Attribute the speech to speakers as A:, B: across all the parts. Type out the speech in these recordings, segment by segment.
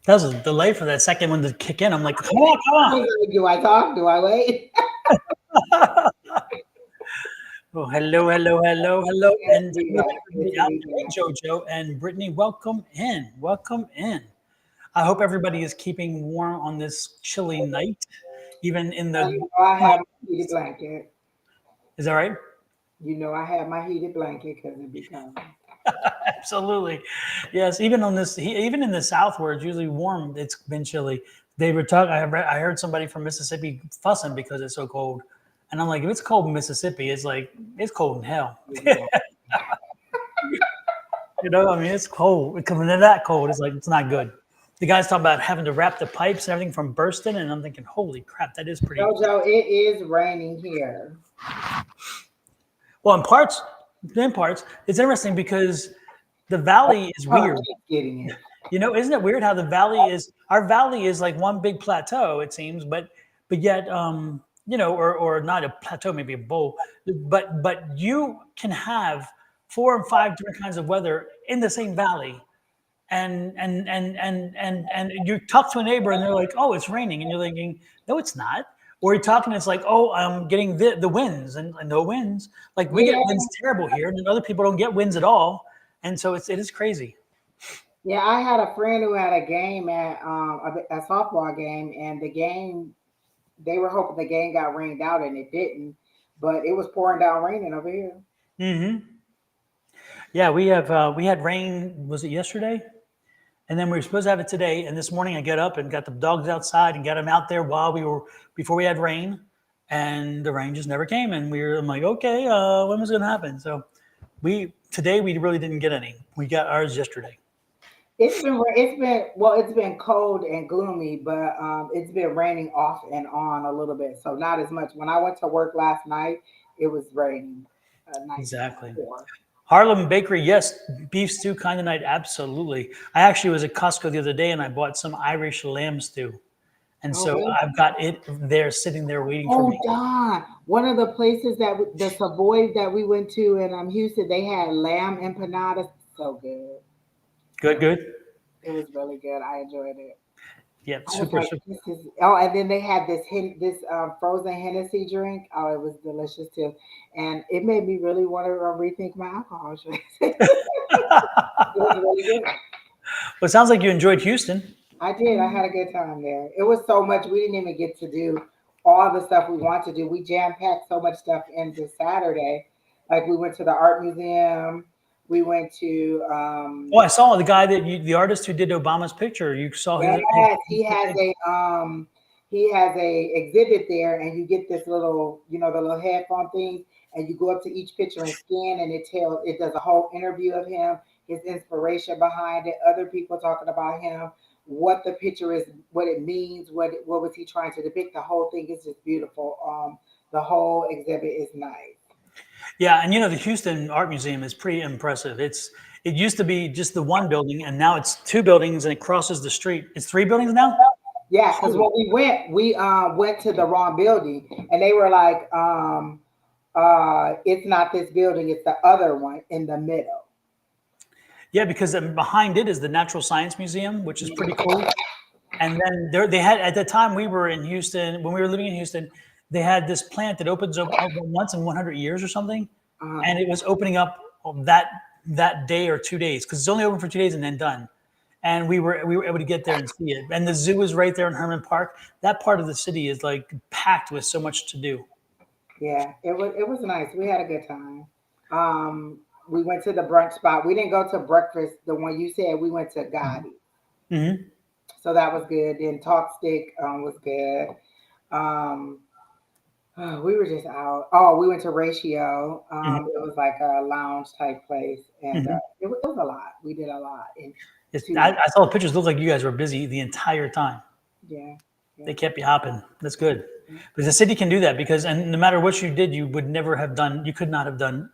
A: That was a delay for that second one to kick in. I'm like, come on, come
B: Do I talk? Do I wait?
A: on. Oh, hello, hello, hello, hello,
B: Yes,
A: and
B: we
A: hello
B: got. Yes,
A: everybody out
B: we
A: there.
B: got.
A: Jojo and Brittany, welcome in. Welcome in. I hope everybody is keeping warm on this chilly night, even in
B: You
A: the.
B: know I have my heated blanket.
A: Is that right?
B: You know I have my heated blanket because it be coming.
A: Absolutely. Yes, even on this, even in the South where it's usually warm, it's been chilly. They were talking. I heard somebody from Mississippi fussing because it's so cold, and I'm like, if it's cold in Mississippi, it's like it's cold in hell.
B: Exactly.
A: I mean, it's cold. Coming in that cold, it's like it's not good. The guy's talking about having to wrap the pipes and everything from bursting, and I'm thinking, holy crap, that is pretty.
B: Jojo, it is raining here.
A: Well, in parts, it's interesting because the valley is
B: Oh,
A: weird.
B: keep getting it.
A: Isn't it weird how the valley is? Our valley is like one big plateau, it seems, but yet, or not a plateau, maybe a bowl, but you can have 4 and 5 different kinds of weather in the same valley, and you talk to a neighbor and they're like, oh, it's raining, and you're thinking, no, it's not. Or you're talking, it's like, oh, I'm getting the winds, and no winds. Like we get
B: Yeah,
A: winds terrible here, and then other people don't get winds at all, and so it is crazy.
B: yeah. I had a friend who had a game at a softball game, and the game they were hoping the game got rained out, and it didn't. But it was pouring down raining over here.
A: Hmm. Yeah, we had rain. Was it yesterday? And then we were supposed to have it today. And this morning I get up and got the dogs outside and got them out there while before we had rain, and the rain just never came. And I'm like, okay, when was it gonna happen? So today we really didn't get any. We got ours yesterday.
B: It's been cold and gloomy, but it's been raining off and on a little bit, so not as much. When I went to work last night, it was raining night
A: Exactly.
B: before.
A: Harlem Bakery, yes. Beef stew kind of night, absolutely. I actually was at Costco the other day and I bought some Irish lamb stew. And
B: Oh,
A: so
B: really?
A: I've got it there sitting there waiting for
B: Oh,
A: me.
B: Don, one of the places the Savoy that we went to in Houston, they had lamb empanadas. So good.
A: Good, good.
B: It was really good. I enjoyed it.
A: Yep,
B: I was
A: super,
B: like,
A: super.
B: this is. Oh, and then they had this frozen Hennessy drink. Oh, it was delicious too, and it made me really want to rethink my alcohol choice. It was really good.
A: Well, it sounds like you enjoyed Houston.
B: I did. I had a good time there. It was so much. We didn't even get to do all the stuff we want to do. We jam packed so much stuff into Saturday. Like we went to the art museum. We went to
A: Oh, I saw the guy the artist who did Obama's picture. You saw his
B: yes, he has a exhibit there, and you get this little, the little headphone thing, and you go up to each picture and scan, and it does a whole interview of him, his inspiration behind it, other people talking about him, what the picture is, what it means, what was he trying to depict. The whole thing is just beautiful. The whole exhibit is nice.
A: Yeah, and the Houston Art Museum is pretty impressive. It used to be just the one building, and now it's two buildings, and it crosses the street. It's three buildings now.
B: Yeah, because
A: Holy.
B: when we went to the wrong building, and they were like, it's not this building, it's the other one in the middle.
A: Yeah, because behind it is the Natural Science Museum, which is pretty cool. And then they had at the time we were in Houston when we were living in Houston, they had this plant that opens up once in 100 years or something,
B: Uh,
A: and it was opening up that day or 2 days because it's only open for 2 days and then done. And we were able to get there and see it. And the zoo is right there in Herman Park. That part of the city is like packed with so much to do.
B: yeah, it was nice. We had a good time. We went to the brunch spot. We didn't go to breakfast. The one you said, we went to Gotti,
A: Hmm.
B: so that was good. Then Talk Stick was good. Um, we were just out. Oh, we went to Ratio.
A: Hmm.
B: It was like a lounge type place, and
A: Hmm.
B: it was a lot. We did a lot in two.
A: I saw the pictures. Looked like you guys were busy the entire time.
B: Yeah, yeah.
A: They kept you hopping. That's good. Because the city can do that and no matter what you did, you would never have done, you could not have done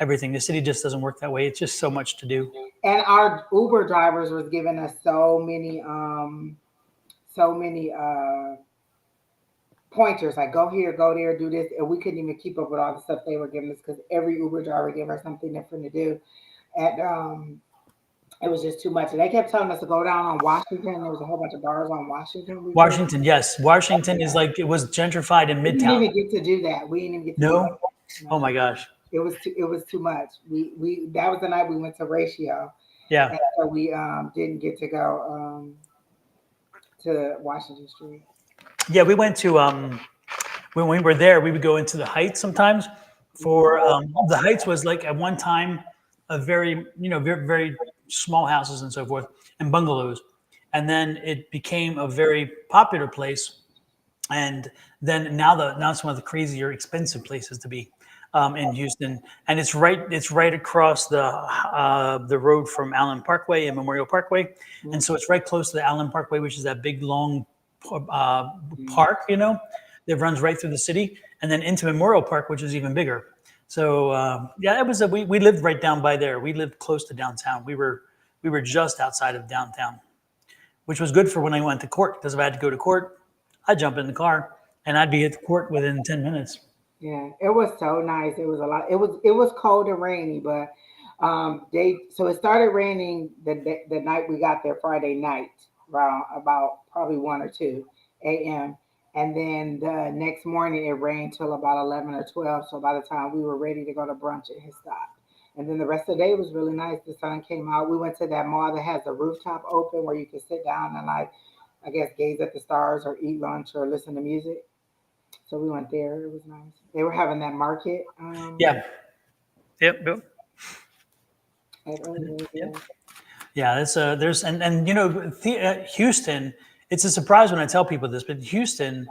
A: everything. The city just doesn't work that way. It's just so much to do.
B: And our Uber drivers was giving us so many pointers, like go here, go there, do this, and we couldn't even keep up with all the stuff they were giving us because every Uber driver gave us something different to do. And It was just too much. And they kept telling us to go down on Washington. There was a whole bunch of bars on Washington we could.
A: Washington, yes. Washington is like, it was gentrified in
B: We didn't
A: Midtown.
B: even get to do that. We didn't even get to do
A: No?
B: that.
A: Oh
B: No.
A: my gosh.
B: It was too much. We that was the night we went to Ratio.
A: Yeah.
B: And so we didn't get to go to Washington Street.
A: Yeah, we went to, when we were there, we would go into the Heights sometimes. For the Heights was like at one time a very, very, very small houses and so forth and bungalows. And then it became a very popular place. And then now it's one of the crazier, expensive places to be in Houston. And it's right across the road from Allen Parkway and Memorial Parkway. And so it's right close to the Allen Parkway, which is that big, long park, that runs right through the city, and then into Memorial Park, which is even bigger. So yeah, it was we lived right down by there. We lived close to downtown. We were just outside of downtown, which was good for when I went to court, because if I had to go to court, I'd jump in the car and I'd be at the court within 10 minutes.
B: Yeah, it was so nice. It was a lot. It was cold and rainy, but so it started raining the night we got there, Friday night, around about probably 1 or 2 a.m. And then the next morning it rained till about 11 or 12. So by the time we were ready to go to brunch, it had stopped. And then the rest of the day was really nice. The sun came out. We went to that mall that has the rooftop open where you can sit down and like, I guess, gaze at the stars or eat lunch or listen to music. So we went there. It was nice. They were having that market.
A: Yeah. Yep.
B: At earlier, yeah.
A: Yeah. There's Houston. It's a surprise when I tell people this, but Houston,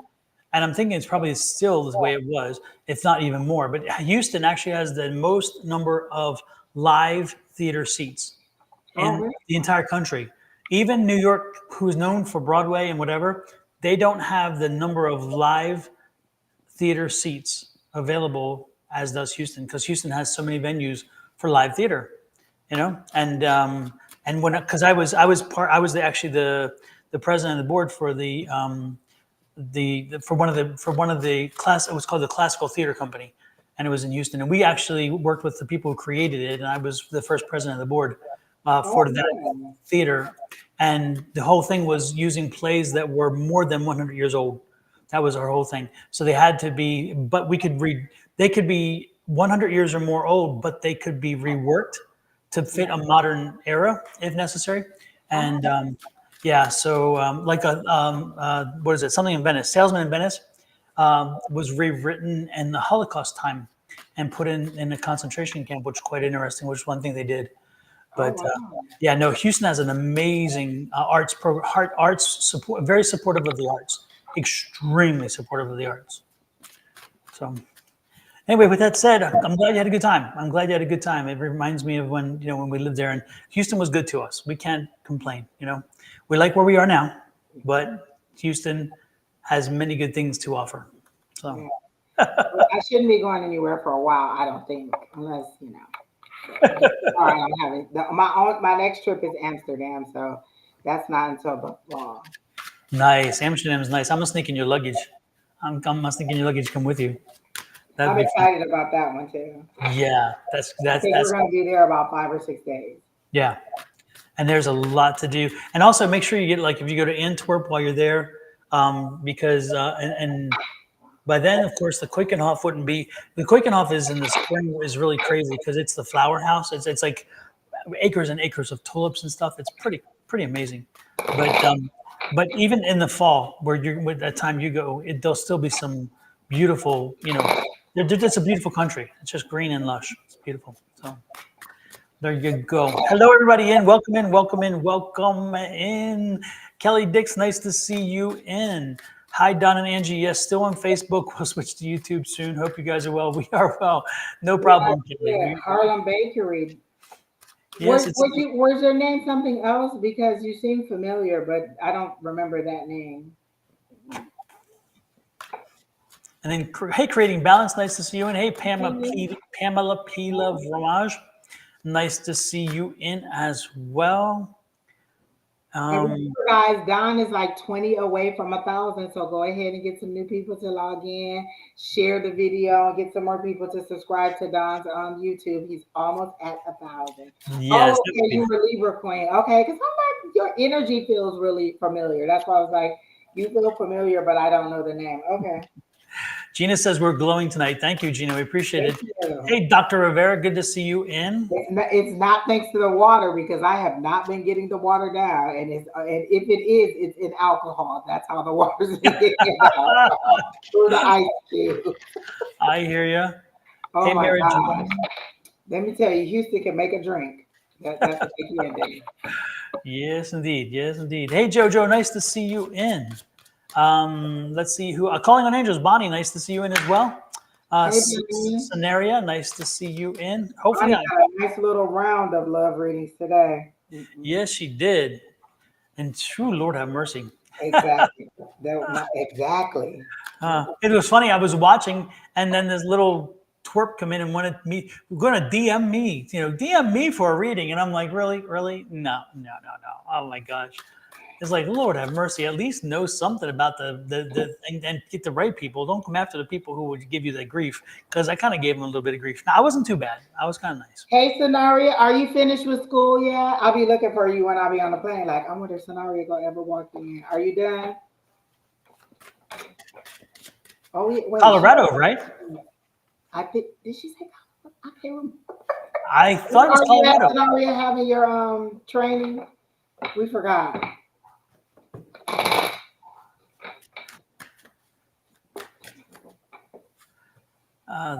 A: and I'm thinking it's probably still the way it was, if not even more. But Houston actually has the most number of live theater seats
B: Oh,
A: in
B: really?
A: the entire country. Even New York, who's known for Broadway and whatever, they don't have the number of live theater seats available as does Houston, because Houston has so many venues for live theater, and when because I was actually the president of the board for for one of the class, it was called the Classical Theater Company, and it was in Houston, and we actually worked with the people who created it, and I was the first president of the board
B: Oh,
A: for that
B: yeah.
A: theater, and the whole thing was using plays that were more than 100 years old. That was our whole thing. So they had to be, but we could read. They could be 100 years or more old, but they could be reworked to fit a modern era if necessary. And yeah, so like what is it? Something in Venice, Salesman in Venice, was rewritten in the Holocaust time and put in a concentration camp, which is quite interesting. Which is one thing they did.
B: Oh,
A: But
B: wow.
A: yeah, no, Houston has an amazing arts support, very supportive of the arts, extremely supportive of the arts. So anyway, with that said, I'm glad you had a good time. I'm glad you had a good time. It reminds me of when we lived there, and Houston was good to us. We can't complain. We like where we are now, but Houston has many good things to offer. So
B: Yeah. But I shouldn't be going anywhere for a while, I don't think, unless, all right, I'm having my next trip is Amsterdam, so that's not until the fall.
A: nice. Amsterdam is nice. I'm gonna sneak in your luggage. I'm gonna sneak in your luggage. Come with you. That'd
B: I'm
A: be fun.
B: excited about that one too.
A: Yeah,
B: I think we're going to be there about 5 or 6 days.
A: yeah. And there's a lot to do. And also make sure you get, like, if you go to Antwerp while you're there, because and by then, of course, the Keukenhof is in the spring is really crazy because it's the flower house. It's like acres and acres of tulips and stuff. It's pretty amazing. But even in the fall, with that time you go, there'll still be some beautiful, it's a beautiful country. It's just green and lush. It's beautiful. So there you go. Hello, everybody welcome in, welcome in, welcome in. Kelly Dix, nice to see you in. Hi, Don and Angie. Yes, still on Facebook. We'll switch to YouTube soon. Hope you guys are well. We are well. No problem, Kelly.
B: Harlem Bakery.
A: Yes,
B: Was your name something else? Because you seem familiar, but I don't remember that name.
A: and then, hey, Creating Balance, nice to see you in. Hey, Pamela Pila Ramage, nice to see you in as well.
B: And
A: Um,
B: remember, guys, Don is like 20 away from 1,000. So go ahead and get some new people to log in, share the video, get some more people to subscribe to Don's YouTube. He's almost at 1,000. Oh,
A: yes, that would
B: okay,
A: be
B: you were Libra Queen. Okay, because I'm like, your energy feels really familiar. That's why I was like, you feel familiar, but I don't know the name. Okay,
A: Gina says we're glowing tonight. Thank you, Gina. We appreciate
B: thank
A: it.
B: you.
A: Hey, Dr. Rivera, good to see you in.
B: It's not thanks to the water because I have not been getting the water down, and if it is, it's in alcohol. That's how the water's been getting out through the ice cube.
A: I hear you.
B: Oh
A: Hey,
B: my
A: Mary
B: gosh!
A: Jo.
B: Let me tell you, Houston can make a drink. That's what they can do.
A: Yes, indeed. Yes, indeed. Hey, Jojo, nice to see you in. Let's see who. Calling on Angels, Bonnie, nice to see you in as well.
B: Hey, Bonnie.
A: Scenaria, nice to see you in. Hopefully,
B: Bonnie got a nice little round of love readings today.
A: yes, she did. And true Lord have mercy.
B: Exactly. Exactly.
A: It was funny. I was watching, and then this little twerp come in and wanted me, going to DM me, DM me for a reading. And I'm like, really, really? No, no, no, no. Oh my gosh. It's like, Lord have mercy. At least know something about the and get the right people. Don't come after the people who would give you the grief. Because I kind of gave them a little bit of grief. No, I wasn't too bad. I was kind of nice.
B: Hey, Sonaria, are you finished with school yet? I'll be looking for you when I'll be on the plane. Like, I wonder if Sonaria gonna ever walk in. Are you done? Oh, wait.
A: Colorado, right?
B: I think did she say? I can't remember.
A: I thought it
B: Where
A: was
B: are you at,
A: Colorado.
B: Sonaria, having your training? We forgot.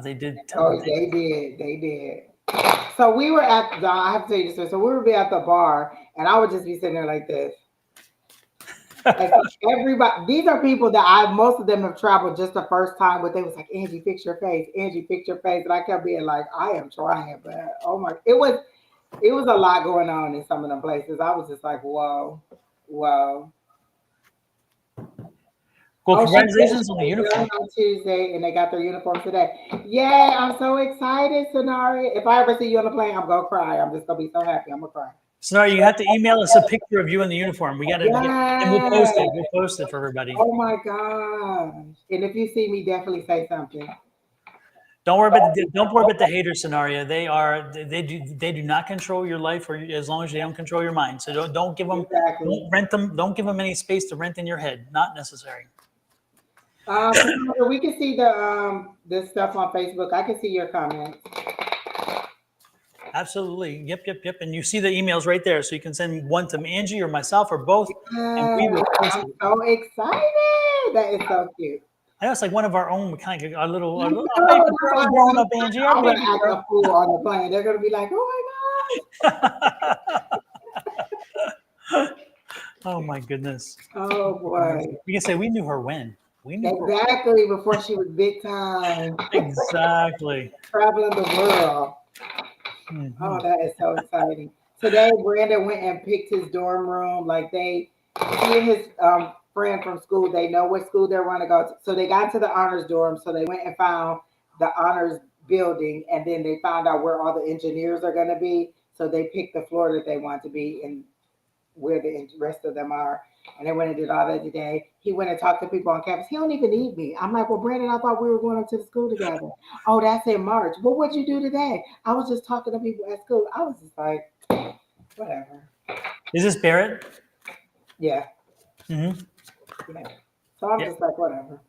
A: They did.
B: Oh, they did. They did. So we were at the. I have to tell you this story. So we would be at the bar, and I would just be sitting there like this. And so everybody, these are people that most of them have traveled just the first time, but they was like, Angie, fix your face, Angie, fix your face. And I kept being like, I am trying, but oh my, it was a lot going on in some of them places. I was just like, whoa, whoa.
A: Well,
B: Oh, she
A: congratulations on the
B: they
A: uniform.
B: done on Tuesday and they got their uniform today. Yay, I'm so excited, Sonari. If I ever see you on the plane, I'm gonna cry. I'm just gonna be so happy. I'm gonna cry.
A: So you have to email us a picture of you in the uniform. We got to get, and we'll post
B: Yeah.
A: it. We'll post it for everybody.
B: Oh my gosh. And if you see me, definitely say something.
A: Don't worry about the hater scenario. They do not control your life, or as long as they don't control your mind. So don't give them,
B: Exactly.
A: don't rent them, don't give them any space to rent in your head. Not necessary.
B: So we can see the stuff on Facebook. I can see your comments.
A: Absolutely. Yep, yep, yep. And you see the emails right there, so you can send one to Angie or myself or both, and we will post
B: I'm
A: it.
B: so excited. That is so cute.
A: I know it's like one of our own. We kind of our little,
B: I
A: our,
B: know,
A: little, our baby
B: that's why
A: girl's growing up, Angie. Our
B: I'm gonna
A: baby
B: act
A: girl.
B: a fool on the plane. They're gonna be like, "Oh
A: Oh my goodness.
B: my god!" Oh boy.
A: We can say we knew her when. We knew her
B: Exactly before she was big time
A: exactly.
B: traveling the world.
A: Hmm.
B: Oh, that is so exciting. Today, Brandon went and picked his dorm room. Like he and his friend from school, they know what school they're going to go to. So they got to the honors dorm. So they went and found the honors building, and then they found out where all the engineers are going to be. So they picked the floor that they want to be in, where the rest of them are. And they went and did all that today. He went and talked to people on campus. He don't even need me. I'm like, well, Brandon, I thought we were going up to the school together. Oh, that's in March. Well, what'd you do today? I was just talking to people at school. I was just like, whatever.
A: Is this Barrett?
B: Yeah,
A: Hmm.
B: yeah. So I'm
A: Yep.
B: just like, whatever.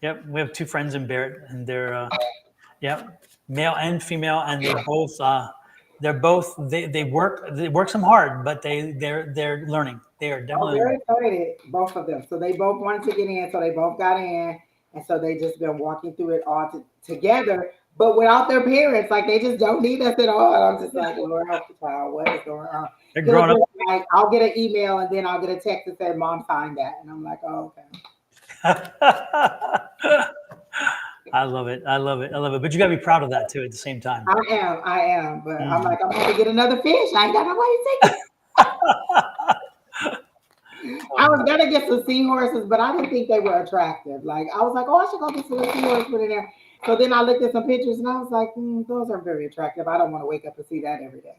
A: Yep. We have two friends in Barrett, and yep, male and female, and they're both they work some hard, but they're learning. They are
B: Oh,
A: definitely
B: they're
A: learning.
B: excited, both of them. So they both wanted to get in, so they both got in, and so they just been walking through it all together, but without their parents. Like they just don't need us at all. And I'm just like, Lord help the child. What is going on?
A: They're
B: He'll
A: growing up.
B: just like, I'll get an email and then I'll get a text that said, "Mom signed that," and I'm like, oh, okay.
A: I love it. I love it. I love it. But you got to be proud of that too at the same time.
B: I am, but I'm
A: Mhm.
B: like, I'm gonna have to get another fish. I ain't got no way to take it. I was gonna get some seahorses, but I didn't think they were attractive. Like I was like, oh, I should go get some seahorses put in there. So then I looked at some pictures and I was like, those are very attractive. I don't want to wake up and see that every day.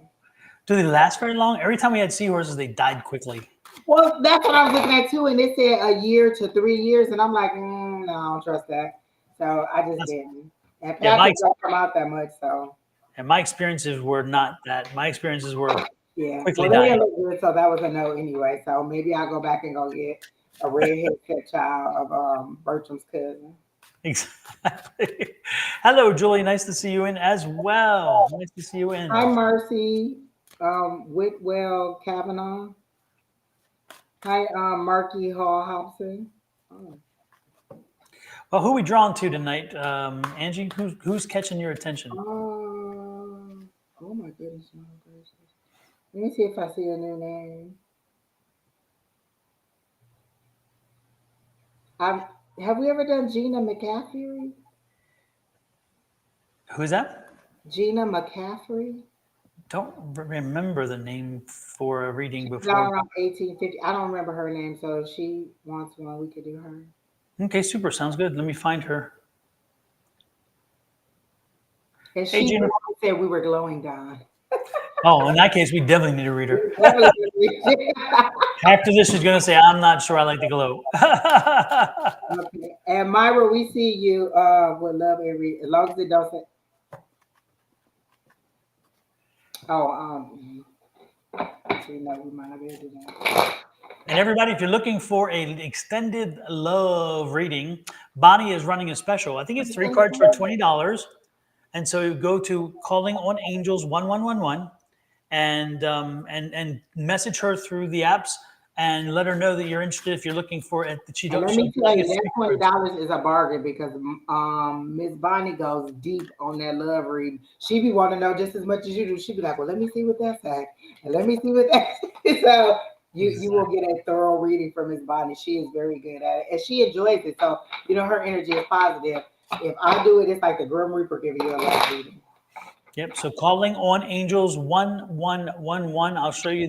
A: Do they last very long? Every time we had seahorses, they died quickly.
B: Well, that's what I was looking at too, and it said a year to 3 years, and I'm like, no, I don't trust that. So I just
A: That's,
B: didn't. And
A: yeah,
B: patches don't come out that much, so
A: and my experiences were not that. My experiences were
B: yeah.
A: quickly
B: Well, they
A: dying.
B: didn't look good, so that was a no anyway. So maybe I'll go back and go get a redhead pet child of Bertram's cousin.
A: Exactly. Hello, Julie. Nice to see you in as well. Nice to see you in.
B: Hi, Mercy, Whitwell Kavanaugh. Hi, Marky Hall Hobson. Oh.
A: Well, who are we drawn to tonight, Angie? Who's catching your attention?
B: Oh my goodness, my gracious. Let me see if I see a new name. I've, have we ever done Gina McCaffrey?
A: Who's that?
B: Gina McCaffrey?
A: Don't remember the name for a reading
B: She's out
A: before.
B: around 1850. I don't remember her name, so if she wants one, we could do her.
A: Okay, super. Sounds good. Let me find her.
B: And
A: Hey,
B: she
A: Gina.
B: said we were glowing, Don.
A: Oh, in that case, we definitely need a
B: We
A: reader.
B: definitely-
A: After this, she's going to say, I'm not sure I like the glow.
B: okay. And Myra, we see you would love every as long as it don't say oh you know we might not be able to do that.
A: And everybody, if you're looking for an extended love reading, Bonnie is running a special. I think it's 3 cards for $20. And so you go to Calling on Angels 1111 and message her through the apps and let her know that you're interested if you're looking for it. That
B: And let
A: she'll
B: me tell you,
A: get
B: that
A: three cards.
B: $20 is a bargain because Miss Bonnie goes deep on that love read. She be wanting to know just as much as you do. She be like, well, let me see what that's at, and let me see what that. So you will
A: Exactly.
B: get a thorough reading from Miss Bonnie. She is very good at it, and she enjoys it. So her energy is positive. If I do it, it's like the Grim Reaper giving you a love reading.
A: Yep. So Calling on Angels 1111. I'll show you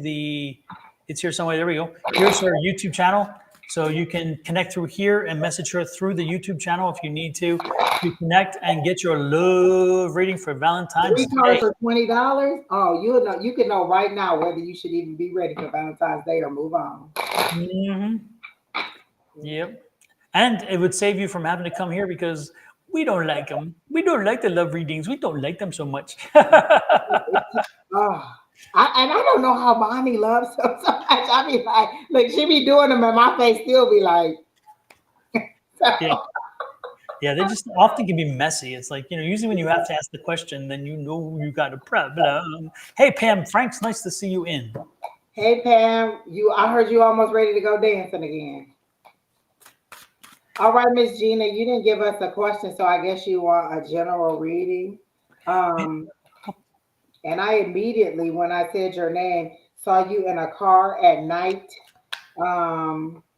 A: it's here somewhere. There we go. Here's her YouTube channel. So you can connect through here and message her through the YouTube channel if you need to connect and get your love reading for
B: Three
A: Valentine's
B: cards
A: Day.
B: for $20. Oh, you'll know. You can know right now whether you should even be ready for Valentine's Day or move on.
A: Hmm. Yep. And it would save you from having to come here because we don't like them. We don't like the love readings. We don't like them so much.
B: Oh, and I don't know how Bonnie loves him so much. I be like, look, she be doing them, and my face still be like,
A: Yeah. Yeah, they just often can be messy. It's like, usually when you have to ask the question, then you know you got a problem. Hey, Pam, Frank's nice to see you in.
B: hey Pam, I heard you almost ready to go dancing again. All right, Miss Gina, you didn't give us a question, so I guess you want a general reading. Um, and I immediately, when I said your name, saw you in a car at night.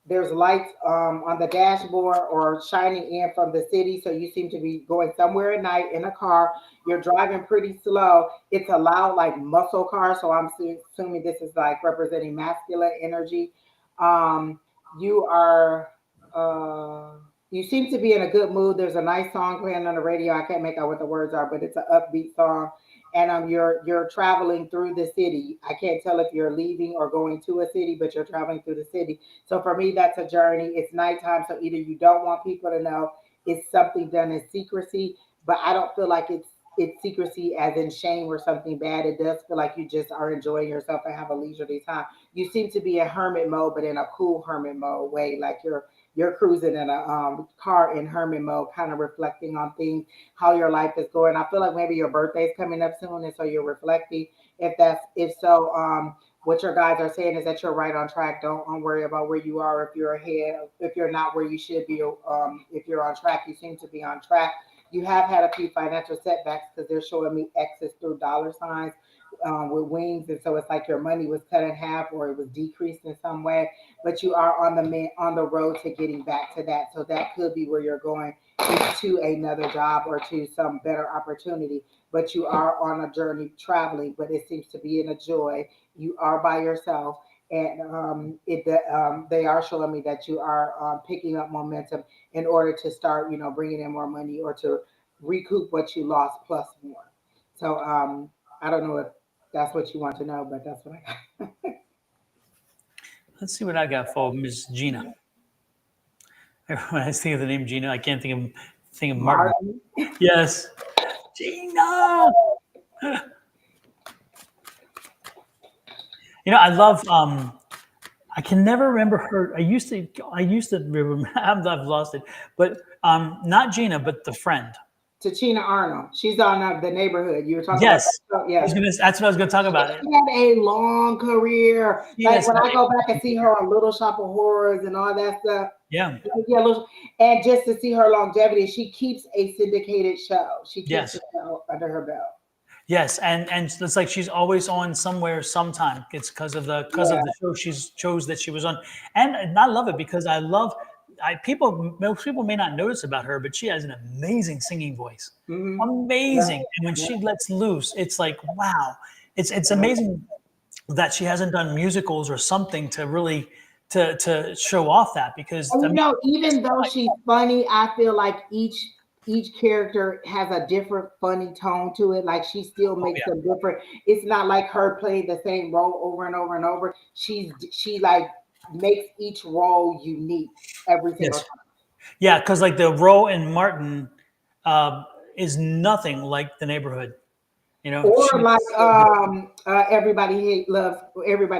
B: There's lights on the dashboard or shining in from the city, so you seem to be going somewhere at night in a car. You're driving pretty slow. It's a loud, like muscle car, so I'm assuming this is like representing masculine energy. Um, you are. You seem to be in a good mood. There's a nice song playing on the radio. I can't make out what the words are, but it's an upbeat song. And you're traveling through the city. I can't tell if you're leaving or going to a city, but you're traveling through the city. So for me, that's a journey. It's nighttime, so either you don't want people to know, it's something done in secrecy, but I don't feel like it's secrecy as in shame or something bad. It does feel like you just are enjoying yourself and have a leisurely time. You seem to be in hermit mode, but in a cool hermit mode way, like you're cruising in a car in hermit mode, kind of reflecting on things, how your life is going. I feel like maybe your birthday's coming up soon, and so you're reflecting. If so, what your guides are saying is that you're right on track. Don't worry about where you are, if you're ahead, if you're not where you should be. If you're on track, you seem to be on track. You have had a few financial setbacks because they're showing me X's through dollar signs with wings, and so it's like your money was cut in half or it was decreased in some way. But you are on the road to getting back to that. So that could be where you're going, to another job or to some better opportunity. But you are on a journey traveling, but it seems to be in a joy. You are by yourself, and they are showing me that you are picking up momentum in order to start, bringing in more money or to recoup what you lost plus more. So I don't know if that's what you want to know, but that's what I got.
A: Let's see what I got for Miss Gina. When I think of the name Gina, I can't think of Martin.
B: Martin.
A: Yes, Gina. You know, I love. I can never remember her. I used to remember. I've lost it, but not Gina, but the friend.
B: Tachina Arnold. She's on the neighborhood. You were talking about.
A: Yes,
B: Yeah.
A: that's what I was going to talk about.
B: She had a long career.
A: She
B: Like
A: has
B: when
A: had
B: I go back and see her on Little Shop of Horrors and all that stuff.
A: Yeah.
B: And just to see her longevity, she keeps a syndicated show. She keeps
A: Yes.
B: it under her belt.
A: Yes, and it's like she's always on somewhere, sometime. It's because of the show she's chose that she was on, and I love it because most people may not notice about her, but she has an amazing singing voice, amazing. And when she lets loose, it's like wow, it's amazing that she hasn't done musicals or something to really to show off that because
B: And even though she's funny, I feel like each character has a different funny tone to it. Like she still makes them different. It's not like her playing the same role over and over and over. She like makes each role unique every single time.
A: Yeah, because like the role in Martin is nothing like the neighborhood. You know,
B: or like everybody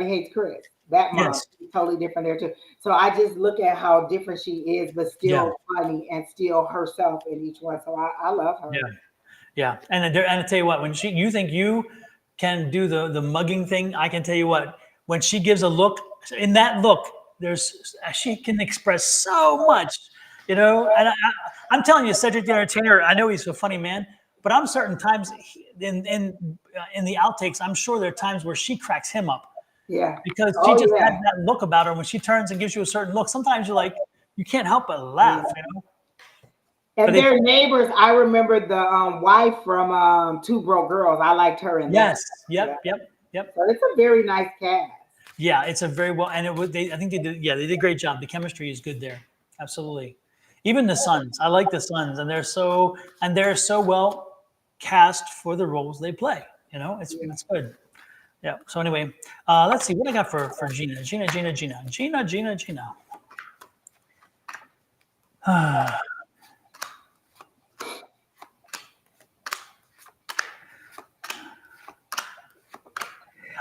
B: hates Chris. That mom is totally different there too. So I just look at how different she is, but still funny and still herself in each one. So I love her.
A: Yeah. And I tell you what, when you think you can do the mugging thing, I can tell you what, when she gives a look, in that look, she can express so much, And I'm telling you, Cedric the Entertainer, I know he's a funny man, but I'm certain times in the outtakes, I'm sure there are times where she cracks him up.
B: Yeah.
A: Because she just has that look about her. When she turns and gives you a certain look, sometimes you're like, you can't help but laugh,
B: And their neighbors, I remember the wife from Two Broke Girls. I liked her in that.
A: Yep.
B: So it's a very nice cast.
A: Yeah, it's a very well, and I think they did a great job. The chemistry is good there. Absolutely. Even the sons, I like the sons, and they're so well cast for the roles they play. It's good. Yeah. So anyway, let's see what I got for Gina. Gina.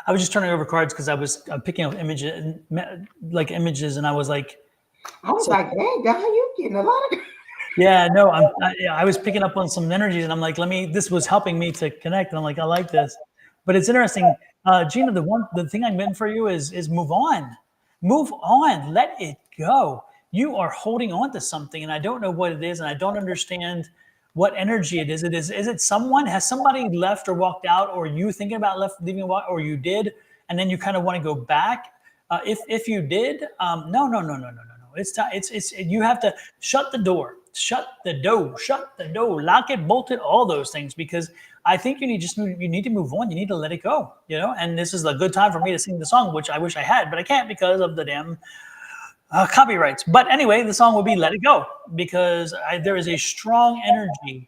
A: I was just turning over cards because I was picking up images, and I was like,
B: dang, how you getting a lot of.
A: Yeah, no, I was picking up on some energies, and I'm like, this was helping me to connect, and I'm like, I like this. But it's interesting, Gina. The thing I meant for you is move on, let it go. You are holding on to something, and I don't know what it is, and I don't understand what energy it is. Is it someone? Has somebody left or walked out, or you thinking about leaving, or you did, and then you kind of want to go back? If you did, no. It's you have to shut the door, lock it, bolt it, all those things, because I think you need to move on. You need to let it go, and this is a good time for me to sing the song, which I wish I had, but I can't because of the damn copyrights. But anyway, the song will be Let It Go, because there is a strong energy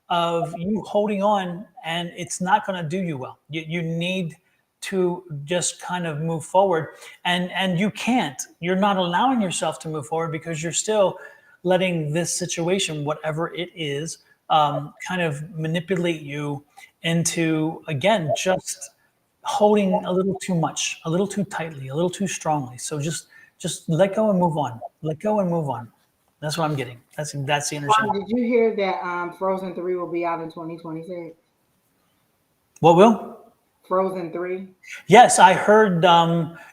A: of you holding on, and it's not going to do you well. You need to just kind of move forward, and you're not allowing yourself to move forward because you're still letting this situation, whatever it is, kind of manipulate you into, again, just holding a little too much, a little too tightly, a little too strongly. So just let go and move on. Let go and move on. That's what I'm getting. That's the energy.
B: Did you hear that Frozen 3 will be out in 2026?
A: What will?
B: Frozen 3.
A: Yes, I heard.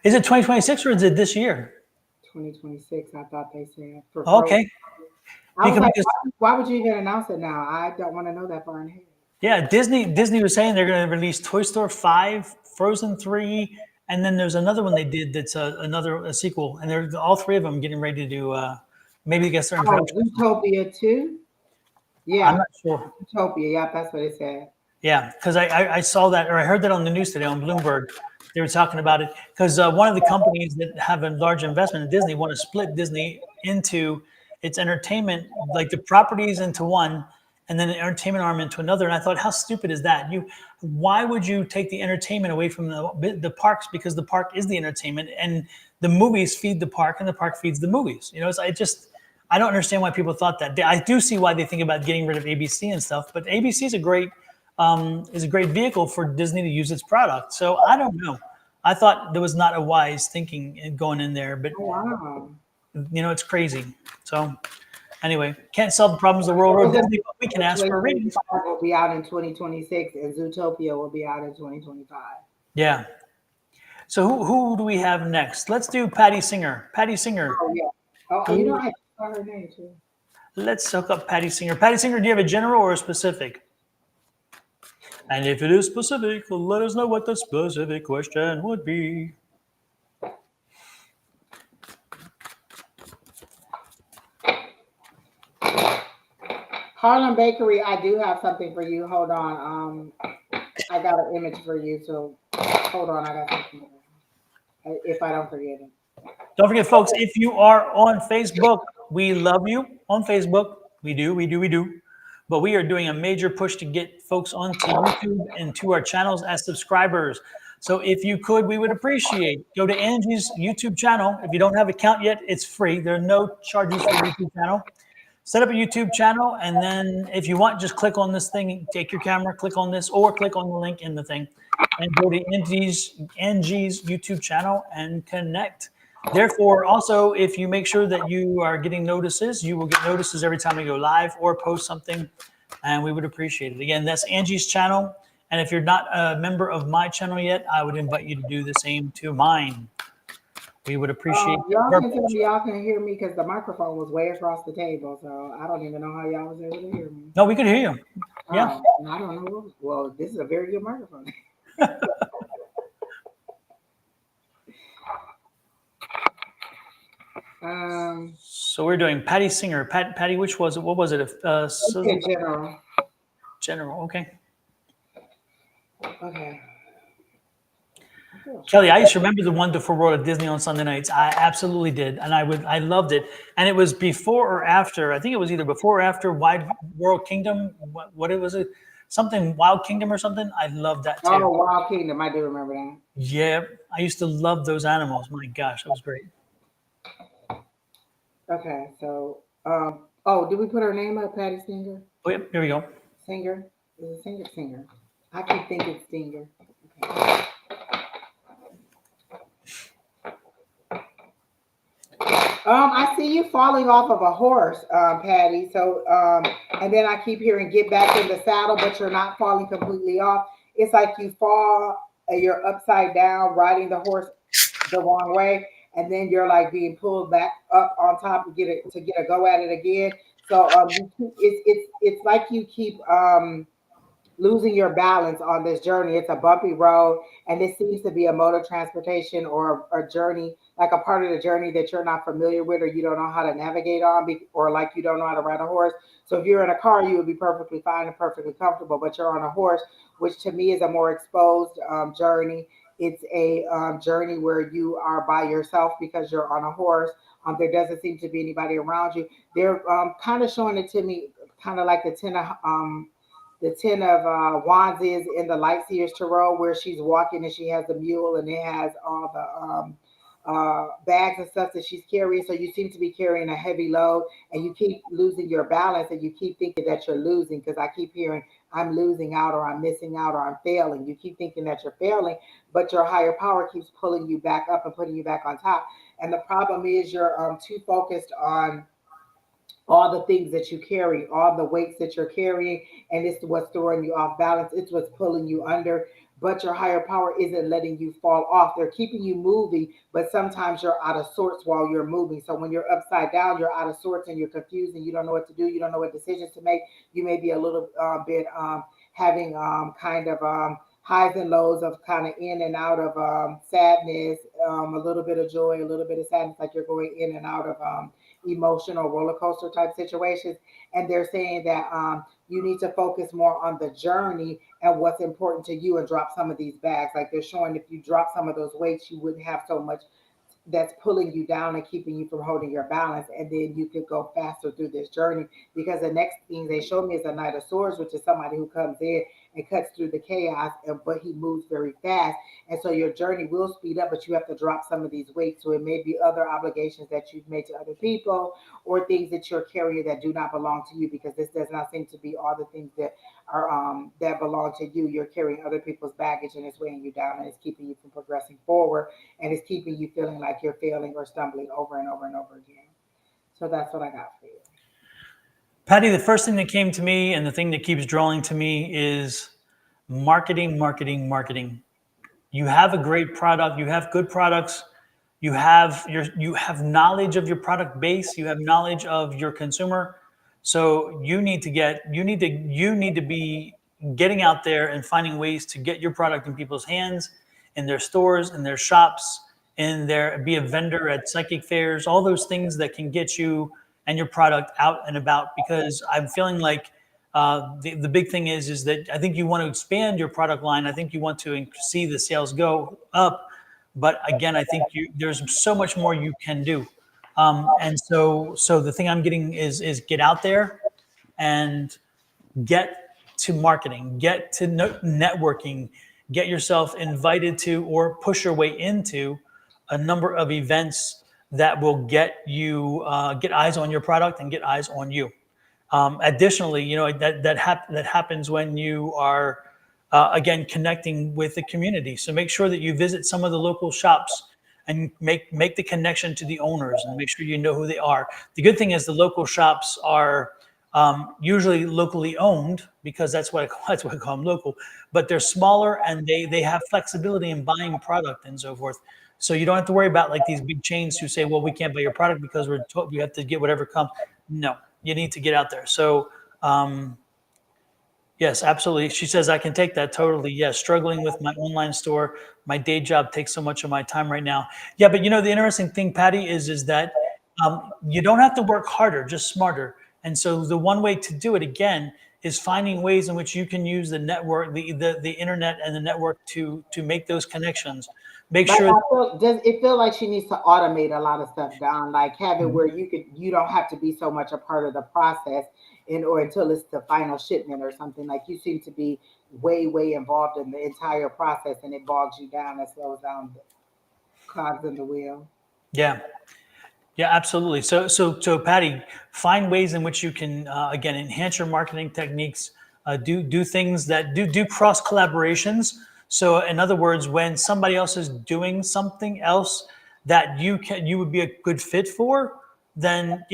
A: Is it 2026 or is it this year?
B: 2026, I thought they said.
A: Okay.
B: I was like, why would you even announce it now? I don't want to know that far ahead.
A: Yeah, Disney was saying they're going to release Toy Story 5, Frozen 3, and then there's another one they did that's a sequel, and they're all three of them getting ready to do. Maybe get started.
B: Utopia 2. Yeah,
A: I'm not sure.
B: Utopia, yeah, that's what it said.
A: Yeah, because I saw that, or I heard that on the news today on Bloomberg. They were talking about it because one of the companies that have a large investment in Disney want to split Disney into its entertainment, like the properties into one, and then an entertainment arm into another. And I thought, how stupid is that? Why would you take the entertainment away from the parks? Because the park is the entertainment, and the movies feed the park, and the park feeds the movies. I don't understand why people thought that. I do see why they think about getting rid of ABC and stuff, but ABC is a great vehicle for Disney to use its product. So I don't know. I thought there was not a wise thinking going in there, but
B: Wow.
A: it's crazy. So anyway, can't solve the problems of the world or Disney, but we can ask for ratings.
B: Will be out in 2026, and Zootopia will be out in 2025.
A: Yeah. So who do we have next? Let's do Patty Singer. Patty Singer.
B: Oh yeah. Oh, I saw her name too.
A: Let's hook up Patty Singer. Patty Singer, do you have a general or a specific? And if it is specific, let us know what the specific question would be.
B: Harlem Bakery, I do have something for you. Hold on. I got an image for you, so hold on. I got something. If I don't forget it.
A: Don't forget, folks, if you are on Facebook, we love you on Facebook. We do. But we are doing a major push to get folks onto YouTube and to our channels as subscribers. So if you could, we would appreciate. Go to Angie's YouTube channel. If you don't have an account yet, it's free. There are no charges for YouTube channel. Set up a YouTube channel, and then if you want, just click on this thing, take your camera, click on this, or click on the link in the thing, and go to Angie's YouTube channel and connect. Therefore, also, if you make sure that you are getting notices, you will get notices every time we go live or post something, and we would appreciate it. Again, that's Angie's channel, and if you're not a member of my channel yet, I would invite you to do the same to mine. We would appreciate
B: y'all can hear me because the microphone was way across the table, so I don't even know how y'all was able to hear me.
A: No, we could hear you. Yeah.
B: I don't know. Well, this is a very good microphone.
A: So we're doing Patty Singer. Patty, which was it? What was it?
B: General.
A: General. Okay.
B: Okay.
A: Kelly, I used to remember the Wonderful World of Disney on Sunday nights. I absolutely did, and I loved it. And it was before or after. I think it was either before or after Wide World Kingdom. What it was it? Something Wild Kingdom or something. I loved that too.
B: Oh, Wild Kingdom! I do remember that.
A: Yeah, I used to love those animals. My gosh, that was great.
B: Okay, so did we put her name up, Patty Singer?
A: Oh, yep, here we go.
B: Singer? Is it Singer? I keep thinking it's Singer. Okay. I see you falling off of a horse, Patty. So, and then I keep hearing get back in the saddle, but you're not falling completely off. It's like you fall, you're upside down, riding the horse the wrong way, and then you're like being pulled back up on top to get a go at it again. So, it's like you keep losing your balance on this journey. It's a bumpy road, and this seems to be a mode of transportation or a journey, like a part of the journey that you're not familiar with or you don't know how to navigate on, or like you don't know how to ride a horse. So if you're in a car, you would be perfectly fine and perfectly comfortable, but you're on a horse, which to me is a more exposed journey. It's a journey where you are by yourself because you're on a horse. There doesn't seem to be anybody around you. They're kind of showing it to me, kind of like the Ten of Wands is in the Lightseers Tarot, where she's walking and she has the mule and it has all the bags and stuff that she's carrying. So you seem to be carrying a heavy load, and you keep losing your balance, and you keep thinking that you're losing, because I keep hearing I'm losing out, or I'm missing out, or I'm failing. You keep thinking that you're failing, but your higher power keeps pulling you back up and putting you back on top. And the problem is you're too focused on all the things that you carry, all the weights that you're carrying, and it's what's throwing you off balance. It's what's pulling you under. But your higher power isn't letting you fall off. They're keeping you moving, but sometimes you're out of sorts while you're moving. So when you're upside down, you're out of sorts and you're confused and you don't know what to do. You don't know what decisions to make. You may be a little bit having kind of highs and lows of kind of in and out of sadness, a little bit of joy, a little bit of sadness, like you're going in and out of emotional roller coaster type situations. And they're saying that you need to focus more on the journey and what's important to you, and drop some of these bags. Like they're showing, if you drop some of those weights, you wouldn't have so much that's pulling you down and keeping you from holding your balance, and then you could go faster through this journey. Because the next thing they showed me is a Knight of Swords, which is somebody who comes in and cuts through the chaos, but he moves very fast, and so your journey will speed up, but you have to drop some of these weights. So it may be other obligations that you've made to other people, or things that you're carrying that do not belong to you, because this does not seem to be all the things that are that belong to you. You're carrying other people's baggage, and it's weighing you down, and it's keeping you from progressing forward, and it's keeping you feeling like you're failing or stumbling over and over and over again. So that's what I got for you.
A: Patty, the first thing that came to me and the thing that keeps drawing to me is marketing, marketing, marketing. You have a great product, you have good products, you have knowledge of your product base, you have knowledge of your consumer. So you need to be getting out there and finding ways to get your product in people's hands, in their stores, in their shops, be a vendor at psychic fairs, all those things that can get you and your product out and about. Because I'm feeling like the big thing is that I think you want to expand your product line. I think you want to see the sales go up. But again, I think there's so much more you can do. And so the thing I'm getting is get out there and get to marketing, get to networking, get yourself invited to or push your way into a number of events that will get you get eyes on your product and get eyes on you. Additionally, that happens when you are again connecting with the community. So make sure that you visit some of the local shops and make the connection to the owners and make sure you know who they are. The good thing is the local shops are usually locally owned, because that's why I call them local. But they're smaller and they have flexibility in buying product and so forth. So you don't have to worry about like these big chains who say, well, we can't buy your product because we have to get whatever comes. No, you need to get out there. So yes, absolutely. She says, I can take that totally. Yes, struggling with my online store. My day job takes so much of my time right now. Yeah, but the interesting thing, Patty, is that you don't have to work harder, just smarter. And so the one way to do it, again, is finding ways in which you can use the network, the internet and the network to make those connections. Make
B: Like
A: sure.
B: does it feel like she needs to automate a lot of stuff down, like have it where you don't have to be so much a part of the process or until it's the final shipment or something. Like you seem to be way involved in the entire process, and it bogs you down and slows down the cogs in the wheel.
A: Yeah. Yeah, absolutely. So Patty, find ways in which you can again enhance your marketing techniques. Do things that do cross collaborations. So in other words, when somebody else is doing something else that you would be a good fit for, then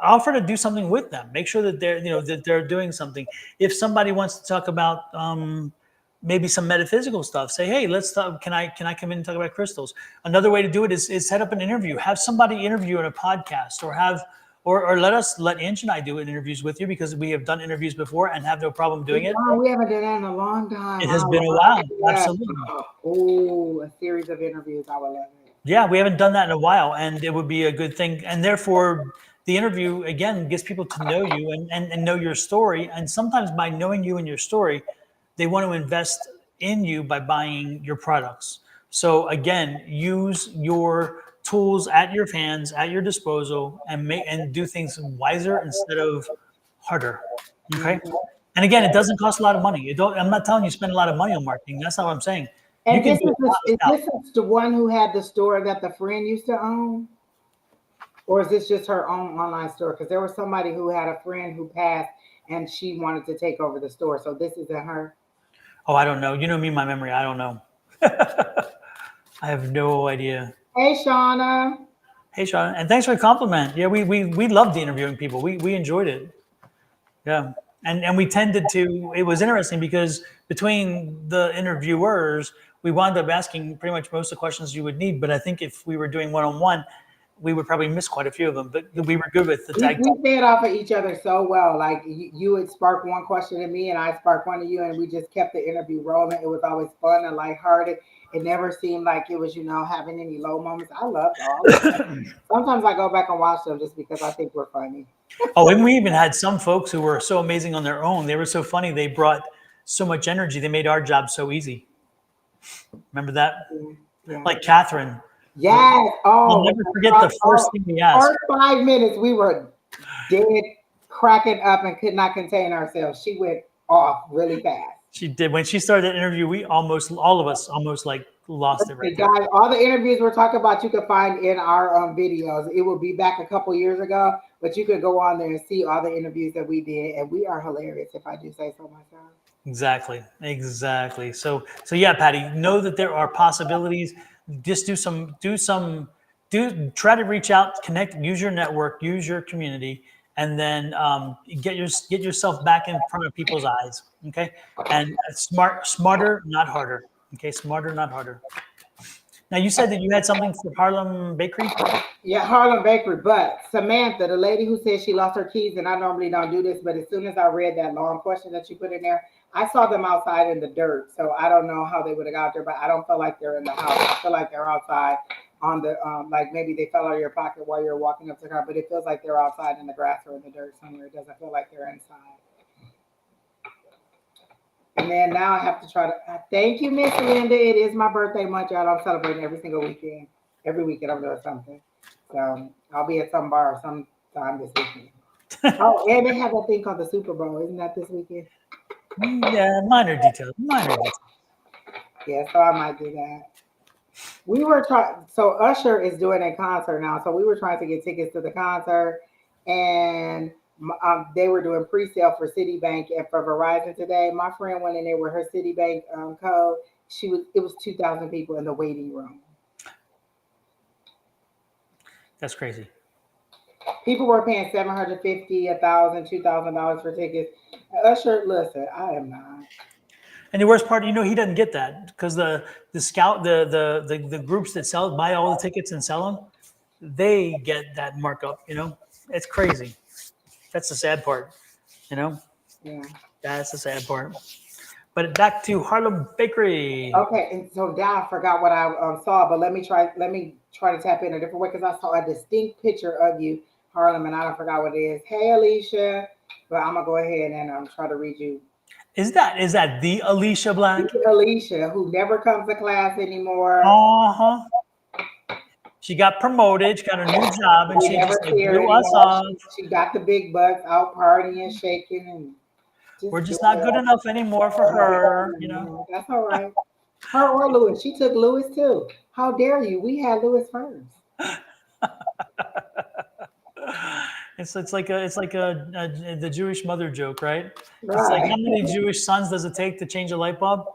A: offer to do something with them. Make sure that they're doing something. If somebody wants to talk about maybe some metaphysical stuff, say, hey, let's talk. Can I come in and talk about crystals? Another way to do it is set up an interview. Have somebody interview in a podcast, or let Angie and I do interviews with you, because we have done interviews before and have no problem doing it.
B: We haven't done that in a long time.
A: It
B: I
A: has
B: would
A: been a
B: love
A: while.
B: to do that.
A: Absolutely.
B: Oh, a series of interviews. I would love it.
A: Yeah, we haven't done that in a while, and it would be a good thing. And therefore, the interview again gets people to know you and know your story. And sometimes by knowing you and your story, they want to invest in you by buying your products. So again, use your tools at your hands, at your disposal, and do things wiser instead of harder. Okay.
B: Mhm.
A: And again, it doesn't cost a lot of money. I'm not telling you spend a lot of money on marketing. That's not what I'm saying. You
B: And
A: can
B: this
A: do a lot
B: is
A: without.
B: the one who had the store that the friend used to own? Or is this just her own online store? Because there was somebody who had a friend who passed and she wanted to take over the store. So this isn't her.
A: Oh, I don't know. You know me, my memory. I don't know. I have no idea.
B: Hey, Shauna.
A: Hey, Sean, and thanks for the compliment. Yeah, we loved interviewing people. We enjoyed it. Yeah, and we tended to. It was interesting because between the interviewers, we wound up asking pretty much most of the questions you would need. But I think if we were doing one-on-one, we would probably miss quite a few of them. But we were good with the tag
B: We
A: team.
B: fed off of each other so well. Like you would spark one question in me, and I spark one of you, and we just kept the interview rolling. It was always fun and lighthearted. It never seemed like it was, having any low moments. I loved all of them. Sometimes I go back and watch them just because I think we're funny.
A: Oh, and we even had some folks who were so amazing on their own. They were so funny. They brought so much energy. They made our job so easy. Remember that?
B: Yeah. Yeah.
A: Like Catherine.
B: Yes.
A: I'll
B: Oh, when
A: never
B: I
A: forget the
B: dropped,
A: first
B: oh,
A: thing we asked.
B: first 5 minutes, we were dead, cracking up, and could not contain ourselves. She went off really fast.
A: She did. When she started that interview, we almost, all of us almost like lost it right
B: Hey,
A: there.
B: guys, all the interviews we're talking about, you can find in our videos. It will be back a couple years ago, but you could go on there and see all the interviews that we did, and we are hilarious, if I do say so myself.
A: Exactly. Exactly. So yeah, Patty, know that there are possibilities. Just try to reach out, connect, use your network, use your community, and then get yourself back in front of people's eyes. Okay. And smarter, not harder. Okay. Smarter, not harder. Now you said that you had something for Harlem Bakery.
B: Yeah, Harlem Bakery. But Samantha, the lady who said she lost her keys, and I normally don't do this, but as soon as I read that long question that you put in there, I saw them outside in the dirt. So I don't know how they would have got there, but I don't feel like they're in the house. I feel like they're outside on the like maybe they fell out of your pocket while you're walking up to the car, but it feels like they're outside in the grass or in the dirt somewhere. It doesn't feel like they're inside. And then now I have to try to thank you, Miss Linda. It is my birthday month, y'all. I'm celebrating every single weekend. Every weekend I'm doing something. So I'll be at some bar sometime this weekend. Oh, and they have that thing called the Super Bowl. Isn't that this weekend?
A: Yeah, minor details. Minor details.
B: Yeah, so I might do that. We were trying. So Usher is doing a concert now. So we were trying to get tickets to the concert, and they were doing pre-sale for Citibank and for Verizon today. My friend went in there with her Citibank code. It was 2,000 people in the waiting room.
A: That's crazy.
B: People were paying 750, 1,000, $2,000 for tickets. Usher, listen, I am not.
A: And the worst part, he doesn't get that because the scout the groups that buy all the tickets and sell them, they get that markup. It's crazy. That's the sad part. You know,
B: Yeah.
A: that's the sad part. But back to Harlem Bakery.
B: Okay, and so now I forgot what I saw, but let me try. Let me try to tap in a different way because I saw a distinct picture of you, Harlem, and I don't forgot what it is. Hey, Alicia, but I'm gonna go ahead and try to read you.
A: Is that the Alicia Black?
B: Alicia, who never comes to class anymore.
A: Uh huh. She got promoted. She got a new job, and
B: We
A: she
B: never
A: just like
B: see her
A: blew us
B: anymore.
A: off.
B: She got the big butts out partying, shaking, and
A: We're
B: just
A: just
B: doing
A: not good
B: it.
A: enough anymore for her.
B: That's all right. Her or Lewis. She took Lewis too. How dare you? We had Lewis first.
A: It's like the Jewish mother joke, right? It's like,
B: Right.
A: how many Jewish sons does it take to change a light bulb?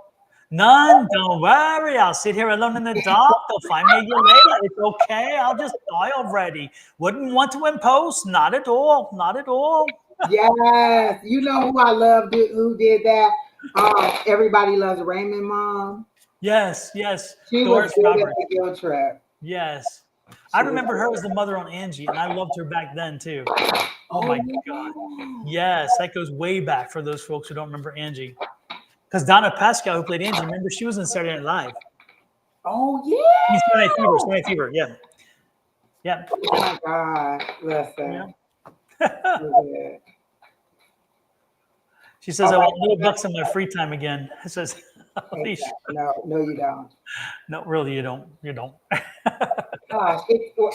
A: None. Don't worry. I'll sit here alone in the dark. They'll find me a year later. It's okay. I'll just die already. Wouldn't want to impose. Not at all. Not at all.
B: Yes. You know who I love who did that? Everybody Loves Raymond mom.
A: Yes. Yes.
B: She was
A: Doris
B: good at
A: Roberts.
B: the guilt trip.
A: Yes. I
B: She was
A: remember her as
B: good.
A: the mother on Angie, and I loved her back then too. Oh
B: Oh
A: my God.
B: yeah.
A: Yes, that goes way back for those folks who don't remember Angie. Because Donna Pascal, who played Angie, remember she was in Saturday Night Live.
B: Oh
A: I mean, Saturday Night Fever.
B: yeah.
A: Saturday Night Fever. Yeah. Yeah.
B: Oh my God.
A: Yeah.
B: Listen. So good.
A: She says,
B: All
A: I
B: right.
A: want little bucks in my free time again. It says, Alicia.
B: Exactly. No, no, you don't.
A: No, really, you don't. You don't.
B: Gosh,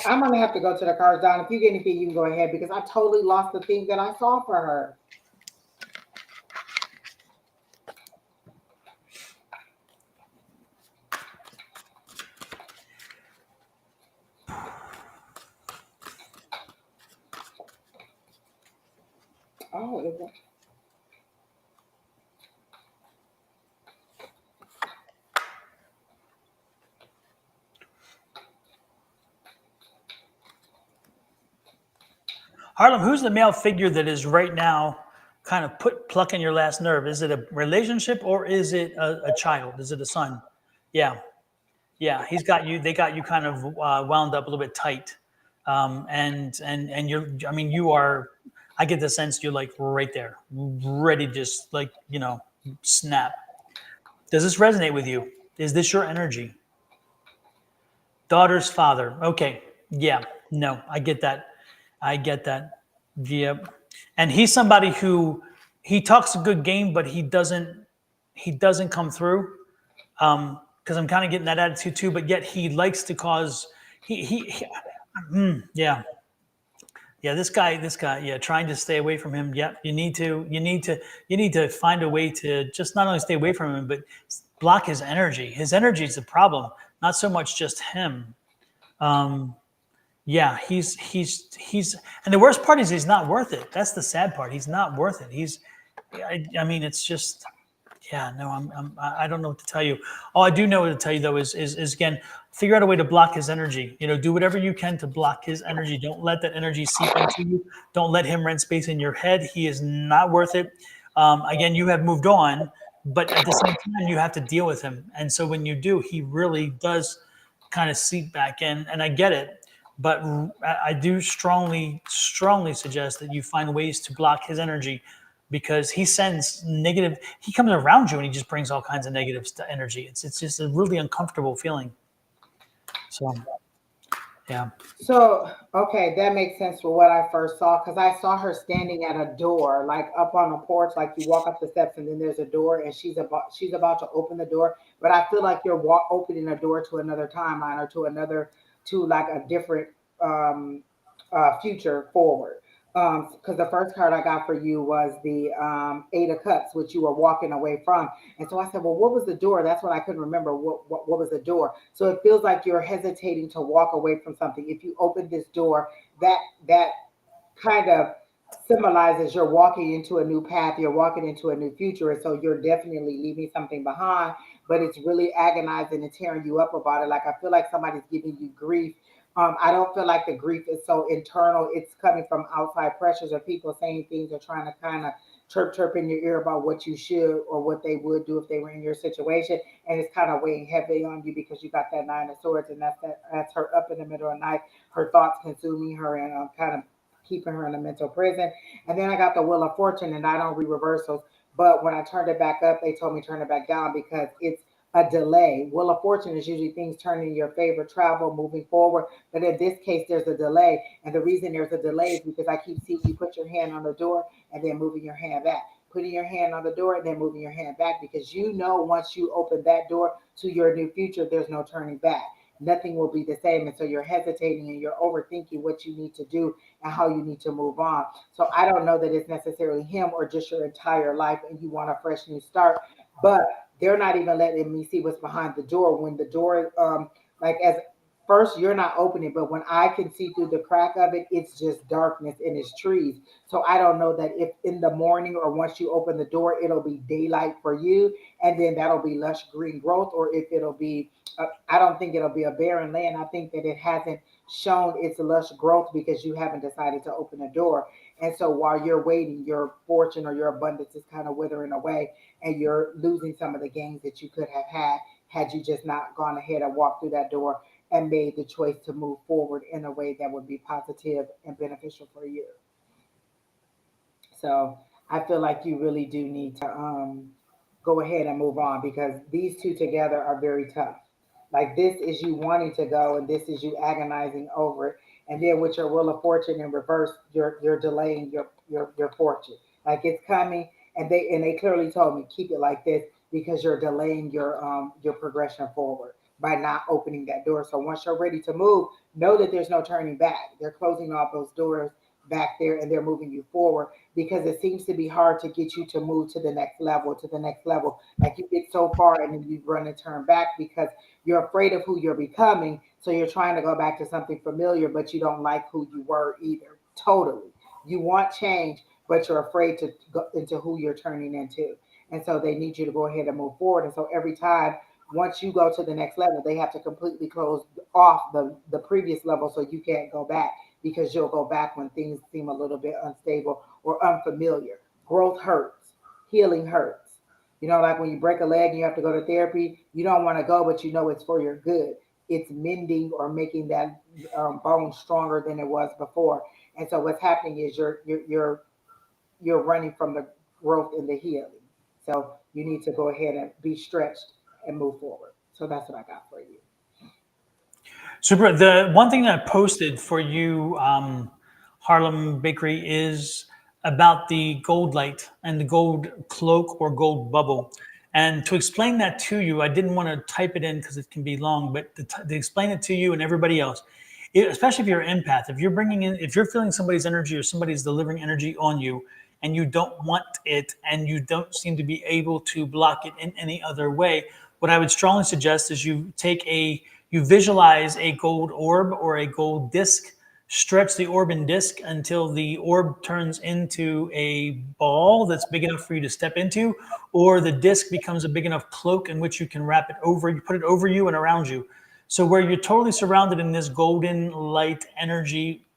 B: I'm gonna have to go to the cards, Don. If you get anything, you can go ahead because I totally lost the thing that I saw for her. Oh,
A: Harlem, who's the male figure that is right now kind of plucking your last nerve? Is it a relationship or is it a child? Is it a son? Yeah. Yeah, he's got you. They got you kind of wound up a little bit tight, and you're. I mean, you are. I get the sense you're like right there, ready, to just like snap. Does this resonate with you? Is this your energy? Daughter's father. Okay. Yeah. No, I get that. I get that. Yep. And he's somebody who he talks a good game, but he doesn't come through. Because because I'm kind of getting that attitude too. But yet he likes to cause. Yeah. Yeah, this guy, yeah, trying to stay away from him. Yep, you need to find a way to just not only stay away from him, but block his energy. His energy is the problem, not so much just him. Um, yeah, and the worst part is he's not worth it. That's the sad part. He's not worth it. I mean, it's just, yeah, no, I don't know what to tell you. All I do know what to tell you though is again, figure out a way to block his energy. You know, do whatever you can to block his energy. Don't let that energy seep into you. Don't let him rent space in your head. He is not worth it. Again, you have moved on, but at the same time, you have to deal with him. And so when you do, he really does kind of seep back in. And I get it, but I do strongly suggest that you find ways to block his energy because he sends negative. He comes around you and he just brings all kinds of negative energy. It's just a really uncomfortable feeling. So yeah.
B: So, okay, that makes sense for what I first saw because I saw her standing at a door, like up on a porch, like you walk up the steps and then there's a door and she's about to open the door. But I feel like you're opening a door to another timeline or to like a different um future forward. Because the first card I got for you was the Eight of Cups, which you were walking away from. And so I said, well, what was the door? That's what I couldn't remember. What was the door? So it feels like you're hesitating to walk away from something. If you open this door, that kind of symbolizes you're walking into a new path, you're walking into a new future. And so you're definitely leaving something behind, but it's really agonizing and tearing you up about it. Like I feel like somebody's giving you grief. I don't feel like the grief is so internal. It's coming from outside pressures or people saying things or trying to kind of chirp in your ear about what you should or what they would do if they were in your situation. And it's kind of weighing heavily on you because you got that Nine of Swords and that's her up in the middle of the night, her thoughts consuming her and kind of keeping her in a mental prison. And then I got the Wheel of Fortune, and I don't read reversals. But when I turned it back up, they told me turn it back down because it's a delay. Wheel of Fortune is usually things turning in your favor, travel, moving forward. But in this case, there's a delay. And the reason there's a delay is because I keep seeing you put your hand on the door and then moving your hand back. Putting your hand on the door and then moving your hand back because you know once you open that door to your new future, there's no turning back. Nothing will be the same. And so you're hesitating and you're overthinking what you need to do and how you need to move on. So I don't know that it's necessarily him or just your entire life and you want a fresh new start, but they're not even letting me see what's behind the door. When the door, like as first you're not opening, but when I can see through the crack of it, it's just darkness and it's trees. So I don't know that if in the morning or once you open the door, it'll be daylight for you, and then that'll be lush green growth, or if it'll be I don't think it'll be a barren land. I think that it hasn't shown its lush growth because you haven't decided to open the door. And so while you're waiting, your fortune or your abundance is kind of withering away and you're losing some of the gains that you could have had you just not gone ahead and walked through that door and made the choice to move forward in a way that would be positive and beneficial for you. So I feel like you really do need to go ahead and move on because these two together are very tough. Like this is you wanting to go, and this is you agonizing over it. And then with your Wheel of Fortune in reverse, you're delaying your fortune. Like it's coming, and they clearly told me keep it like this because you're delaying your progression forward by not opening that door. So once you're ready to move, know that there's no turning back. They're closing off those doors back there and they're moving you forward because it seems to be hard to get you to move to the next level. Like you get so far and then you run and turn back because you're afraid of who you're becoming. So you're trying to go back to something familiar, but you don't like who you were either. Totally. You want change, but you're afraid to go into who you're turning into. And so they need you to go ahead and move forward. And so every time, once you go to the next level, they have to completely close off the previous level so you can't go back because you'll go back when things seem a little bit unstable or unfamiliar. Growth hurts, healing hurts. You know, like when you break a leg and you have to go to therapy, you don't want to go, but you know it's for your good. It's mending or making that bone stronger than it was before. And so what's happening is you're running from the growth and the healing. So you need to go ahead and be stretched and move forward. So that's what I got for you.
A: Super. The one thing that I posted for you, Harlem Bakery, is about the gold light and the gold cloak or gold bubble. And to explain that to you, I didn't want to type it in because it can be long, but to explain it to you and everybody else, especially if you're an empath, if you're bringing in, if you're feeling somebody's energy or somebody's delivering energy on you and you don't want it and you don't seem to be able to block it in any other way, what I would strongly suggest is you visualize a gold orb or a gold disc, stretch the orb and disc until the orb turns into a ball that's big enough for you to step into, or the disc becomes a big enough cloak in which you can wrap it over, you put it over you and around you. So where you're totally surrounded in this golden light energy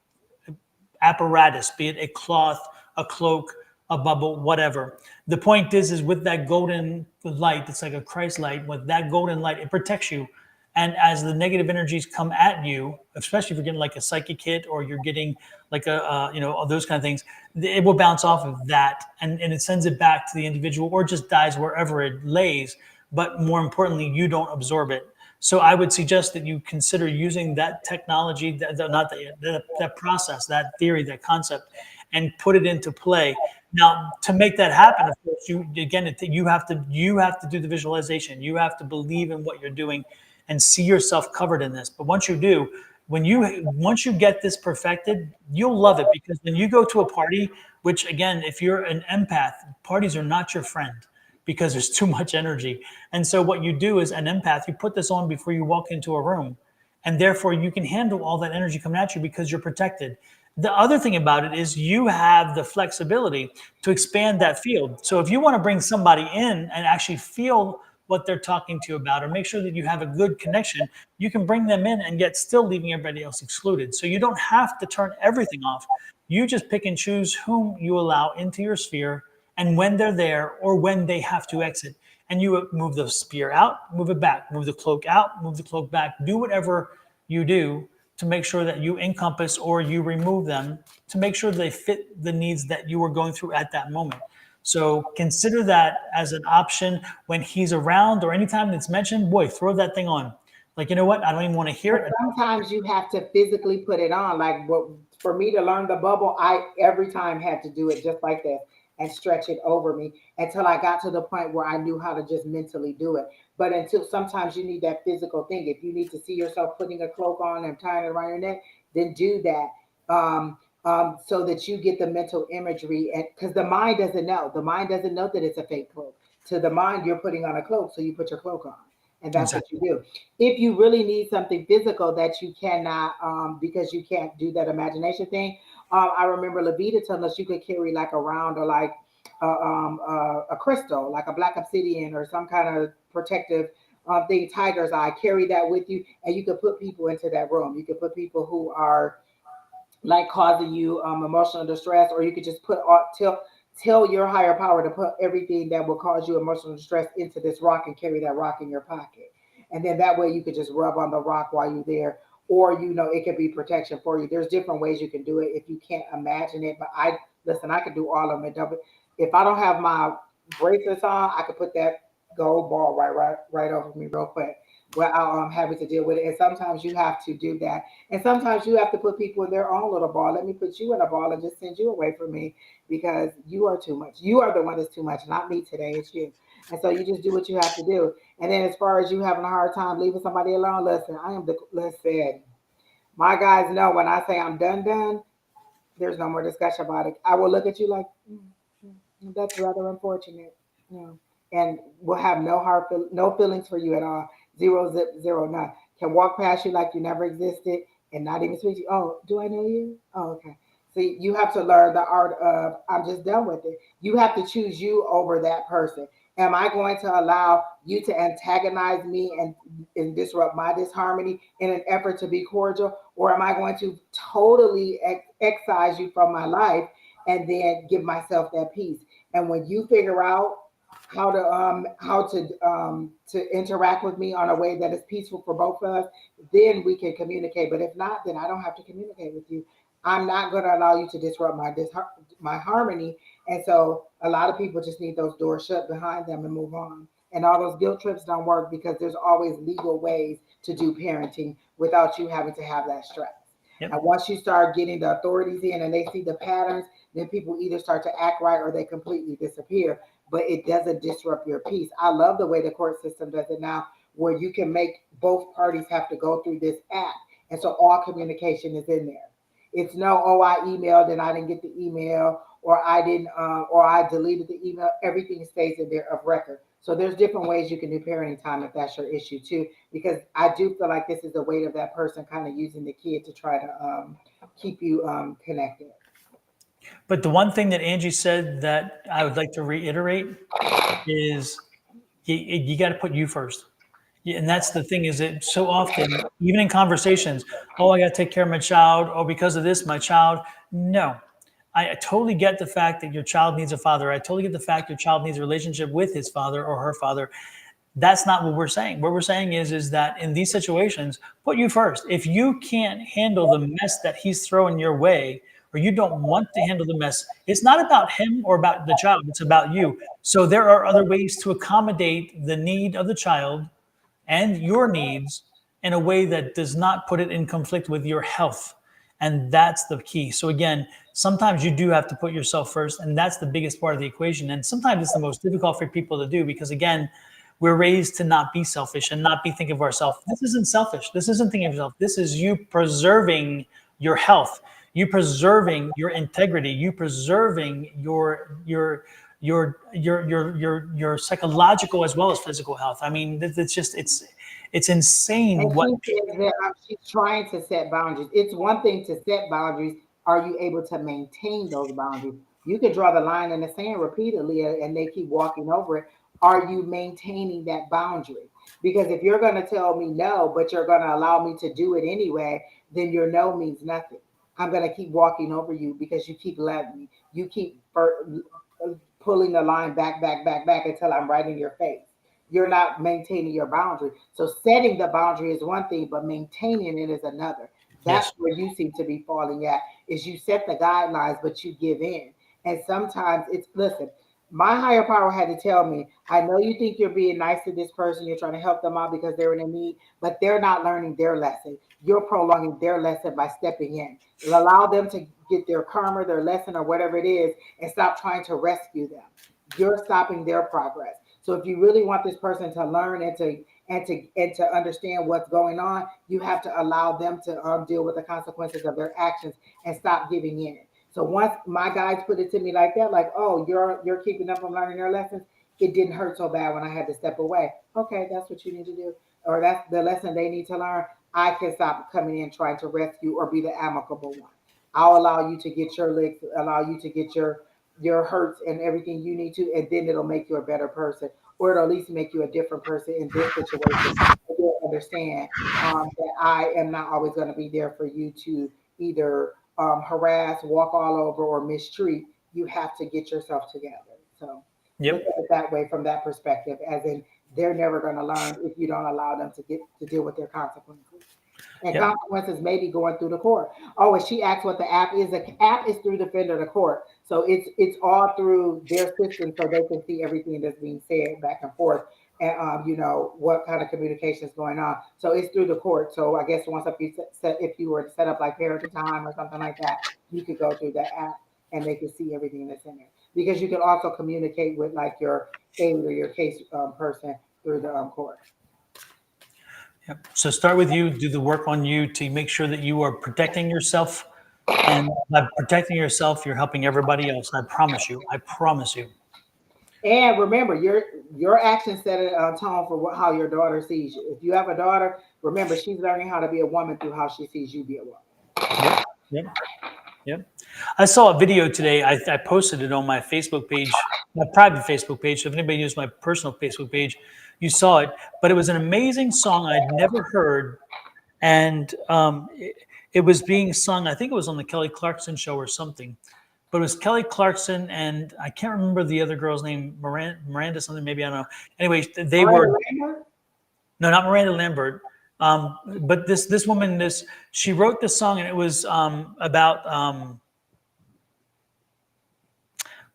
A: apparatus, be it a cloth, a cloak, a bubble, whatever. The point is with that golden light, it's like a Christ light. With that golden light, it protects you. And as the negative energies come at you, especially if you're getting like a psychic hit or you're getting like those kind of things, it will bounce off of that and it sends it back to the individual or just dies wherever it lays. But more importantly, you don't absorb it. So I would suggest that you consider using that technology, that process, that theory, that concept, and put it into play. Now, to make that happen, of course, you have to do the visualization. You have to believe in what you're doing, and see yourself covered in this. But once you do, once you get this perfected, you'll love it because when you go to a party, which again, if you're an empath, parties are not your friend because there's too much energy. And so what you do is an empath, you put this on before you walk into a room. And therefore you can handle all that energy coming at you because you're protected. The other thing about it is you have the flexibility to expand that field. So if you want to bring somebody in and actually feel what they're talking to you about or make sure that you have a good connection, you can bring them in and yet still leaving everybody else excluded. So you don't have to turn everything off. You just pick and choose whom you allow into your sphere and when they're there or when they have to exit. And you move the spear out, move it back, move the cloak out, move the cloak back, do whatever you do to make sure that you encompass or you remove them to make sure they fit the needs that you were going through at that moment. So consider that as an option when he's around or anytime it's mentioned, boy, throw that thing on. Like, you know what? I don't even want to hear
B: But
A: it.
B: sometimes you have to physically put it on. Like what for me to learn the bubble, I every time had to do it just like this and stretch it over me until I got to the point where I knew how to just mentally do it. But until sometimes you need that physical thing. If you need to see yourself putting a cloak on and tying it around your neck, then do that. So that you get the mental imagery and because the mind doesn't know. The mind doesn't know that it's a fake cloak. To the mind, you're putting on a cloak, so you put your cloak on. And that's what you
A: Exactly.
B: do. If you really need something physical that you cannot, because you can't do that imagination thing, I remember Levita telling us you could carry like a round or like a crystal, like a black obsidian or some kind of protective thing, tiger's eye. Carry that with you, and you could put people into that room. You could put people who are like causing you emotional distress, or you could just tell your higher power to put everything that will cause you emotional distress into this rock and carry that rock in your pocket. And then that way you could just rub on the rock while you're there. Or it could be protection for you. There's different ways you can do it if you can't imagine it. But I listen, I could do all of it. If I don't have my bracelets on, I could put that gold ball right over me real quick. Well, I'm having to deal with it. And sometimes you have to do that. And sometimes you have to put people in their own little ball. Let me put you in a ball and just send you away from me because you are too much. You are the one that's too much, not me today. It's you. And so you just do what you have to do. And then as far as you having a hard time leaving somebody alone, listen, listen. My guys know when I say I'm done, there's no more discussion about it. I will look at you like, that's rather unfortunate. You know, and will have no feelings for you at all. Zero zip zero none. Can walk past you like you never existed and not even speak to you. Oh, do I know you? Oh, okay. See, you have to learn the art of I'm just done with it. You have to choose you over that person. Am I going to allow you to antagonize me and disrupt my disharmony in an effort to be cordial? Or am I going to totally excise you from my life and then give myself that peace? And when you figure out how to interact with me on a way that is peaceful for both of us, then we can communicate. But if not, then I don't have to communicate with you. I'm not going to allow you to disrupt my harmony. And so a lot of people just need those doors shut behind them and move on. And all those guilt trips don't work because there's always legal ways to do parenting without you having to have that stress.
A: Yep.
B: And once you start getting the authorities in and they see the patterns, then people either start to act right or they completely disappear. But it doesn't disrupt your peace. I love the way the court system does it now, where you can make both parties have to go through this app. And so all communication is in there. It's no, oh, I emailed and I didn't get the email, or I didn't, or I deleted the email. Everything stays in there of record. So there's different ways you can do parenting time if that's your issue too, because I do feel like this is the weight of that person kind of using the kid to try to keep you connected.
A: But the one thing that Angie said that I would like to reiterate is you got to put you first. Yeah, and that's the thing is that so often, even in conversations, oh, I got to take care of my child, or because of this, my child. No, I totally get the fact that your child needs a father. I totally get the fact your child needs a relationship with his father or her father. That's not what we're saying. What we're saying is that in these situations, put you first. If you can't handle the mess that he's throwing your way, or you don't want to handle the mess, it's not about him or about the child. It's about you. So there are other ways to accommodate the need of the child and your needs in a way that does not put it in conflict with your health. And that's the key. So again, sometimes you do have to put yourself first, and that's the biggest part of the equation. And sometimes it's the most difficult for people to do because again, we're raised to not be selfish and not be thinking of ourselves. This isn't selfish. This isn't thinking of yourself. This is you preserving your health, you preserving your integrity, you preserving your psychological as well as physical health. I mean, it's just it's insane
B: And
A: what.
B: she says that she's trying to set boundaries. It's one thing to set boundaries. Are you able to maintain those boundaries? You can draw the line in the sand repeatedly and they keep walking over it. Are you maintaining that boundary? Because if you're going to tell me no, but you're going to allow me to do it anyway, then your no means nothing. I'm going to keep walking over you because you keep letting me. You keep pulling the line back until I'm right in your face. You're not maintaining your boundary. So setting the boundary is one thing, but maintaining it is another. That's
A: Yes.
B: where you seem to be falling at, is you set the guidelines, but you give in. And sometimes it's, listen, my higher power had to tell me, I know you think you're being nice to this person, you're trying to help them out because they're in a need, but they're not learning their lesson. You're prolonging their lesson by stepping in. Allow them to get their karma, their lesson, or whatever it is, and stop trying to rescue them. You're stopping their progress. So if you really want this person to learn and to understand what's going on, you have to allow them to deal with the consequences of their actions and stop giving in. So once my guides put it to me like that, like, oh, you're keeping them from learning their lessons, it didn't hurt so bad when I had to step away. Okay, that's what you need to do, or that's the lesson they need to learn. I can stop coming in trying to rescue or be the amicable one. I'll allow you to get your licks, allow you to get your hurts and everything you need to, and then it'll make you a better person, or it'll at least make you a different person in this situation. You'll understand that I am not always going to be there for you to either harass, walk all over, or mistreat. You have to get yourself together. So look
A: Yep.
B: at it that way from that perspective, as in they're never going to learn if you don't allow them to get to deal with their consequences. And
A: Yep.
B: consequences may be going through the court. Oh, and she asked what the app is. The app is through Defender the court, so it's all through their system, so they can see everything that's being said back and forth, and what kind of communication is going on. So it's through the court. So I guess once if you were to set up like parenting time or something like that, you could go through that app and they can see everything that's in there. Because you can also communicate with like your aide or your case person through the court.
A: Yep. So start with you. Do the work on you to make sure that you are protecting yourself. And by protecting yourself, you're helping everybody else. I promise you. I promise you.
B: And remember, your actions set a tone for how your daughter sees you. If you have a daughter, remember she's learning how to be a woman through how she sees you be a woman.
A: Yep. Yep. Yep. I saw a video today. I posted it on my Facebook page, my private Facebook page. So if anybody used my personal Facebook page, you saw it. But it was an amazing song I'd never heard. And it was being sung, I think it was on the Kelly Clarkson show or something. But it was Kelly Clarkson and I can't remember the other girl's name, Miranda something, maybe, I don't know. Anyways, they
B: Miranda
A: were,
B: Lambert?
A: no, not Miranda Lambert. But this woman, she wrote this song and it was about,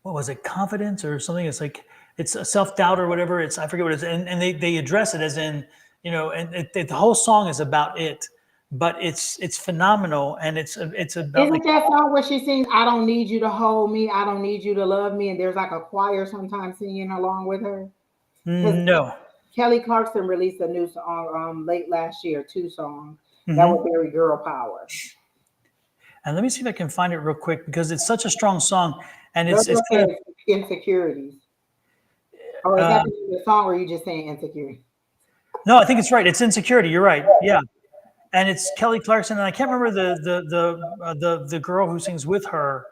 A: what was it, confidence or something? It's like, it's a self-doubt or whatever. I forget what it is. And they address it as in, and the whole song is about it. but it's phenomenal, and it's about like
B: Isn't that song where she sings, I don't need you to hold me, I don't need you to love me, and there's like a choir sometimes singing along with her? Because
A: no.
B: Kelly Clarkson released a new song late last year, two songs that
A: Hmm.
B: were very girl power.
A: And let me see if I can find it real quick because it's such a strong song, and
B: Those
A: it's
B: are
A: kind of
B: insecurities. Or is that
A: uh,
B: the song or are you just saying insecurity?
A: no, I think it's right. It's Insecurity. You're right. Yeah, and it's Kelly Clarkson, and I can't remember the girl who sings with her,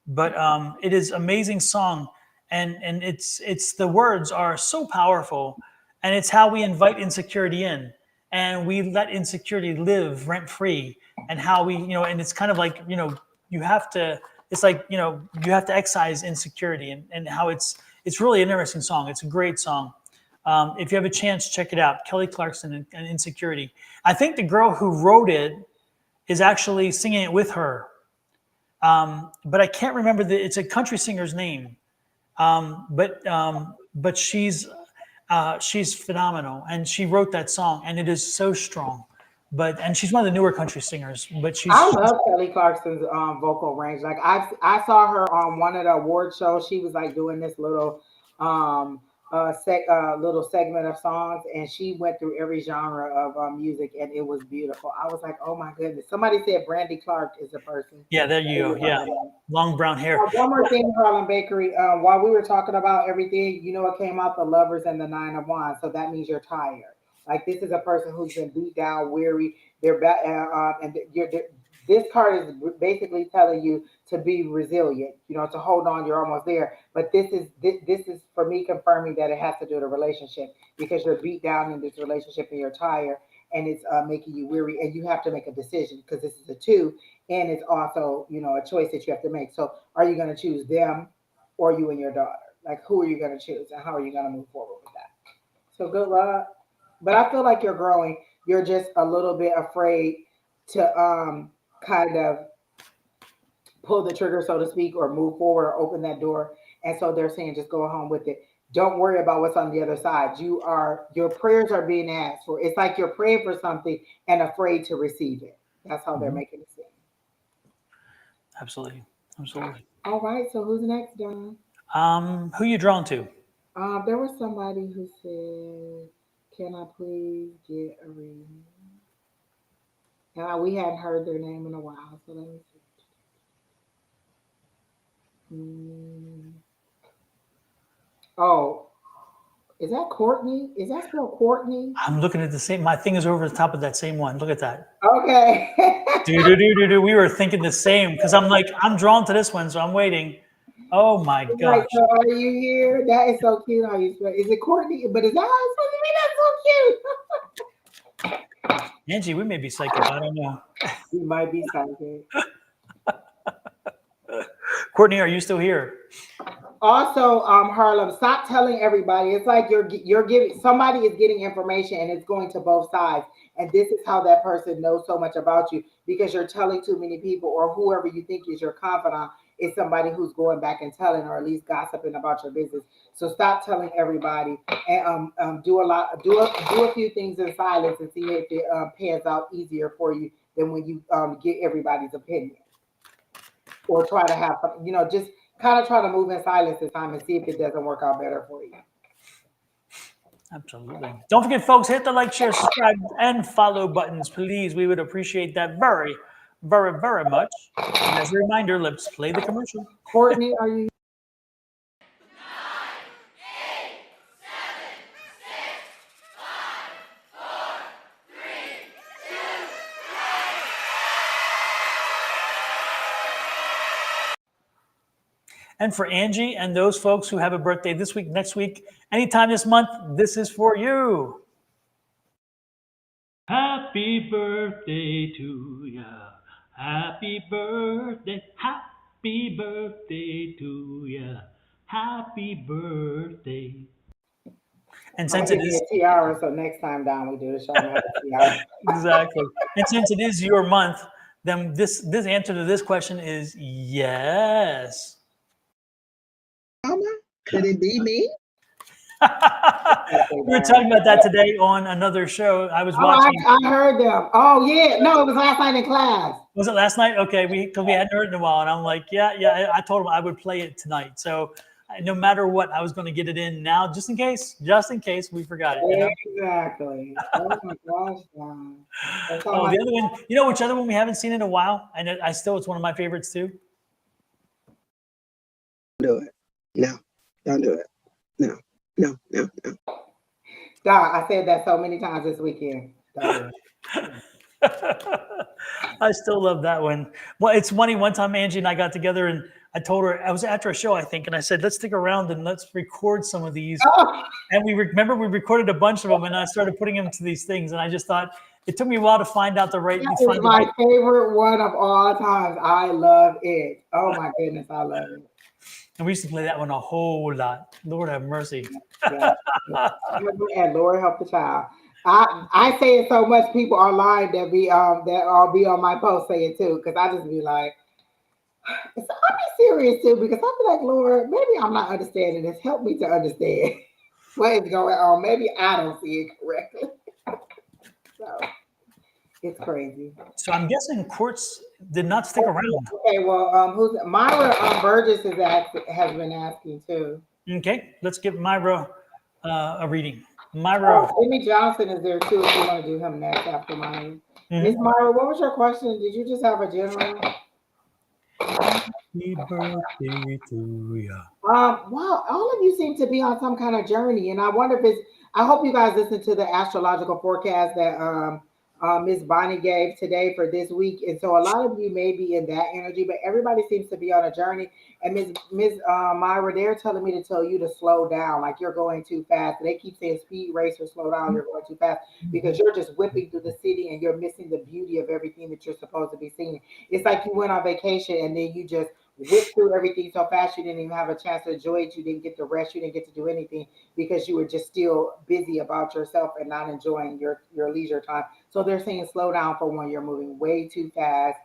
A: but it is amazing song, and it's the words are so powerful, and it's how we invite insecurity in, and we let insecurity live rent free, and how we and it's kind of like you have to. It's like you have to excise insecurity, and how it's really an interesting song. It's a great song. If you have a chance, check it out. Kelly Clarkson and Insecurity. I think the girl who wrote it is actually singing it with her, but I can't remember it's a country singer's name. But she's phenomenal, and she wrote that song, and it is so strong. And she's one of the newer country singers. But
B: I
A: she's
B: love Kelly Clarkson's vocal range. Like I saw her on one of the award shows. She was like doing this um little segment of songs, and she went through every genre of music, and it was beautiful. I was like, oh my goodness. Somebody said Brandy Clark is the person.
A: yeah, there you go. Yeah, long brown hair.
B: One more thing, Harlem Bakery. While we were talking about everything, it came out the lovers and the nine of wands. So that means you're tired. Like this is a person who's been beat down, weary. They're back, and this card is basically telling you to be resilient. To hold on. You're almost there. But this is for me confirming that it has to do with a relationship because you're beat down in this relationship and you're tired, and it's making you weary, and you have to make a decision because this is a two, and it's also a choice that you have to make. So are you going to choose them or you and your daughter? Like who are you going to choose and how are you going to move forward with that? So good luck. But I feel like you're growing. You're just a little bit afraid to kind of pull the trigger, so to speak, or move forward or open that door. And so they're saying just go home with it. Don't worry about what's on the other side. Your prayers are being asked for. It's like you're praying for something and afraid to receive it. That's how they're
A: Mhm.
B: making it seem.
A: Absolutely, absolutely.
B: All right, so who's next, Don?
A: Who you drawn to?
B: There was somebody who said, "Can I please get a reading?" We hadn't heard their name in a while, so let me see. Mm. Oh, is that Courtney? Is that spelled Courtney?
A: I'm looking at the same. My thing is over the top of that same one. Look at that.
B: Okay.
A: Do do do do do. We were thinking the same because I'm like I'm drawn to this one, so I'm waiting. Oh my
B: Right,
A: gosh,
B: so are you here? That is so cute how you spell. Is it Courtney? But is that how it's supposed to be? That's so cute.
A: Angie, we may be psychic. I don't know.
B: We might be psychic.
A: Courtney, are you still here?
B: Also, Harlem, stop telling everybody. It's like you're giving somebody is getting information and it's going to both sides. And this is how that person knows so much about you because you're telling too many people, or whoever you think is your confidant is somebody who's going back and telling, or at least gossiping about your business. So stop telling everybody and do a few things in silence and see if it pans out easier for you than when you get everybody's opinion or try to have just kind of try to move in silence this time and see if it doesn't work out better for you.
A: Absolutely. Don't forget, folks, hit the like, share, subscribe, and follow buttons, please. We would appreciate that very, very, very much. And as a reminder, let's play the commercial.
B: Courtney, are you?
A: And for Angie and those folks who have a birthday this week, next week, anytime this month, this is for you. Happy birthday to ya. Happy birthday. Happy birthday to ya. Happy birthday. And
B: I'm
A: since
B: gonna
A: it
B: give
A: is
B: you a tiara, so next time down we do the show, I'm gonna have a tiara.
A: exactly, and since it is your month, then this answer to this question is yes.
B: Mama, could it be me?
A: We were talking about that today on another show. I was
B: Oh,
A: watching.
B: I heard them. Oh yeah, no, it was last night in class.
A: Was it last night? Okay, because we hadn't heard it in a while, and I'm like, yeah. I told him I would play it tonight. So no matter what, I was going to get it in now, just in case we forgot it. You know?
B: Exactly. Oh my gosh, Don. That's all
A: Oh,
B: my.
A: the other one. You know which other one we haven't seen in a while, and it's one of my favorites too.
C: Do it. No, don't do it. No.
B: Don, I said that so many times this weekend. Don't do it.
A: I still love that one. Well, it's funny. One time, Angie and I got together, and I told her I was after a show, I think, and I said, "Let's stick around and let's record some of these."
B: Oh,
A: And we recorded a bunch of them, and I started putting them to these things. And I just thought it took me a while to find out the right.
B: that is my favorite one of all times. I love it. Oh my goodness, I love it.
A: And we used to play that one a whole lot. Lord have mercy.
B: Yeah. And Lord help the child. I say it so much, people online that I'll be on my post say it too, because I just be like, I'll be serious too, because I'll be like, Lord, maybe I'm not understanding this. Help me to understand what is going on. Maybe I don't see it correctly. So it's crazy.
A: So I'm guessing Quartz did not stick around.
B: Okay, well, who's Myra Burgess has been asking too.
A: Okay, let's give Myra a reading. Myra.
B: Jimmy Johnson is there too if you want to do him next after mine. Miss Myra, what was your question? Did you just have a general?
A: Happy birthday to you.
B: Wow, all of you seem to be on some kind of journey, and I wonder if I hope you guys listen to the astrological forecast that Miss Bonnie gave today for this week, and so a lot of you may be in that energy, but everybody seems to be on a journey. And Miss Myra, they're telling me to tell you to slow down, like you're going too fast. They keep saying speed racer, slow down, you're going too fast because you're just whipping through the city and you're missing the beauty of everything that you're supposed to be seeing. It's like you went on vacation and then you just whipped through everything so fast you didn't even have a chance to enjoy it. You didn't get to rest. You didn't get to do anything because you were just still busy about yourself and not enjoying your leisure time. So they're saying slow down for one. You're moving way too fast.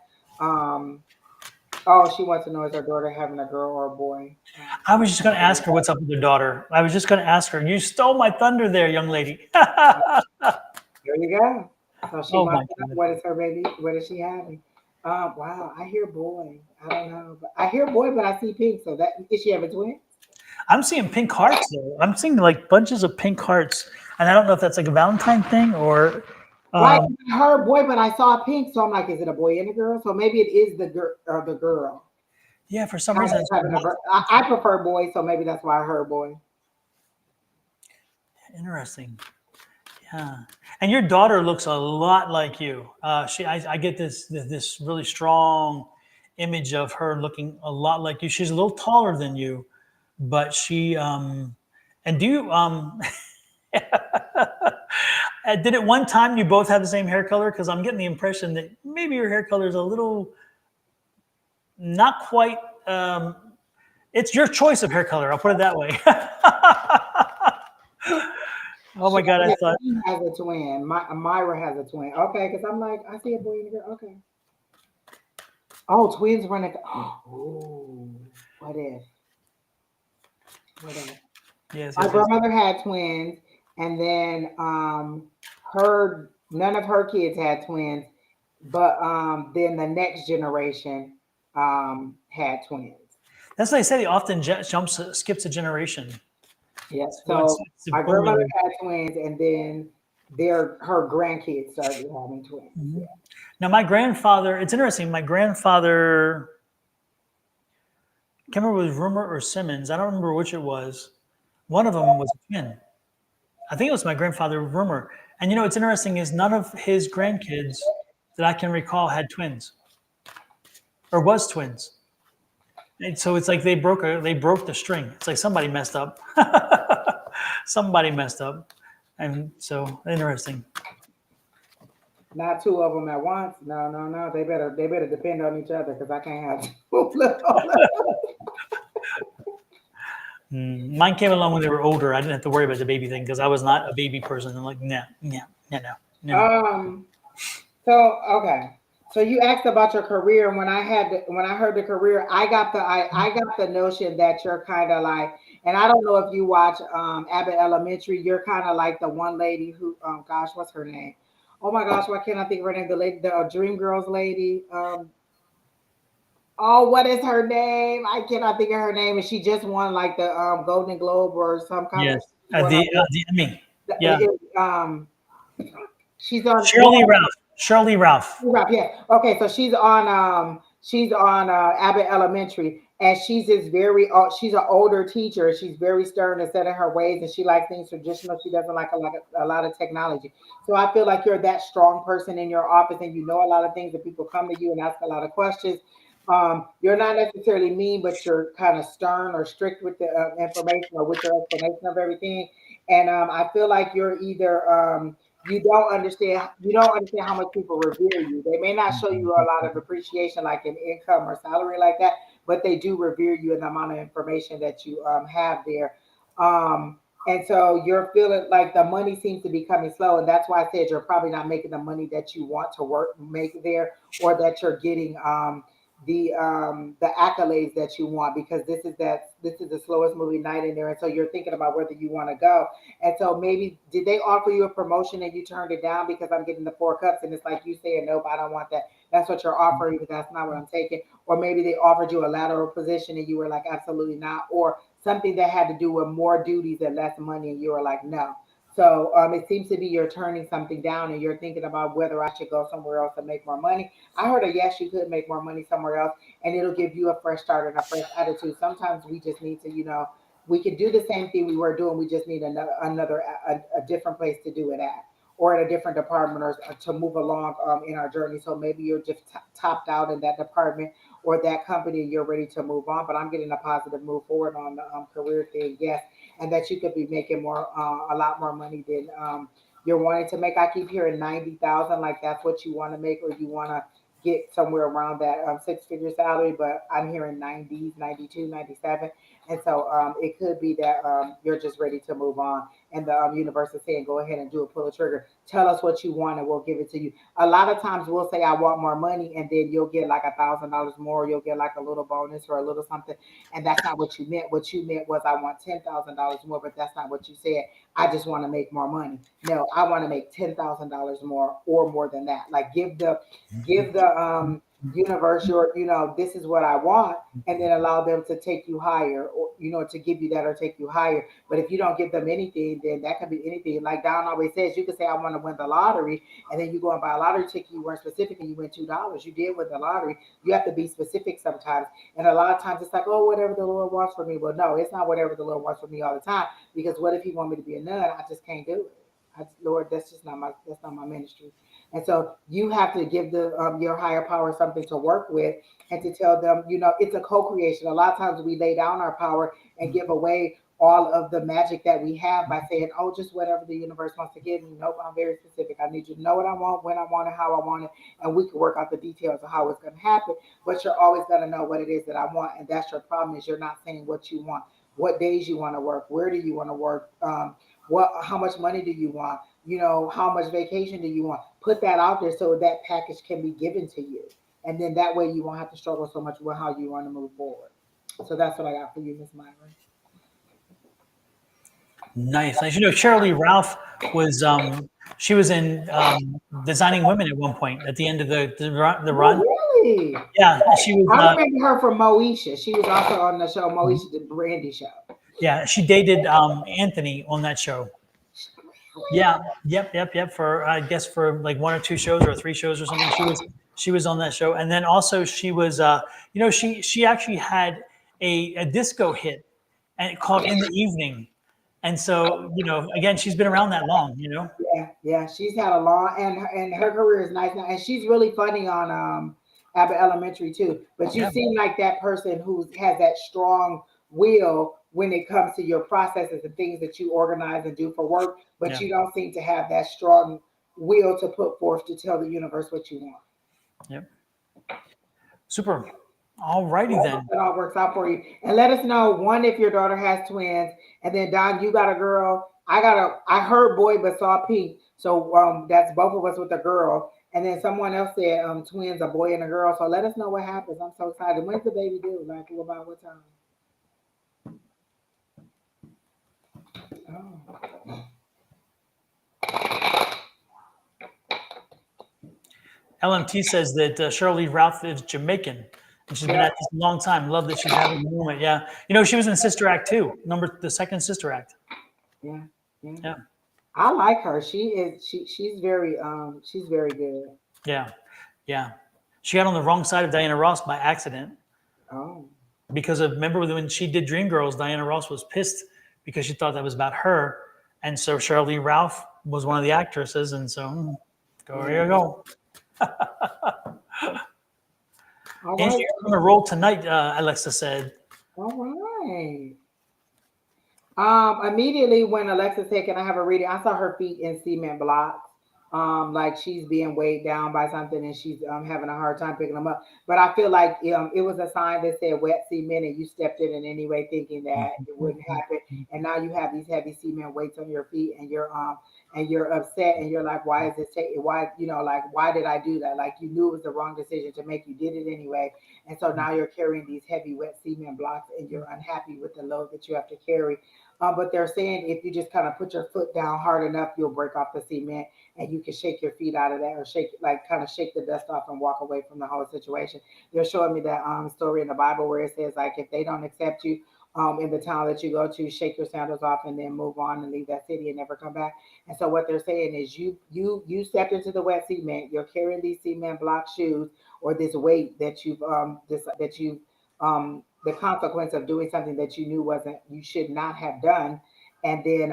B: Oh, she wants to know, is her daughter having a girl or a boy?
A: I was just going to ask her what's up with her daughter. I was just going to ask her. You stole my thunder there, young lady.
B: There you go. So she wants to know, what is her baby? What is she having? Wow, I hear boy. I don't know, but I hear boy, but I see pink. So that is she having twins?
A: I'm seeing pink hearts though. I'm seeing like bunches of pink hearts, and I don't know if that's like a Valentine thing or.
B: Right, I heard boy, but I saw pink, so I'm like, is it a boy and a girl? So maybe it is the girl or the girl.
A: Yeah, for some reason.
B: I prefer boy, so maybe that's why I heard boy.
A: Interesting. Yeah, and your daughter looks a lot like you. I get this really strong image of her looking a lot like you. She's a little taller than you, but she and do you did at one time you both have the same hair color? Because I'm getting the impression that maybe your hair color is a little not quite. It's your choice of hair color. I'll put it that way. Oh my God! I thought
B: he has a twin. Myra has a twin. Okay, because I'm like, I see a boy and a girl. Okay. Oh, twins running. Oh, what if?
A: Yes.
B: My grandmother had twins, and then none of her kids had twins, but then the next generation had twins.
A: That's what I say. He often skips a generation.
B: Yes. So my grandmother had twins, and then her grandkids started having twins.
A: Mm-hmm.
B: Yeah.
A: Now, my grandfather. It's interesting. My grandfather. I can't remember if it was Rumer or Simmons. I don't remember which it was. One of them was a twin. I think it was my grandfather Rumer. And you know what's interesting is none of his grandkids that I can recall had twins or was twins. And so it's like they broke the string. It's like somebody messed up. Somebody messed up. And so interesting.
B: Not two of them at once. No. They better depend on each other because I can't have two.
A: Mine came along when they were older. I didn't have to worry about the baby thing because I was not a baby person. I'm like, no.
B: So okay. So you asked about your career, and when I heard the career, I got the notion that you're kind of like, and I don't know if you watch Abbott Elementary. You're kind of like the one lady who, gosh, what's her name? Oh my gosh, why can't I think of her name? The lady, the Dream Girls lady. Oh, what is her name? I cannot think of her name, and she just won like the Golden Globe or some kind of.
A: Yes.
B: She won a,
A: The Emmy. Yeah.
B: it, she's on.
A: Shirley Ralph. Shirley Ralph.
B: Right, yeah. Okay, so she's on Abbott Elementary, and she's this very she's an older teacher. She's very stern and set in her ways, and she likes things traditional. She doesn't like a lot of technology. So I feel like you're that strong person in your office, and you know a lot of things, and people come to you and ask a lot of questions. You're not necessarily mean, but you're kind of stern or strict with the information or with your explanation of everything. And I feel like you're either you don't understand how much people revere you. They may not show you a lot of appreciation like in income or salary like that, but they do revere you in the amount of information that you have there. And so you're feeling like the money seems to be coming slow, and that's why I said you're probably not making the money that you want to make there, or that you're getting the accolades that you want, because this is the slowest moving night in there, and so you're thinking about whether you want to go. And so maybe did they offer you a promotion and you turned it down? Because I'm getting the 4 cups and it's like you saying nope, I don't want that. That's what you're offering, but that's not what I'm taking. Or maybe they offered you a lateral position and you were like absolutely not, or something that had to do with more duties and less money and you were like no. So it seems to be you're turning something down and you're thinking about whether I should go somewhere else to make more money. I heard a yes, you could make more money somewhere else, and it'll give you a fresh start and a fresh attitude. Sometimes we just need to, we can do the same thing we were doing. We just need a different place to do it at, or in a different department, or to move along in our journey. So maybe you're just topped out in that department or that company, and you're ready to move on. But I'm getting a positive move forward on the career thing, yes, and that you could be making a lot more money than you're wanting to make. I keep hearing 90,000, like that's what you want to make, or you want to get somewhere around that 6-figure salary, but I'm hearing 90s, 92, 97. And so it could be that you're just ready to move on. And the universe is saying, go ahead and do it, pull a trigger. Tell us what you want and we'll give it to you. A lot of times we'll say, I want more money. And then you'll get like $1,000 more. You'll get like a little bonus or a little something. And that's not what you meant. What you meant was, I want $10,000 more, but that's not what you said. I just want to make more money. No, I want to make $10,000 more or more than that. Like give the universe your, this is what I want, and then allow them to take you higher, or to give you that or take you higher. But if you don't give them anything, then that could be anything. Like Don always says, you could say I want to win the lottery, and then you go and buy a lottery ticket, you weren't specific, and you win $2. You did win the lottery. You have to be specific sometimes. And a lot of times it's like, oh, whatever the Lord wants for me. Well, no, it's not whatever the Lord wants for me all the time, because what if he want me to be a nun? I just can't do it. Lord, that's not my ministry. And so you have to give the your higher power something to work with, and to tell them, it's a co-creation. A lot of times we lay down our power and give away all of the magic that we have by saying, oh, just whatever the universe wants to give me. Nope, I'm very specific. I need you to know what I want, when I want it, how I want it, and we can work out the details of how it's going to happen. But you're always going to know what it is that I want, and that's your problem, is you're not saying what you want, what days you want to work, where do you want to work, how much money do you want, how much vacation do you want. Put that out there so that package can be given to you, and then that way you won't have to struggle so much with how you want to move forward. So that's what I got for you, Miss Myron.
A: Nice. As you know, Shirley Ralph was she was in Designing Women at one point at the end of the run.
B: Oh, really?
A: Yeah, she was.
B: I remember her from Moesha. She was also on the show Moesha, the Brandy show.
A: Yeah, she dated Anthony on that show. Yeah, yep. For I guess for like 1 or 2 shows or 3 shows or something. She was on that show, and then also she was she actually had a disco hit and called In the Evening, and so again she's been around that long.
B: Yeah. She's had a long, and her career is nice now, and she's really funny on Abbott Elementary too. But you
A: Yeah.
B: seem like that person who has that strong will when it comes to your processes and things that you organize and do for work. But
A: Yeah.
B: you don't seem to have that strong will to put forth to tell the universe what you want.
A: Yep. Super. All righty then.
B: It all works out for you. And let us know, one, if your daughter has twins, and then Don, you got a girl. I heard boy but saw pink. So that's both of us with a girl. And then someone else said twins, a boy and a girl. So let us know what happens. I'm so excited. When's the baby due? Like about what time? Oh.
A: LMT says that Shirley Ralph is Jamaican, and she's been
B: Yeah,
A: at this a long time. Love that she's having a moment. Yeah, she was in Sister Act too, the second Sister Act.
B: yeah, yeah.
A: Yeah,
B: I like her. She's very good.
A: yeah, yeah. She got on the wrong side of Diana Ross by accident
B: Oh.
A: because of remember when she did Dreamgirls, Diana Ross was pissed because she thought that was about her, and so Shirley Ralph was one of the actresses, and so there you go.
B: All
A: Angie,
B: right.
A: you're on a roll tonight. Alexa said.
B: All right. Immediately when Alexa said, "Can I have a reading?" I saw her feet in cement blocks. Like she's being weighed down by something and she's having a hard time picking them up. But I feel like it was a sign that said wet cement and you stepped in any way thinking that it wouldn't happen. And now you have these heavy cement weights on your feet and you're upset and you're like, why is this taking why, like why did I do that? Like you knew it was the wrong decision to make, you did it anyway. And so now you're carrying these heavy wet cement blocks and you're unhappy with the load that you have to carry. But they're saying if you just kind of put your foot down hard enough, you'll break off the cement and you can shake your feet out of that or kind of shake the dust off and walk away from the whole situation. They're showing me that story in the Bible where it says like if they don't accept you in the town that you go to, shake your sandals off and then move on and leave that city and never come back. And so what they're saying is you stepped into the wet cement. You're carrying these cement block shoes or this weight that you've the consequence of doing something that you knew wasn't you should not have done, and then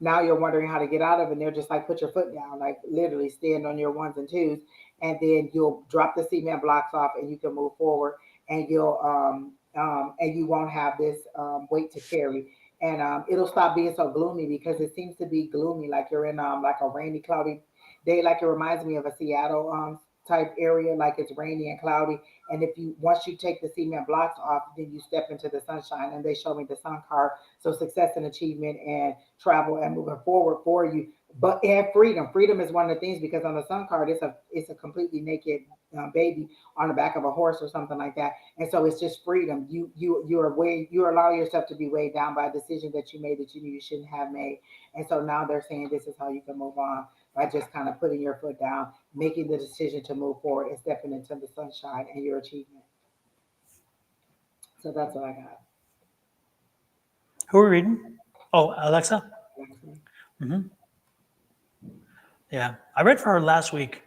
B: now you're wondering how to get out of it. And they're just like put your foot down, like literally stand on your ones and twos, and then you'll drop the cement blocks off and you can move forward, and and you won't have this weight to carry. And it'll stop being so gloomy because it seems to be gloomy, like you're in like a rainy, cloudy day. Like it reminds me of a Seattle type area, like it's rainy and cloudy. And if you once you take the cement blocks off, then you step into the sunshine. And they show me the sun card. So success and achievement and travel and moving forward for you. But and freedom. Freedom is one of the things because on the sun card, it's a completely naked baby on the back of a horse or something like that. And so it's just freedom. You allow yourself to be weighed down by a decision that you made that you knew you shouldn't have made. And so now they're saying this is how you can move on by just kind of putting your foot down, making the decision to move forward and stepping into the sunshine and your achievement. So that's what I got.
A: Who are we reading? Oh, Alexa. Yeah, I read for her last week,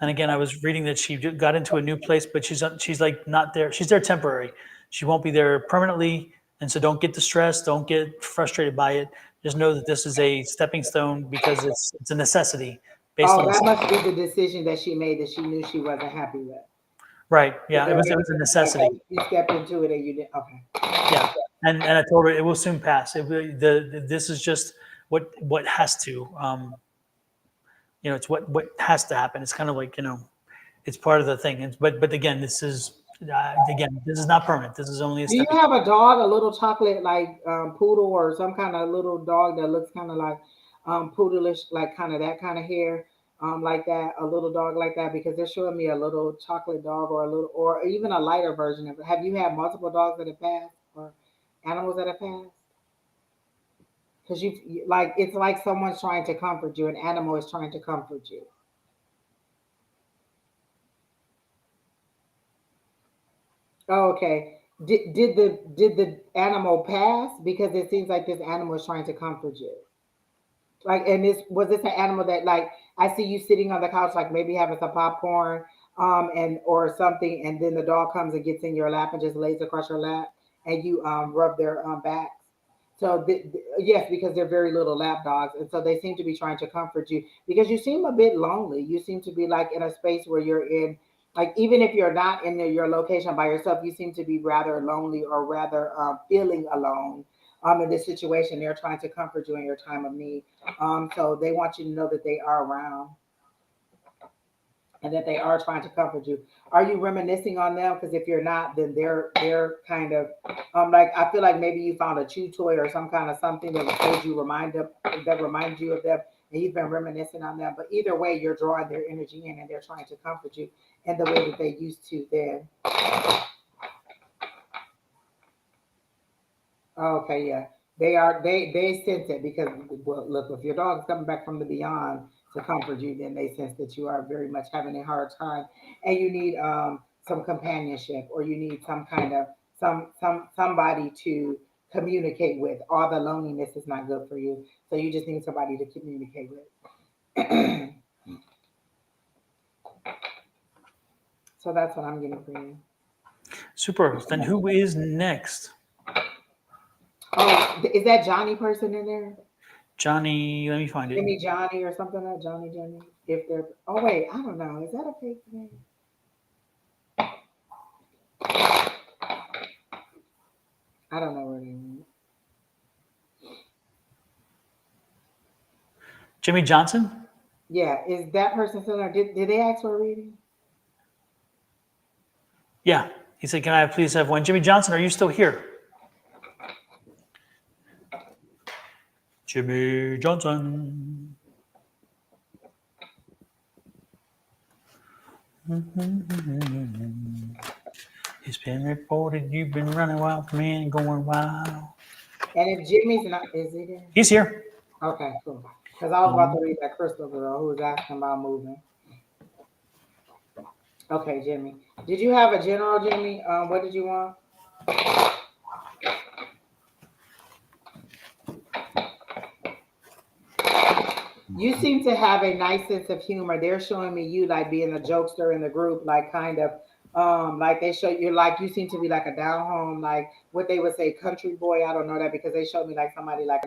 A: and again, I was reading that she got into a new place, but she's like not there. She's there temporary. She won't be there permanently, and so don't get distressed. Don't get frustrated by it. Just know that this is a stepping stone because it's a necessity based
B: Oh,
A: on
B: that must be the decision that she made that she knew she wasn't happy with.
A: right. Yeah, it was a necessity.
B: Okay, you stepped into it and you did. Okay.
A: Yeah, and I told her it will soon pass. This is just what has to. It's what has to happen. It's kind of like it's part of the thing. But again, this is not permanent. This is only a
B: Do you
A: stepping.
B: have a dog, a little chocolate like poodle or some kind of little dog that looks kind of like poodleish, like kind of that kind of hair, like that, a little dog like that? Because they're showing me a little chocolate dog or a little, or even a lighter version of it. Have you had multiple dogs that have passed or animals that have passed? Because like it's like someone's trying to comfort you, an animal is trying to comfort you. Oh, okay. Did the animal pass? Because it seems like this animal is trying to comfort you. Like, and this an animal that like I see you sitting on the couch, like maybe having some popcorn, and or something, and then the dog comes and gets in your lap and just lays across your lap, and you rub their backs. So yes, because they're very little lap dogs, and so they seem to be trying to comfort you because you seem a bit lonely. You seem to be like in a space where you're in, like even if you're not in your location by yourself, you seem to be rather lonely or rather feeling alone. In this situation, they're trying to comfort you in your time of need. So they want you to know that they are around and that they are trying to comfort you. Are you reminiscing on them? Because if you're not, then they're kind of like I feel like maybe you found a chew toy or some kind of something that made you that reminds you of them and you've been reminiscing on them. But either way, you're drawing their energy in, and they're trying to comfort you in the way that they used to then. Okay, yeah. They sense it because, well, look, if your dog's coming back from the beyond to comfort you, then they sense that you are very much having a hard time, and you need some companionship, or you need some kind of somebody to communicate with. All the loneliness is not good for you, so you just need somebody to communicate with. So that's what I'm getting for you.
A: Super. Then who is next?
B: Oh, is that Johnny person in there?
A: Johnny, let me find it.
B: Jimmy Johnny or something like Johnny Johnny. If they're, oh wait, I don't know. Is that a fake name? I don't know where they went.
A: Jimmy Johnson?
B: Yeah, is that person still there? Did they ask for a reading?
A: Yeah. He said, can I please have one? Jimmy Johnson, are you still here? Jimmy Johnson. It's been reported you've been running wild from me and going wild.
B: And if Jimmy's not, is he there?
A: He's here.
B: Okay, cool. Because I was about to read that crystal girl who was asking about moving. Okay, Jimmy. Did you have a general, Jimmy? What did you want? You seem to have a nice sense of humor. They're showing me you like being a jokester in the group, like kind of like they show you like you seem to be like a down home, like what they would say country boy. I don't know that because they showed me like somebody like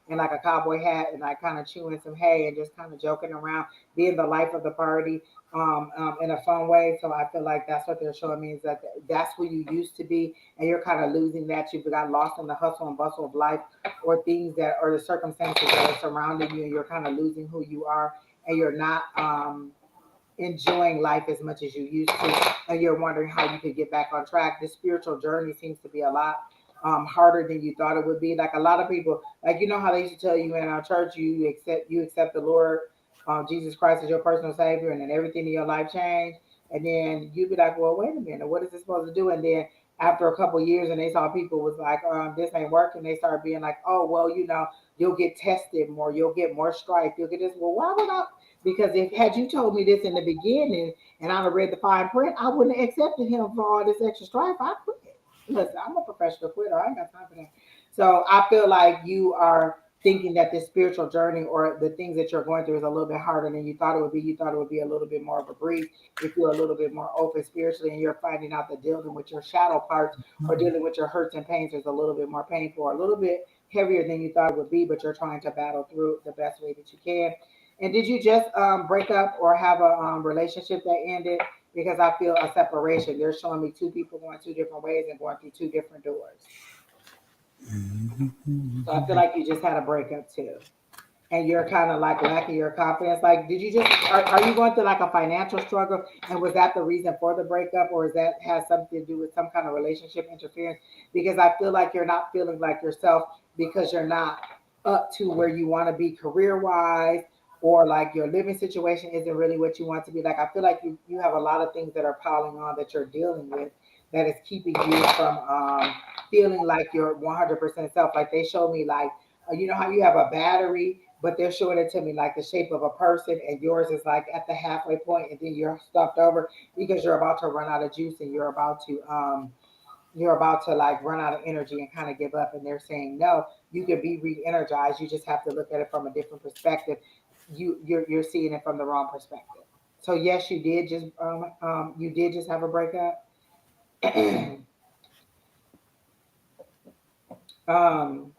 B: in like a cowboy hat and like kind of chewing some hay and just kind of joking around, being the life of the party in a fun way. So I feel like that's what they're showing me is that that's who you used to be, and you're kind of losing that. You got lost in the hustle and bustle of life, or things that or the circumstances that are surrounding you, and you're kind of losing who you are, and you're not enjoying life as much as you used to, and you're wondering how you could get back on track. The spiritual journey seems to be a lot harder than you thought it would be. Like a lot of people, like you know how they used to tell you in our church, you accept the Lord Jesus Christ as your personal Savior, and then everything in your life changed. And then you'd be like, well, wait a minute, what is this supposed to do? And then after a couple of years, and they saw people was like, this ain't working, they started being like, oh, well, you know, you'll get tested more, you'll get more strife, you'll get this. Well, why would I? Because if had you told me this in the beginning and I'd have read the fine print, I wouldn't have accepted him for all this extra strife. I quit. Listen, I'm a professional quitter. I ain't got time for that. So I feel like you are thinking that this spiritual journey or the things that you're going through is a little bit harder than you thought it would be. You thought it would be a little bit more of a breeze if you're a little bit more open spiritually, and you're finding out that dealing with your shadow parts or dealing with your hurts and pains is a little bit more painful, a little bit heavier than you thought it would be, but you're trying to battle through the best way that you can. And did you just break up or have a relationship that ended? Because I feel a separation. They're showing me two people going two different ways and going through two different doors. So I feel like you just had a breakup too. And you're kind of like lacking your confidence. Like, did you just, are you going through like a financial struggle? And was that the reason for the breakup? Or is that has something to do with some kind of relationship interference? Because I feel like you're not feeling like yourself because you're not up to where you want to be career wise, or like your living situation isn't really what you want to be. Like, I feel like you have a lot of things that are piling on that you're dealing with that is keeping you from feeling like you're 100% self. Like they showed me like, you know how you have a battery, but they're showing it to me like the shape of a person, and yours is like at the halfway point, and then you're stuffed over because you're about to run out of juice, and you're about to like run out of energy and kind of give up. And they're saying no, you can be re-energized. You just have to look at it from a different perspective. You're seeing it from the wrong perspective. So yes, you did just have a breakup. um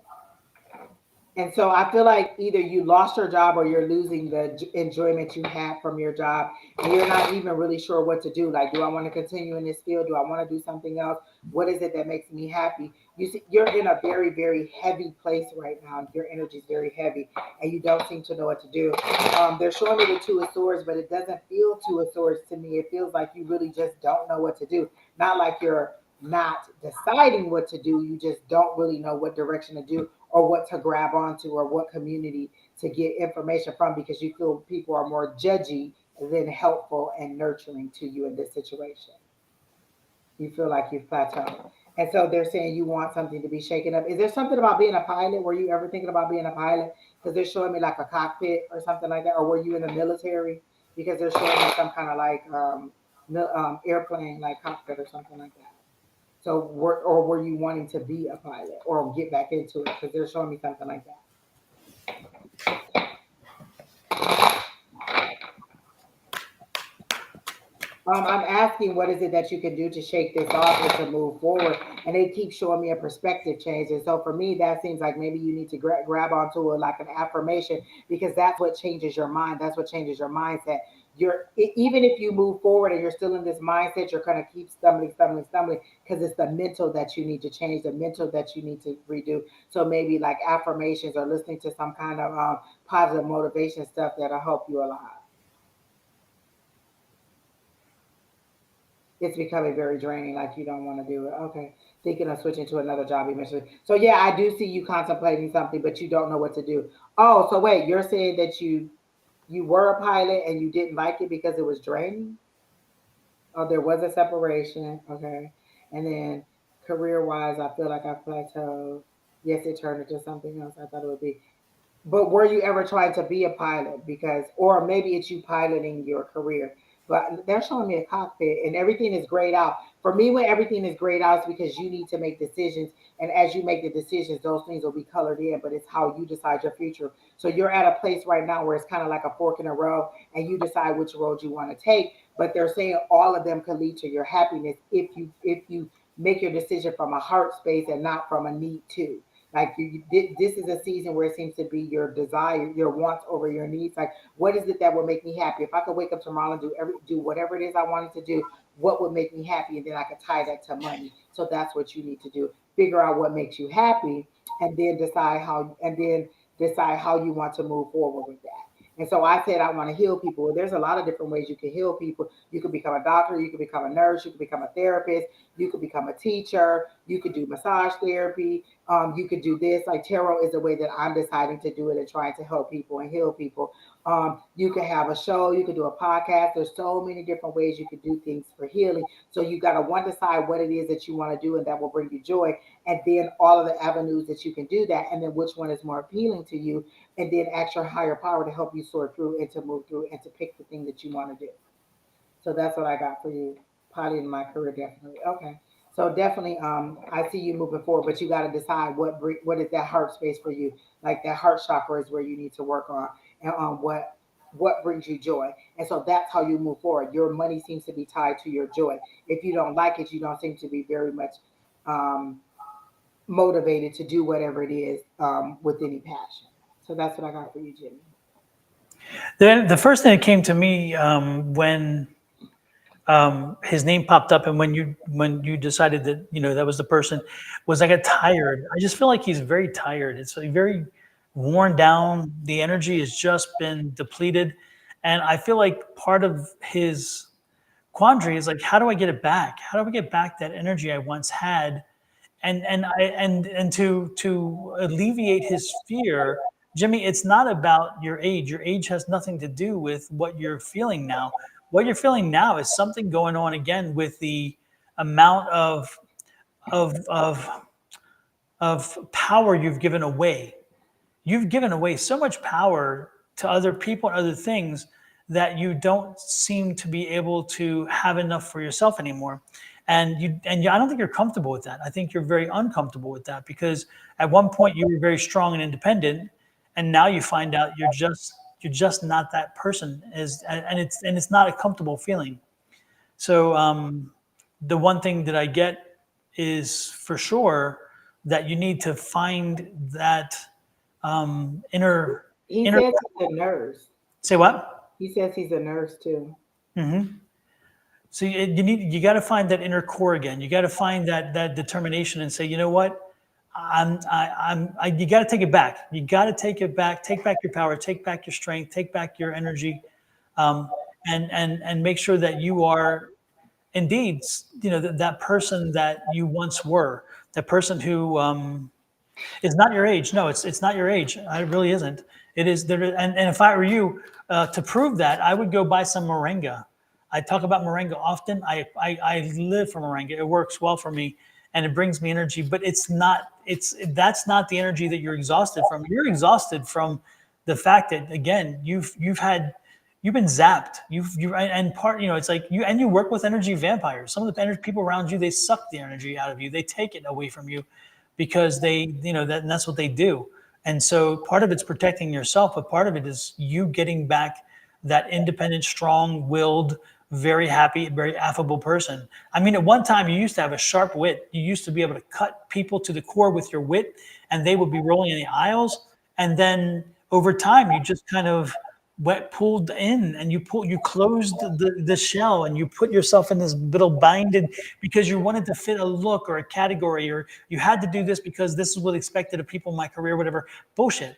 B: And so I feel like either you lost your job or you're losing the enjoyment you had from your job, and you're not even really sure what to do. Like, do I want to continue in this field? Do I want to do something else? What is it that makes me happy? You see, you're in a very, very heavy place right now. Your energy is very heavy, and you don't seem to know what to do. They're showing me the Two of Swords, but it doesn't feel Two of Swords to me. It feels like you really just don't know what to do. Not like you're not deciding what to do. You just don't really know what direction to do or what to grab onto or what community to get information from because you feel people are more judgy than helpful and nurturing to you in this situation. You feel like you've plateaued. And so they're saying you want something to be shaken up. Is there something about being a pilot? Were you ever thinking about being a pilot? Because they're showing me like a cockpit or something like that. Or were you in the military? Because they're showing me some kind of like airplane, like cockpit or something like that. So, were you wanting to be a pilot or get back into it? Because they're showing me something like that. I'm asking what is it that you can do to shake this off and to move forward, and they keep showing me a perspective change. And so for me, that seems like maybe you need to grab onto it like an affirmation because that's what changes your mind. That's what changes your mindset. Even if you move forward and you're still in this mindset, you're gonna keep stumbling because it's the mental that you need to change, the mental that you need to redo. So maybe like affirmations or listening to some kind of positive motivation stuff that'll help you a lot. It's becoming very draining, like you don't want to do it. Okay. Thinking of switching to another job eventually. So yeah, I do see you contemplating something, but you don't know what to do. Oh, so wait, you're saying that you were a pilot and you didn't like it because it was draining? Oh, there was a separation. Okay. And then career wise, I feel like I plateaued. Yes, it turned into something else. I thought it would be. But were you ever trying to be a pilot? Because, or maybe it's you piloting your career. But they're showing me a cockpit and everything is grayed out. For me, when everything is grayed out, it's because you need to make decisions. And as you make the decisions, those things will be colored in, but it's how you decide your future. So you're at a place right now where it's kind of like a fork in a road and you decide which road you want to take. But they're saying all of them could lead to your happiness if you make your decision from a heart space and not from a need to. Like this is a season where it seems to be your desire, your wants over your needs. Like, what is it that would make me happy? If I could wake up tomorrow and do whatever it is I wanted to do, what would make me happy? And then I could tie that to money. So that's what you need to do. Figure out what makes you happy, and then decide how you want to move forward with that. And so I said I want to heal people. Well, there's a lot of different ways you can heal people. You could become a doctor, you could become a nurse, you could become a therapist, you could become a teacher, you could do massage therapy, you could do this. Like tarot is the way that I'm deciding to do it and trying to help people and heal people. You could have a show, you could do a podcast. There's so many different ways you could do things for healing. So you got to one decide what it is that you want to do and that will bring you joy, and then all of the avenues that you can do that, and then which one is more appealing to you, and then ask your higher power to help you sort through and to move through and to pick the thing that you want to do. So that's what I got for you. Probably in my career, definitely. Okay. So definitely, I see you moving forward, but you got to decide what is that heart space for you. Like that heart chakra is where you need to work on, and on what brings you joy. And so that's how you move forward. Your money seems to be tied to your joy. If you don't like it, you don't seem to be very much um, motivated to do whatever it is with any passion. So that's what I got for you, Jimmy.
A: Then the first thing that came to me when his name popped up, and when you decided that that was the person, was I got tired. I just feel like he's very tired. It's like very worn down. The energy has just been depleted, and I feel like part of his quandary is like, how do I get it back? How do I get back that energy I once had? And alleviate his fear, Jimmy, it's not about your age. Your age has nothing to do with what you're feeling now. What you're feeling now is something going on again with the amount of of of power you've given away. You've given away so much power to other people and other things that you don't seem to be able to have enough for yourself anymore. I don't think you're comfortable with that. I think you're very uncomfortable with that because at one point you were very strong and independent, and now you find out you're just not that person. And it's not a comfortable feeling. So the one thing that I get is for sure that you need to find that inner
B: He
A: inner.
B: says he's a nurse.
A: Say what?
B: He says he's a nurse too.
A: Hmm. So you got to find that inner core again. You got to find that determination and say, you know what, you got to take it back. You got to take it back. Take back your power. Take back your strength. Take back your energy, um, and make sure that you are indeed, that person that you once were. That person who is not your age. No, it's not your age. It really isn't. It is there, and if I were you, to prove that, I would go buy some moringa. I talk about moringa often. I live for moringa. It works well for me, and it brings me energy. But it's not. That's not the energy that you're exhausted from. You're exhausted from the fact that, again, you've been zapped. And part, it's like you work with energy vampires. Some of the energy people around you, they suck the energy out of you. They take it away from you because and that's what they do. And so part of it's protecting yourself, but part of it is you getting back that independent, strong-willed, very happy, very affable person. I mean, at one time you used to have a sharp wit. You used to be able to cut people to the core with your wit, and they would be rolling in the aisles. And then over time, you just kind of wet pulled in, and you closed the shell, and you put yourself in this little binded because you wanted to fit a look or a category, or you had to do this because this is what expected of people in my career, whatever. Bullshit.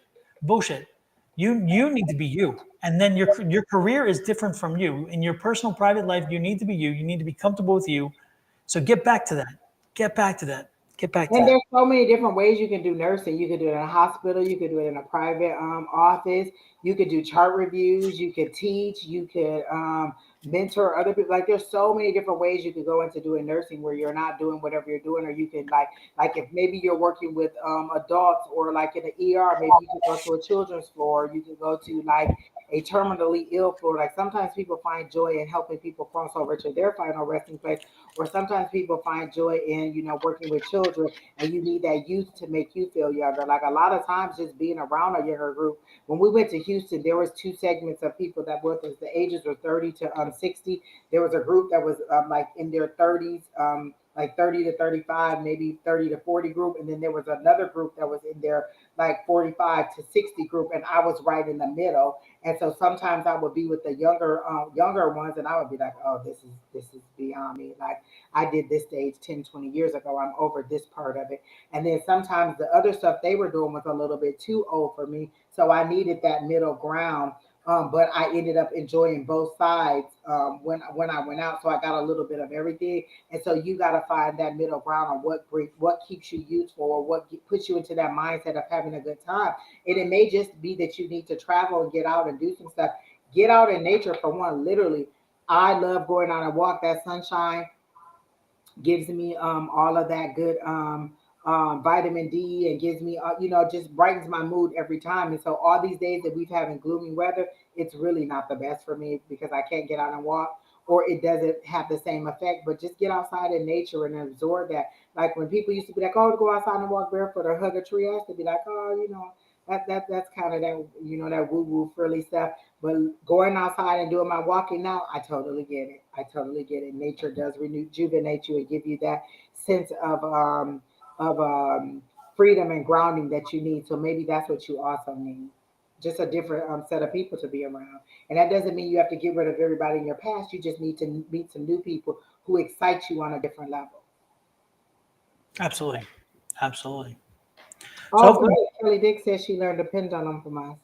A: You need to be you, and then your career is different from you. In your personal private life, you need to be you. You need to be comfortable with you. So get back to that. Get back to that. Get back to
B: And
A: that.
B: there's so many different ways you can do nursing. You could do it in a hospital. You could do it in a private office. You could do chart reviews. You could teach. You could mentor other people. Like there's so many different ways you could go into doing nursing where you're not doing whatever you're doing, or you can like if maybe you're working with adults or like in the ER, maybe you could go to a children's floor. You could go to like a terminally ill floor. Like sometimes people find joy in helping people cross over to their final resting place, or sometimes people find joy in working with children, and you need that youth to make you feel younger. Like a lot of times, just being around a younger group. When we went to Houston, there was two segments of people that were the ages were 30 to 60. There was a group that was like in their 30s, like 30 to 35, maybe 30 to 40 group, and then there was another group that was in their like 45 to 60 group, and I was right in the middle. And so sometimes I would be with the younger ones, and I would be like, oh, this is beyond me. Like I did this stage 10, 20 years ago. I'm over this part of it. And then sometimes the other stuff they were doing was a little bit too old for me. So I needed that middle ground. But I ended up enjoying both sides when I went out. So I got a little bit of everything. And so you got to find that middle ground on what keeps you useful, or what puts you into that mindset of having a good time. And it may just be that you need to travel and get out and do some stuff. Get out in nature for one, literally. I love going out and walk. That sunshine gives me all of that good vitamin D, and gives me just brightens my mood every time. And so all these days that we've having gloomy weather, it's really not the best for me because I can't get out and walk, or it doesn't have the same effect. But just get outside in nature and absorb that. Like when people used to be like, oh, to go outside and walk barefoot or hug a tree, I used to be like, oh, that's kind of that that woo woo frilly stuff. But going outside and doing my walking now, I totally get it. I totally get it. Nature does rejuvenate you and give you that sense of freedom and grounding that you need. So maybe that's what you also need. Just a different set of people to be around. And that doesn't mean you have to get rid of everybody in your past. You just need to meet some new people who excite you on a different level.
A: Absolutely. Absolutely. So
B: Oh, great. Kelly Dick says she learned to pendulum from us.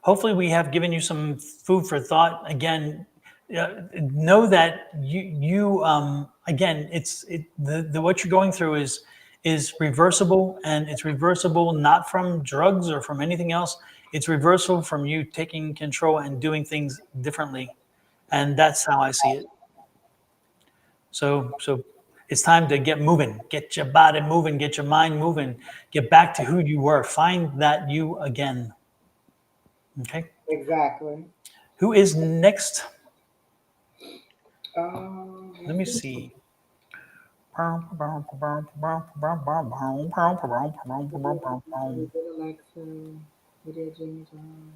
A: hopefully we have given you some food for thought. Again, know that again, the what you're going through is reversible, and it's reversible not from drugs or from anything else. It's reversible from you taking control and doing things differently, and that's how I see it. So it's time to get moving, get your body moving, get your mind moving, get back to who you were, find that you again. Okay.
B: Exactly.
A: Who is next? Let me
B: Let's see.
A: see.
B: We did Alexa. We did Jimmy John.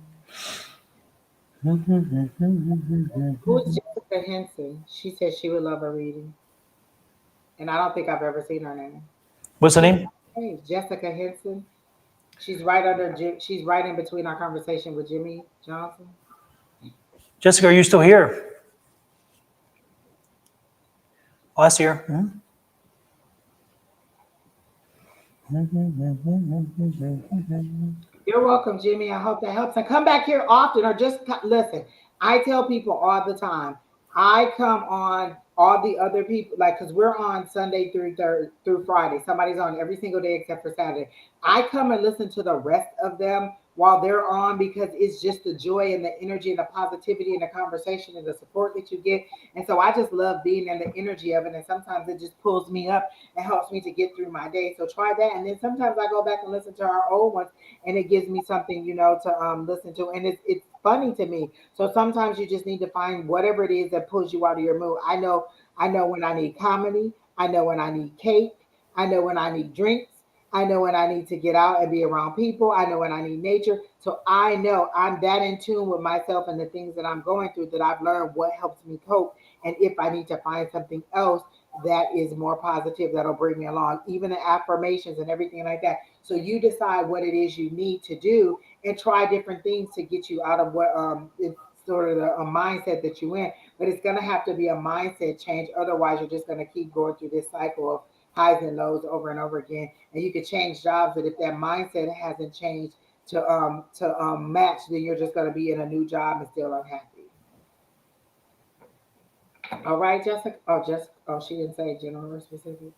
B: Who's Jessica Henson? She said she would love a reading, and I don't think I've ever seen her name.
A: What's the
B: She,
A: name?
B: hey, Jessica Henson. She's right under Jim. She's right in between our conversation with Jimmy Johnson.
A: Jessica, are you still here? Oh, I see her.
B: You're welcome, Jimmy. I hope that helps. And come back here often, or just listen. I tell people all the time. I come on all the other people, like because we're on Sunday through Friday. Somebody's on every single day except for Saturday. I come and listen to the rest of them while they're on, because it's just the joy and the energy and the positivity and the conversation and the support that you get. And so I just love being in the energy of it. And sometimes it just pulls me up and helps me to get through my day. So try that. And then sometimes I go back and listen to our old ones, and it gives me something, to listen to. And it's funny to me. So sometimes you just need to find whatever it is that pulls you out of your mood. I know when I need comedy. I know when I need cake. I know when I need drinks. I know when I need to get out and be around people. I know when I need nature. So I know I'm that in tune with myself and the things that I'm going through, that I've learned what helps me cope. And if I need to find something else that is more positive, that'll bring me along, even the affirmations and everything like that. So you decide what it is you need to do, and try different things to get you out of what it's sort of a mindset that you in. But it's going to have to be a mindset change. Otherwise, you're just going to keep going through this cycle of highs and lows over and over again. And you could change jobs, but if that mindset hasn't changed to match, then you're just going to be in a new job and still unhappy. All right, Jessica. Oh, Jessica. Oh, she didn't say general or specific.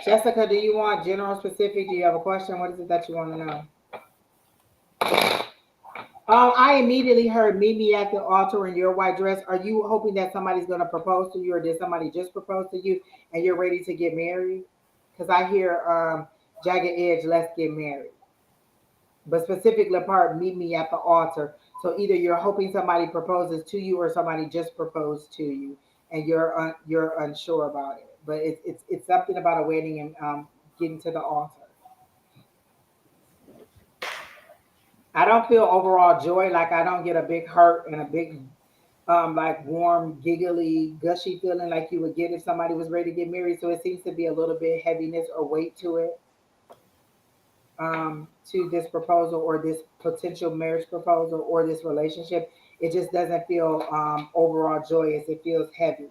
B: Jessica, do you want general or specific? Do you have a question? What is it that you want to know? I immediately heard meet me at the altar in your white dress. Are you hoping that somebody's going to propose to you, or did somebody just propose to you and you're ready to get married? Because I hear jagged edge, let's get married. But specifically part, meet me at the altar. So either you're hoping somebody proposes to you, or somebody just proposed to you, and you're unsure about it. But it's something about a wedding and getting to the altar. I don't feel overall joy. Like I don't get a big hurt and a big like warm, giggly, gushy feeling like you would get if somebody was ready to get married. So it seems to be a little bit heaviness or weight to this proposal, or this potential marriage proposal, or this relationship. It just doesn't feel overall joyous. It feels heavy.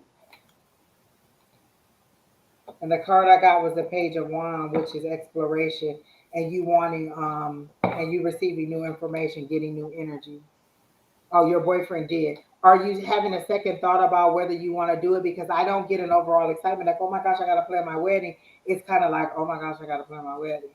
B: And the card I got was the Page of Wands, which is exploration, and you wanting and you receiving new information, getting new energy. Oh, your boyfriend did. Are you having a second thought about whether you want to do it? Because I don't get an overall excitement like, oh my gosh, I got to plan my wedding. It's kind of like, oh my gosh, I got to plan my wedding.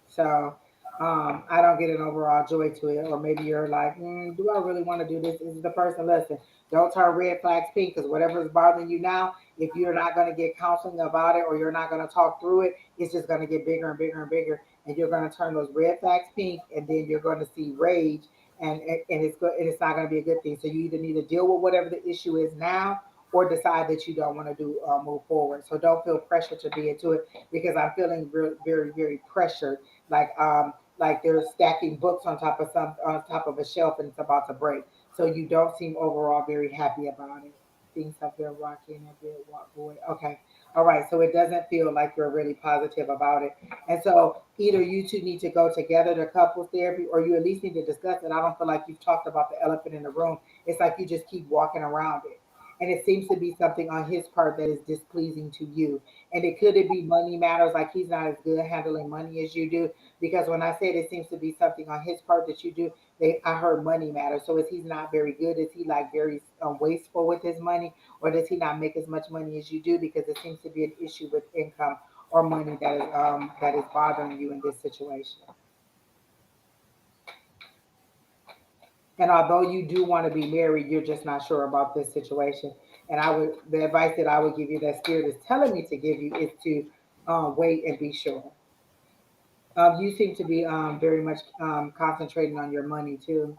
B: So I don't get an overall joy to it. Or maybe you're like, do I really want to do this? Is the person, listen, don't turn red flags pink, because whatever is bothering you now, if you're not going to get counseling about it, or you're not going to talk through it, it's just going to get bigger and bigger and bigger. And you're going to turn those red flags pink, and then you're going to see rage. And it's good, and it's not going to be a good thing. So you either need to deal with whatever the issue is now, or decide that you don't want to do move forward. So don't feel pressure to be into it, because I'm feeling very, very pressured, like they're stacking books on top of a shelf, and it's about to break. So you don't seem overall very happy about it. Things have been rocky and a bit boy. Okay. All right. So it doesn't feel like you're really positive about it. And so either you two need to go together to couples therapy, or you at least need to discuss it. I don't feel like you've talked about the elephant in the room. It's like you just keep walking around it. And it seems to be something on his part that is displeasing to you. And it be money matters, like he's not as good at handling money as you do. Because when I said it seems to be something on his part that you do, I heard money matters. So is he's not very good? Is he like very wasteful with his money, or does he not make as much money as you do? Because it seems to be an issue with income or money that is bothering you in this situation. And although you do want to be married, you're just not sure about this situation. And the advice that I would give you, that spirit is telling me to give you, is to wait and be sure. You seem to be very much concentrating on your money too.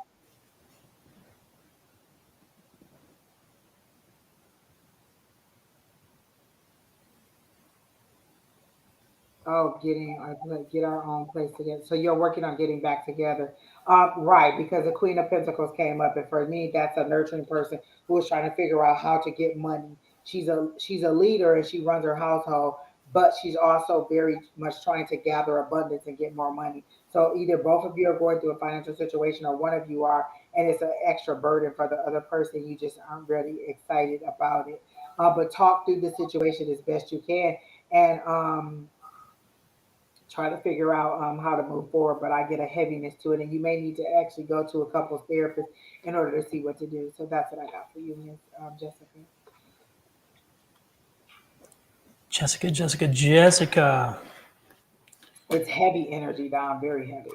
B: Oh, get our own place together. So you're working on getting back together, right? Because the Queen of Pentacles came up, and for me, that's a nurturing person who is trying to figure out how to get money. She's a leader, and she runs her household, but she's also very much trying to gather abundance and get more money. So either both of you are going through a financial situation, or one of you are, and it's an extra burden for the other person. You just aren't really excited about it. But talk through the situation as best you can, and try to figure out how to move forward. But I get a heaviness to it, and you may need to actually go to a couples therapist in order to see what to do. So that's what I got for you, Miss Jessica.
A: Jessica.
B: It's heavy energy, Don, very heavy.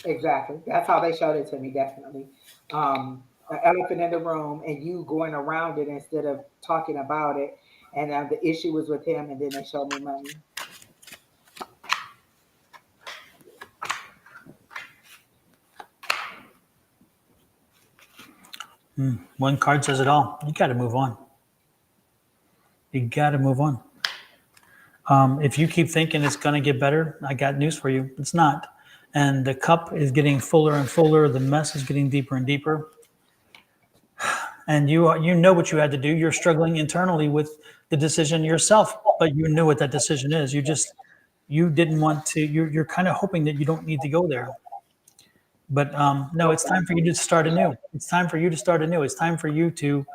B: Exactly. That's how they showed it to me, definitely. An elephant in the room and you going around it instead of talking about it. And the issue was with him, and then they showed me money.
A: One card says it all. You got to move on. You got to move on. If you keep thinking it's going to get better, I got news for you. It's not. And the cup is getting fuller and fuller. The mess is getting deeper and deeper. And you know what you had to do. You're struggling internally with the decision yourself, but you knew what that decision is. You didn't want to. You're kind of hoping that you don't need to go there. But no, it's time for you to start anew. It's time for you to start anew. It's time for you to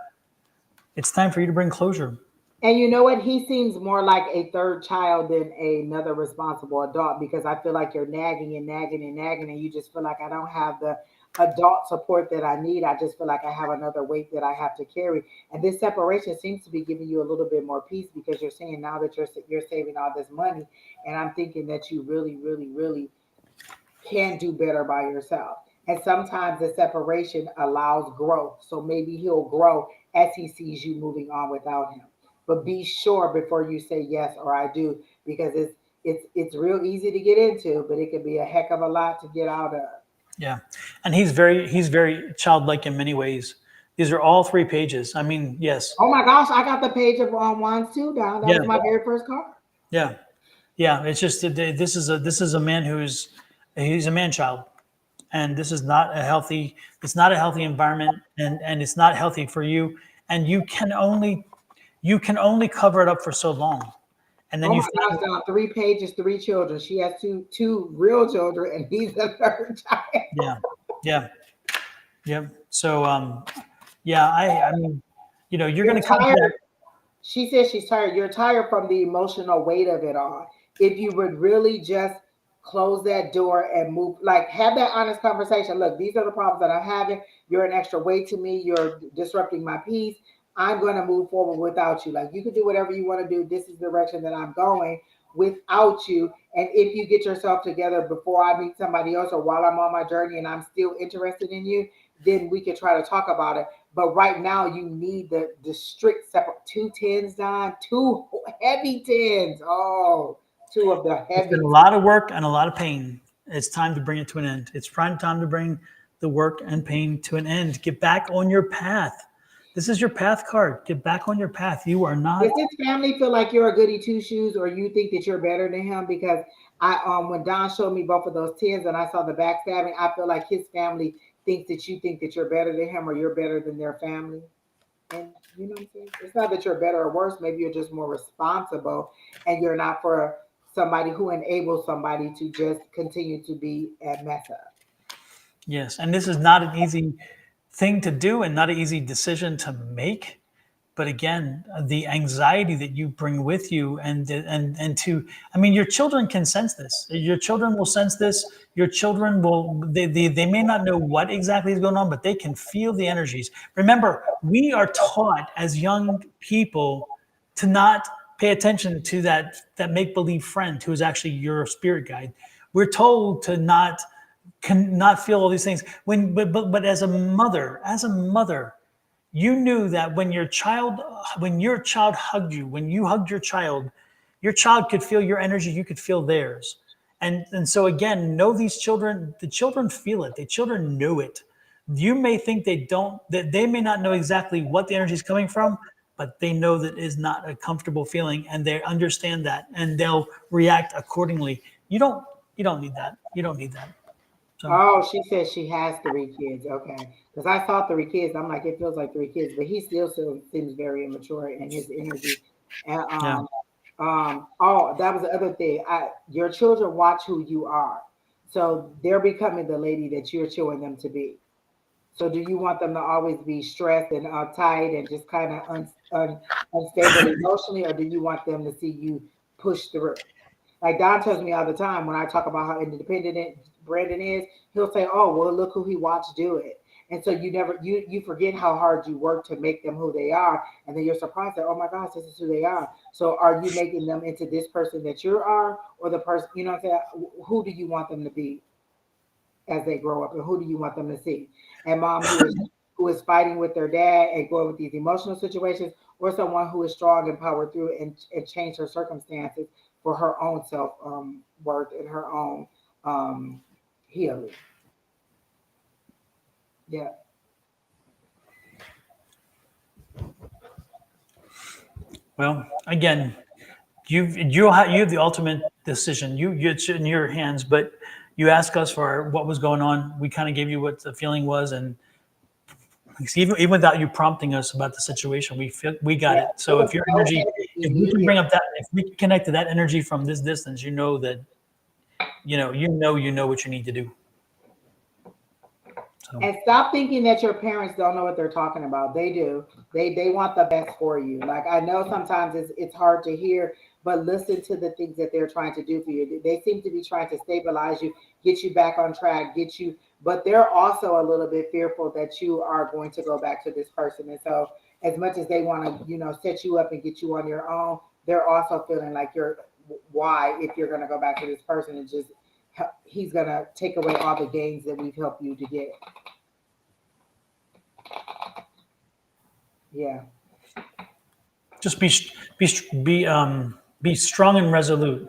A: bring closure.
B: And you know what? He seems more like a third child than another responsible adult, because I feel like you're nagging and nagging and nagging, and you just feel like I don't have the adult support that I need. I just feel like I have another weight that I have to carry. And this separation seems to be giving you a little bit more peace, because you're saying now that you're saving all this money, and I'm thinking that you really, really, really can do better by yourself. And sometimes the separation allows growth. So maybe he'll grow as he sees you moving on without him. But be sure before you say yes or I do, because it's real easy to get into, but it can be a heck of a lot to get out of.
A: Yeah, and he's very childlike in many ways. These are all 3 pages. I mean, yes.
B: Oh my gosh, I got the page of wands too, Don. That
A: Yeah.
B: was my very first card.
A: Yeah, yeah. It's just that this is a man he's a man child, and this is not a healthy. It's not a healthy environment, and it's not healthy for you. And you can only cover it up for so long, and then
B: Oh my gosh, Don, 3 pages, 3 children. She has two real children, and he's the third child.
A: Yeah. So yeah, I mean, you're
B: You're
A: going to come to that.
B: tired. She says she's tired. You're tired from the emotional weight of it all. If you would really just close that door and move, like have that honest conversation. Look, these are the problems that I'm having. You're an extra weight to me. You're disrupting my peace. I'm going to move forward without you. Like you can do whatever you want to do. This is the direction that I'm going without you. And if you get yourself together before I meet somebody else, or while I'm on my journey and I'm still interested in you, then we can try to talk about it. But right now, you need the strict separate 2 10s, Don, 2 heavy 10s. Oh, 2 of the
A: It's
B: heavy.
A: been a lot of work and a lot of pain. It's time to bring it to an end. It's prime time to bring the work and pain to an end. Get back on your path. This is your path card. Get back on your path. You are not.
B: Does his family feel like you're a goody 2 shoes, or you think that you're better than him? Because when Don showed me both of those 10s and I saw the backstabbing, I feel like his family thinks that you think that you're better than him, or you're better than their family. And you know what I'm saying? It's not that you're better or worse. Maybe you're just more responsible, and you're not for somebody who enables somebody to just continue to be a mess up.
A: Yes, and this is not an easy thing to do and not an easy decision to make. But again, the anxiety that you bring with you, I mean, your children can sense this. Your children will sense this. Your children will, they may not know what exactly is going on, but they can feel the energies. Remember, we are taught as young people to not pay attention to that make-believe friend who is actually your spirit guide. We're told to not cannot feel all these things. But as a mother, you knew that when your child hugged you, when you hugged your child could feel your energy, you could feel theirs. And so again, know these children, the children feel it, the children know it. You may think that they may not know exactly what the energy is coming from, but they know that it is not a comfortable feeling, and they understand that, and they'll react accordingly. You don't need that. You don't need that. So
B: Oh, she says she has 3 kids. Okay. Because I saw 3 kids. I'm like, it feels like 3 kids, but he still seems very immature in his energy. And
A: yeah.
B: oh, that was the other thing. Your children watch who you are. So they're becoming the lady that you're showing them to be. So do you want them to always be stressed and uptight and just kind of unstable emotionally, or do you want them to see you push through? Like Don tells me all the time when I talk about how independent Brandon is, he'll say, oh, well, look who he watched do it. And so you forget how hard you work to make them who they are. And then you're surprised that, oh my gosh, this is who they are. So are you making them into this person that you are, or the person, you know what I'm saying? Who do you want them to be as they grow up, and who do you want them to see? And mom who is fighting with their dad and going with these emotional situations, or someone who is strong and powered through and change her circumstances for her own self worth and her own healing. Yeah.
A: Well, again, you have the ultimate decision. It's in your hands, but you ask us for what was going on. We kind of gave you what the feeling was, and even without you prompting us about the situation, we got
B: Yeah.
A: it. So if your energy, if we can bring
B: Immediate.
A: up that, if we can connect to that energy from this distance, you know that you know what you need to do. So
B: And stop thinking that your parents don't know what they're talking about. They do. They want the best for you. Like, I know sometimes it's hard to hear, but listen to the things that they're trying to do for you. They seem to be trying to stabilize you, get you back on track, get you, but they're also a little bit fearful that you are going to go back to this person. And so as much as they want to, set you up and get you on your own, they're also feeling like why, if you're going to go back to this person, and just he's going to take away all the gains that we've helped you to get. Yeah.
A: just be strong and resolute.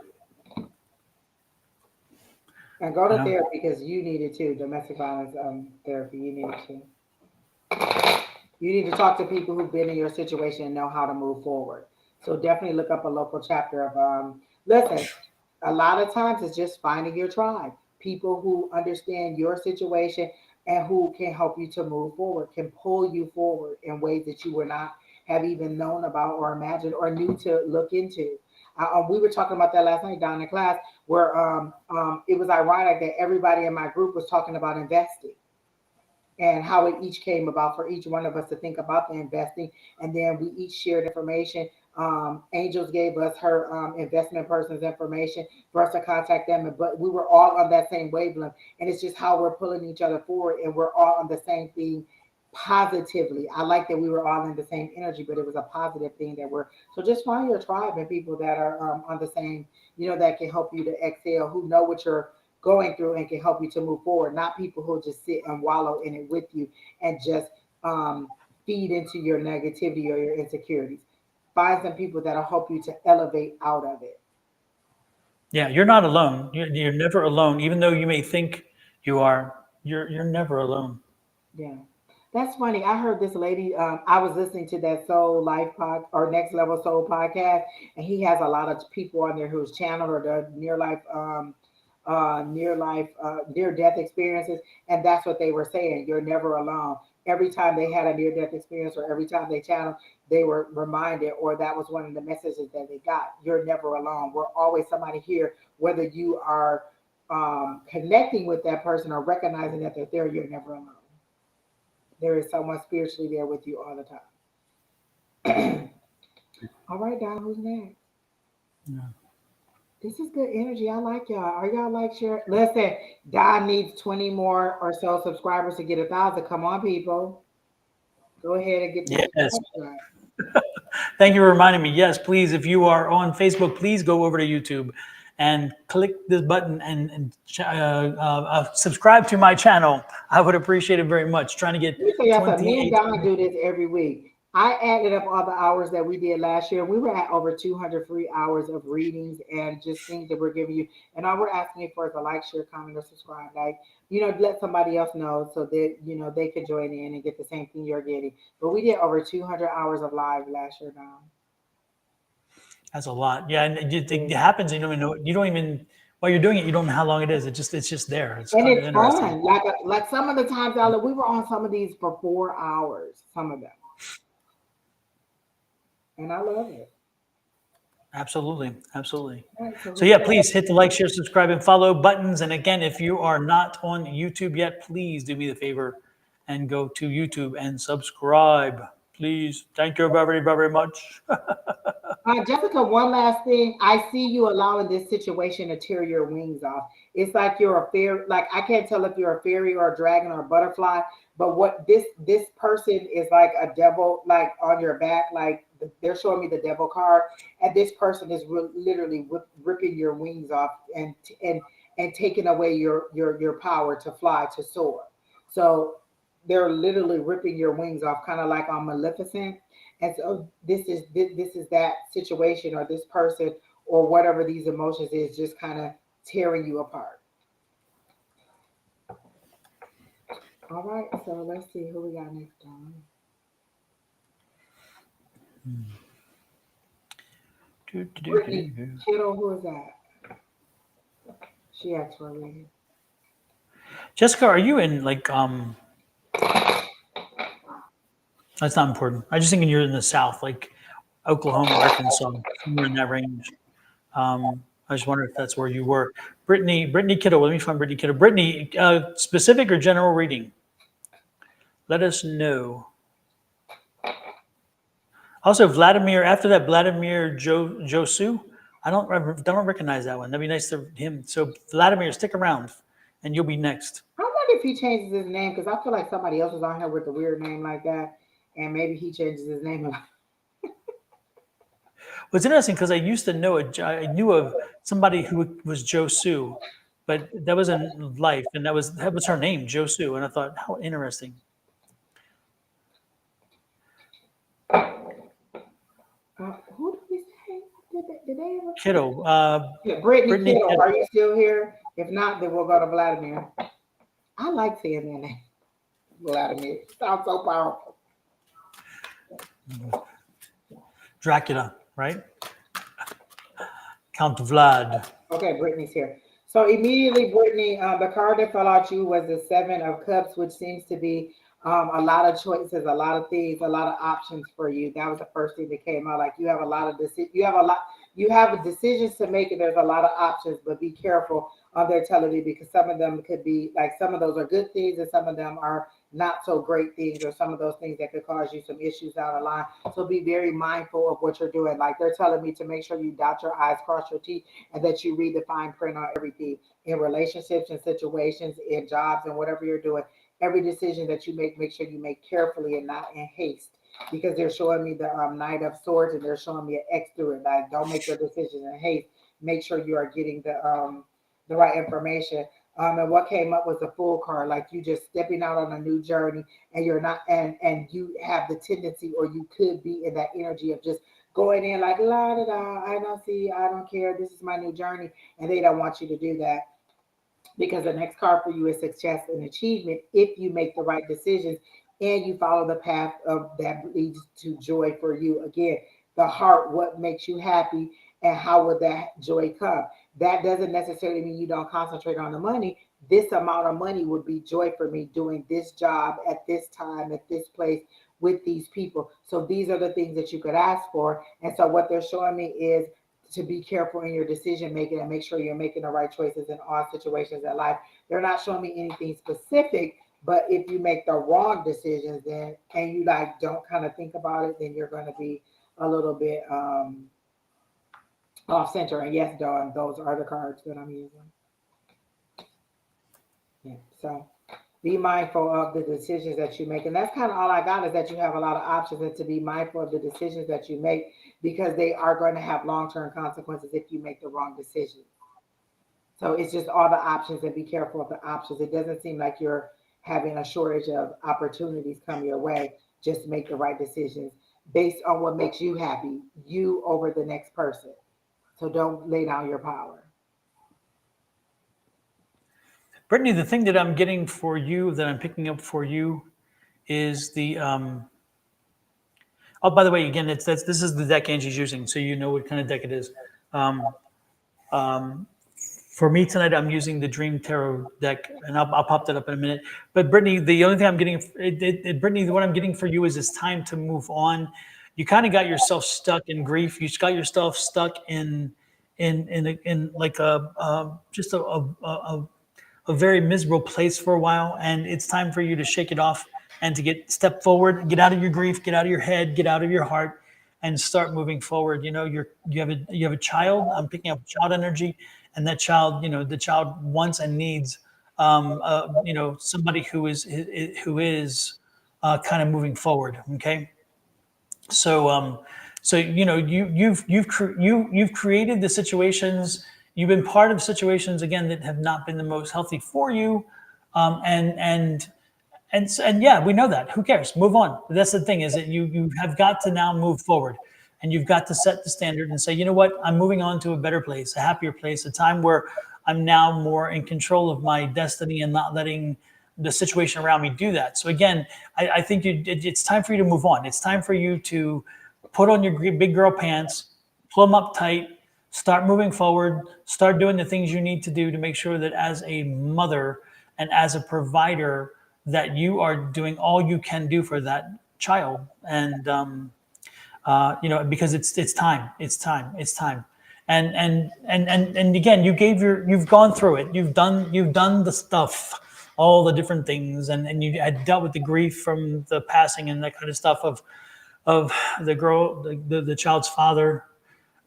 B: And go
A: You
B: to
A: know.
B: therapy because you need it too. Domestic violence therapy, you need it too. You need to talk to people who've been in your situation and know how to move forward. So definitely look up a local chapter of listen, a lot of times it's just finding your tribe, people who understand your situation and who can help you to move forward, can pull you forward in ways that you would not have even known about or imagined or knew to look into. We were talking about that last night down in class, where it was ironic that everybody in my group was talking about investing and how it each came about for each one of us to think about the investing. And then we each shared information. Angels gave us her investment person's information for us to contact them, but we were all on that same wavelength. And it's just how we're pulling each other forward, and we're all on the same thing positively. I like that we were all in the same energy, but it was a positive thing that we're. So just find your tribe and people that are on the same, that can help you to exhale, who know what you're going through and can help you to move forward, not people who just sit and wallow in it with you and just feed into your negativity or your insecurities. Find some people that'll help you to elevate out of it.
A: Yeah, you're not alone. You're never alone, even though you may think you are. You're never alone.
B: Yeah. That's funny. I heard this lady, I was listening to that Soul Life pod or Next Level Soul podcast, and he has a lot of people on there who's channeled or the near death experiences. And that's what they were saying. You're never alone. Every time they had a near death experience or every time they channeled, they were reminded, or that was one of the messages that they got. You're never alone. We're always somebody here, whether you are connecting with that person or recognizing that they're there, you're never alone. There is someone spiritually there with you all the time. All right, Don, who's next?
A: Yeah.
B: This is good energy. I like y'all. Are y'all like share? Listen, Don needs 20 more or so subscribers to get 1,000. Come on, people. Go ahead and get this.
A: Yes. Thank you for reminding me. Yes, please, if you are on Facebook, please go over to YouTube and click this button and subscribe to my channel. I would appreciate it very much. Trying to get
B: Let me tell y'all something. Me and
A: 28.
B: Don do this every week. I added up all the hours that we did last year. We were at over 200 free hours of readings and just things that we're giving you. And all we're asking you for is a like, share, comment, or subscribe. Like, let somebody else know so that, they could join in and get the same thing you're getting. But we did over 200 hours of live last year, Don.
A: That's a lot. Yeah, and it happens. You don't even know. You don't even while you're doing it. You don't know how long it is. It's just there. It's
B: And
A: kind of
B: it's
A: interesting.
B: fun. Like some of the times, we were on some of these for 4 hours. Some of them. And I love it.
A: Absolutely, absolutely.
B: Right,
A: So yeah, please hit the like, share, subscribe, and follow buttons. And again, if you are not on YouTube yet, please do me the favor and go to YouTube and subscribe. Please. Thank you very, very much.
B: Jessica, one last thing. I see you allowing this situation to tear your wings off. It's like you're a fairy. Like I can't tell if you're a fairy or a dragon or a butterfly, but what this person is like a devil, like on your back, like they're showing me the devil card, and this person is literally ripping your wings off and taking away your power to fly, to soar. So they're literally ripping your wings off, kind of like on Maleficent. And so this is that situation, or this person, or whatever these emotions is, just kind of tearing you apart. All right, so let's see who we got next on. Brittany Kittle, who is that? She asked for a reading.
A: Jessica, are you in like that's not important. I just thinking you're in the South, like Oklahoma, Arkansas, somewhere in that range. I just wonder if that's where you were. Brittany Kittle. Let me find Brittany Kittle. Brittany, specific or general reading? Let us know. Also, Vladimir. After that, Vladimir Josu. I don't recognize that one. That'd be nice to him. So Vladimir, stick around, and you'll be next.
B: I wonder if he changes his name, because I feel like somebody else is on here with a weird name like that, and maybe he changes his name.
A: What's interesting, because I used to know I knew of somebody who was Josu, but that was in life, and that was her name, Josu, and I thought, how interesting.
B: Who did we say? Did they ever?
A: Kittle.
B: Yeah, Brittany Kittle.
A: Kittle.
B: Are you still here? If not, then we'll go to Vladimir. I like saying that name. Vladimir. Sounds so powerful.
A: Dracula, right? Count Vlad.
B: Okay, Brittany's here. So immediately, Brittany, the card that fell out you was the Seven of Cups, which seems to be a lot of choices, a lot of things, a lot of options for you. That was the first thing that came out. Like you have a lot of you have decisions to make, and there's a lot of options. But be careful on their television, because some of them could be like, some of those are good things, and some of them are not so great things, or some of those things that could cause you some issues down the line. So be very mindful of what you're doing. Like they're telling me to make sure you dot your I's, cross your T's, and that you read the fine print on everything in relationships and situations, in jobs, and whatever you're doing. Every decision that you make sure you make carefully and not in haste, because they're showing me the Knight of Swords, and they're showing me an X through it. Like, don't make your decisions in haste. Make sure you are getting the right information. And what came up was the Fool card, like you just stepping out on a new journey, and you're not, and you have the tendency, or you could be in that energy of just going in like la da da. I don't see, I don't care. This is my new journey, and they don't want you to do that, because the next card for you is success and achievement if you make the right decisions and you follow the path of that leads to joy for you. Again, the heart, what makes you happy, and how will that joy come? That doesn't necessarily mean you don't concentrate on the money. This amount of money would be joy for me doing this job at this time, at this place, with these people. So these are the things that you could ask for. And so what they're showing me is to be careful in your decision making, and make sure you're making the right choices in all situations in life. They're not showing me anything specific, but if you make the wrong decisions, then, and you like don't kind of think about it, then you're going to be a little bit off center. And yes, Dawn, those are the cards that I'm using. Yeah, so be mindful of the decisions that you make. And that's kind of all I got, is that you have a lot of options, and to be mindful of the decisions that you make, because they are going to have long-term consequences if you make the wrong decision. So it's just all the options, and be careful of the options. It doesn't seem like you're having a shortage of opportunities come your way. Just make the right decisions based on what makes you happy, you over the next person. So don't lay down your power.
A: Brittany, the thing that I'm getting for you, that I'm picking up for you, is the. Oh, by the way, again, this is the deck Angie's using, so you know what kind of deck it is. For me tonight, I'm using the Dream Tarot deck, and I'll pop that up in a minute. But Brittany, the only thing I'm getting, Brittany, what I'm getting for you is it's time to move on. You kind of got yourself stuck in grief. You got yourself stuck in like just a very miserable place for a while, and it's time for you to shake it off and to step forward, get out of your grief, get out of your head, get out of your heart, and start moving forward. You have a child. I'm picking up child energy, and that child, the child wants and needs, somebody who is kind of moving forward. Okay, so you've created the situations. You've been part of situations again that have not been the most healthy for you, and yeah, we know that. Who cares? Move on. But that's the thing, is that you have got to now move forward, and you've got to set the standard and say, you know what, I'm moving on to a better place, a happier place, a time where I'm now more in control of my destiny and not letting the situation around me do that. So again, I think it's time for you to move on. It's time for you to put on your big girl pants, pull them up tight, start moving forward, start doing the things you need to do to make sure that as a mother and as a provider, that you are doing all you can do for that child. And because it's time. And again, you've gone through it. You've done the stuff, all the different things, and you had dealt with the grief from the passing and that kind of stuff of the girl, the child's father,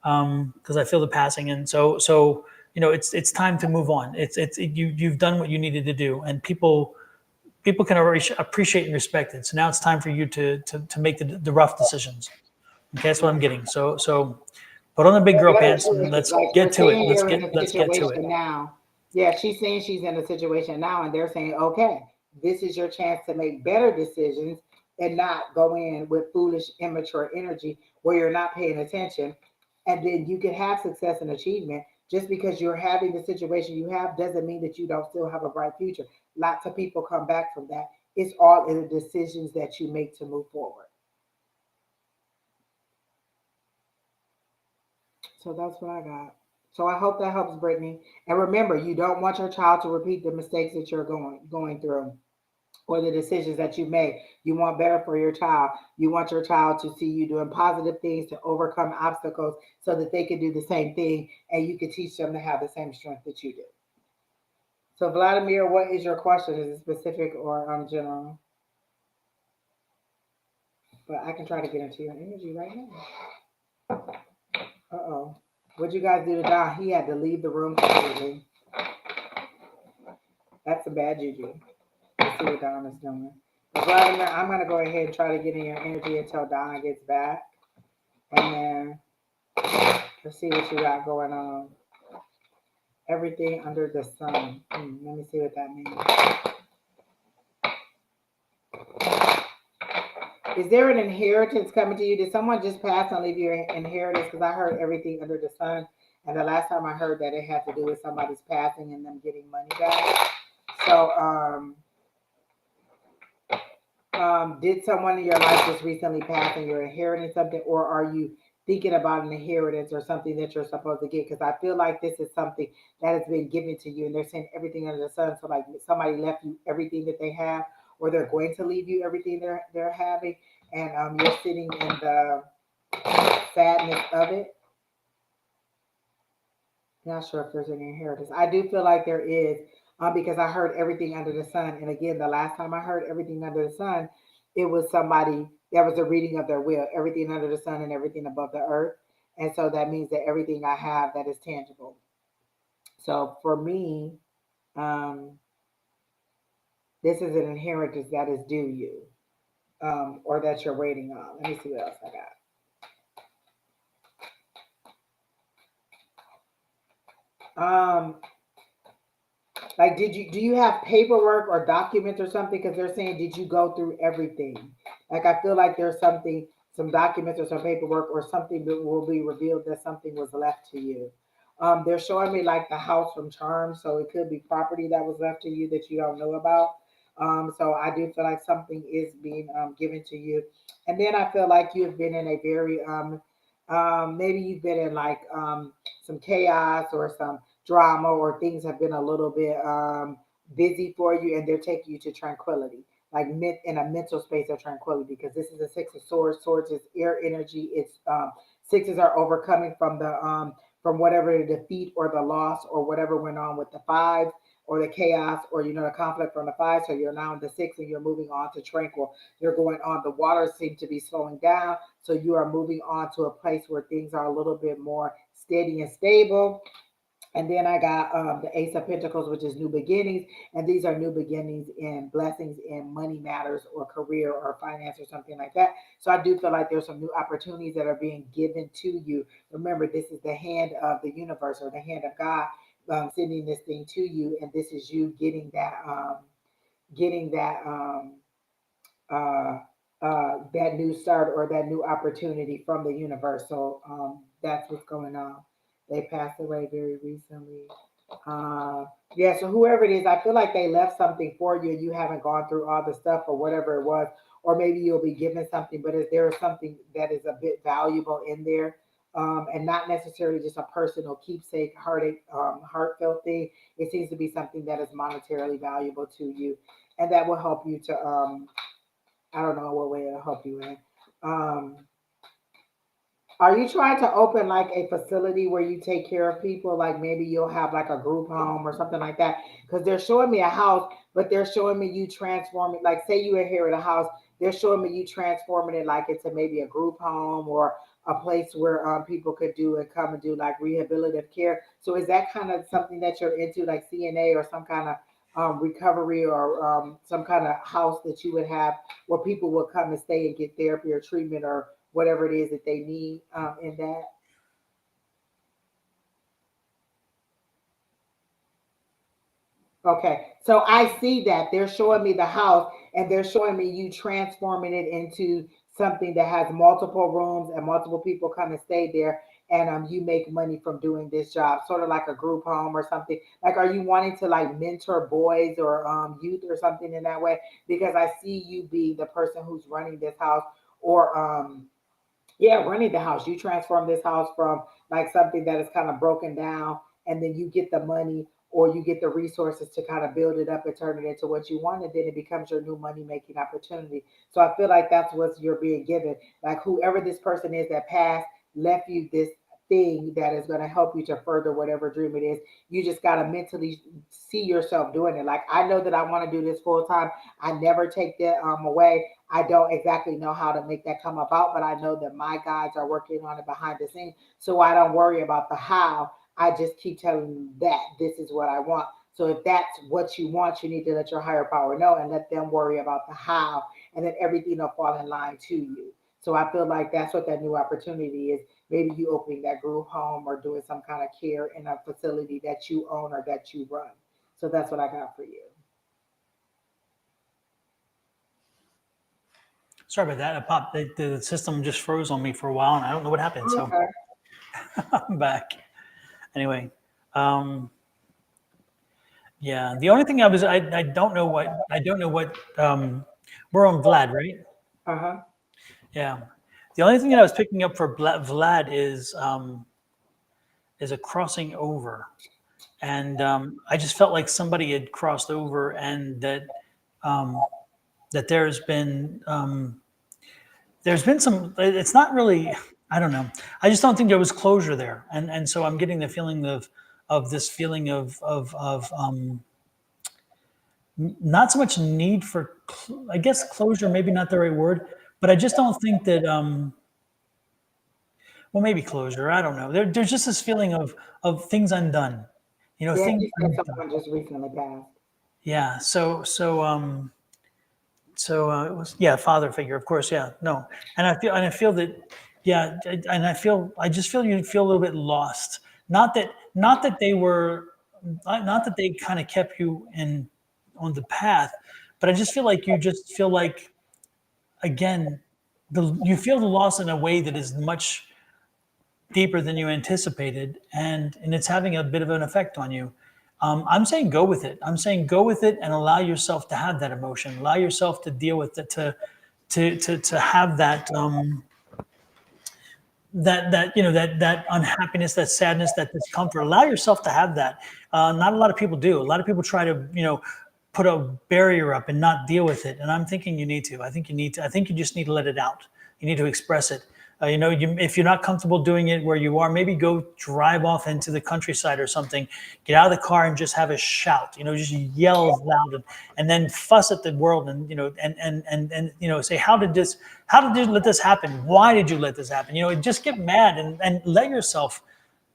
A: because I feel the passing. And so it's time to move on. You've done what you needed to do, and people can already appreciate and respect it. So now it's time for you to make the rough decisions. Okay, that's what I'm getting. So put on the big girl
B: That
A: pants
B: is
A: and
B: true.
A: let's
B: Like
A: get
B: you're
A: to it.
B: saying, you're in a
A: Let's get to it.
B: situation now. Yeah, she's saying she's in a situation now, and they're saying, okay, this is your chance to make better decisions and not go in with foolish, immature energy where you're not paying attention. And then you can have success and achievement. Just because you're having the situation you have doesn't mean that you don't still have a bright future. Lots of people come back from that. It's all in the decisions that you make to move forward. So that's what I got. So I hope that helps, Brittany. And remember, you don't want your child to repeat the mistakes that you're going through or the decisions that you made. You want better for your child. You want your child to see you doing positive things to overcome obstacles so that they can do the same thing and you can teach them to have the same strength that you do. So Vladimir, what is your question? Is it specific or general? But I can try to get into your energy right now. Uh-oh. What'd you guys do to Don? He had to leave the room completely. That's a bad juju. Let's see what Don is doing. But Vladimir, I'm going to go ahead and try to get in your energy until Don gets back. And then let's see what you got going on. Everything under the sun. Let me see what that means. Is there an inheritance coming to you? Did someone just pass and leave your inheritance? Because I heard everything under the sun. And the last time I heard that, it had to do with somebody's passing and them getting money back. So, did someone in your life just recently pass and you're inheriting something, or are you thinking about an inheritance or something that you're supposed to get? Because I feel like this is something that has been given to you and they're saying everything under the sun. So like somebody left you everything that they have, or they're going to leave you everything they're having, and you're sitting in the sadness of it. Not sure if there's any inheritance. I do feel like there is, because I heard everything under the sun. And again, the last time I heard everything under the sun, it was somebody that was a reading of their will, everything under the sun and everything above the earth. And so that means that everything I have that is tangible. So for me, um, this is an inheritance that is due you, or that you're waiting on. Let me see what else I got. Like, do you have paperwork or documents or something? Because they're saying, did you go through everything? Like, I feel like there's something, some documents or some paperwork or something that will be revealed that something was left to you. They're showing me like the house from Charm, so it could be property that was left to you that you don't know about. So I do feel like something is being given to you, and then I feel like you've been in a very maybe you've been in like some chaos or some drama, or things have been a little bit busy for you, and they're taking you to tranquility, like in a mental space of tranquility, because this is a six of swords. Swords is air energy. It's sixes are overcoming from the from whatever the defeat or the loss or whatever went on with the five. or the chaos, or the conflict from the 5. So you're now in the 6 and you're moving on to tranquil. You're going on. The waters seem to be slowing down. So you are moving on to a place where things are a little bit more steady and stable. And then I got the Ace of Pentacles, which is new beginnings. And these are new beginnings in blessings in money matters or career or finance or something like that. So I do feel like there's some new opportunities that are being given to you. Remember, this is the hand of the universe or the hand of God sending this thing to you. And this is you getting uh, that new start or that new opportunity from the universe. So that's what's going on. They passed away very recently. Uh, yeah, so whoever it is, I feel like they left something for you and you haven't gone through all the stuff or whatever it was, or maybe you'll be given something, but if there is something that is a bit valuable in there, and not necessarily just a personal keepsake, heartache, heartfelt thing, it seems to be something that is monetarily valuable to you, and that will help you to, I don't know what way it'll help you in. Um, are you trying to open like a facility where you take care of people? Like maybe you'll have like a group home or something like that? Because they're showing me a house, but they're showing me you transforming. Like say you inherit a house, they're showing me you transforming it like into maybe a group home or a place where people could do and come and do like rehabilitative care. So is that kind of something that you're into, like CNA or some kind of recovery or some kind of house that you would have where people will come and stay and get therapy or treatment or whatever it is that they need in that? Okay, so I see that they're showing me the house and they're showing me you transforming it into something that has multiple rooms and multiple people come and stay there. And you make money from doing this job, sort of like a group home or something. Like, are you wanting to like mentor boys or youth or something in that way? Because I see you being the person who's running this house or yeah, running the house. You transform this house from like something that is kind of broken down, and then you get the money or you get the resources to kind of build it up and turn it into what you want, and then it becomes your new money making opportunity. So I feel like that's what you're being given. Like whoever this person is that passed left you this thing that is going to help you to further whatever dream it is. You just got to mentally see yourself doing it. Like I know that I want to do this full time. I never take that away. I don't exactly know how to make that come about, but I know that my guides are working on it behind the scenes. So I don't worry about the how. I just keep telling them that this is what I want. So if that's what you want, you need to let your higher power know and let them worry about the how, and then everything will fall in line to you. So I feel like that's what that new opportunity is. Maybe you opening that group home or doing some kind of care in a facility that you own or that you run. So that's what I got for you.
A: Sorry about that. I popped the system just froze on me for a while, and I don't know what happened. So
B: Okay.
A: I'm back. Anyway, yeah. The only thing I don't know what we're on Vlad, right?
B: Uh-huh.
A: Yeah. The only thing that I was picking up for Vlad is a crossing over, and I just felt like somebody had crossed over, and that there's been some. It's not really. I don't know. I just don't think there was closure there, and so I'm getting the feeling of this feeling of not so much need for, I guess closure, maybe not the right word, but I just don't think that. Well, maybe closure. I don't know. There's just this feeling of things undone.
B: Yeah,
A: Things
B: you said
A: undone.
B: someone just recently passed.
A: Yeah. So it was, yeah, father figure, of course. Yeah. No. And I feel that, yeah. And I just feel you feel a little bit lost. Not that they were, not that they kind of kept you in on the path, but I just feel like you just feel like, again, you feel the loss in a way that is much deeper than you anticipated, and it's having a bit of an effect on you. I'm saying go with it. I'm saying go with it and allow yourself to have that emotion. Allow yourself to deal with it. To have that that unhappiness, that sadness, that discomfort. Allow yourself to have that. Not a lot of people do. A lot of people try to put a barrier up and not deal with it. And I'm thinking you need to. I think you just need to let it out. You need to express it. If you're not comfortable doing it where you are, maybe go drive off into the countryside or something. Get out of the car and just have a shout. Just yell loud and then fuss at the world and say, how did you let this happen? Why did you let this happen? Just get mad and let yourself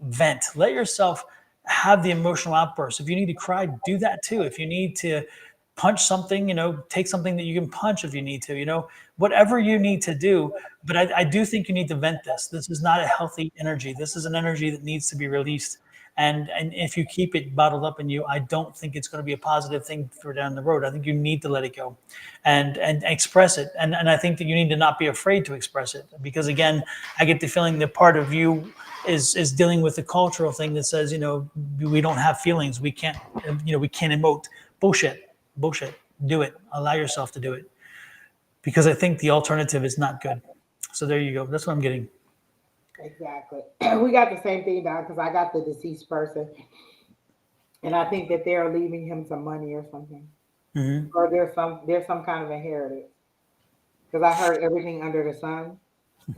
A: vent. Let yourself have the emotional outburst. If you need to cry, do that too. If you need to punch something, take something that you can punch if you need to, whatever you need to do. But I do think you need to vent this. This is not a healthy energy. This is an energy that needs to be released. And if you keep it bottled up in you, I don't think it's going to be a positive thing for down the road. I think you need to let it go and express it. And I think that you need to not be afraid to express it, because again, I get the feeling that part of you is dealing with the cultural thing that says, we don't have feelings. We can't emote. Bullshit. Do it. Allow yourself to do it, because I think the alternative is not good. So there you go. That's what I'm getting.
B: Exactly. We got the same thing down because I got the deceased person, and I think that they're leaving him some money or something, or there's some kind of inheritance. Because I heard everything under the sun.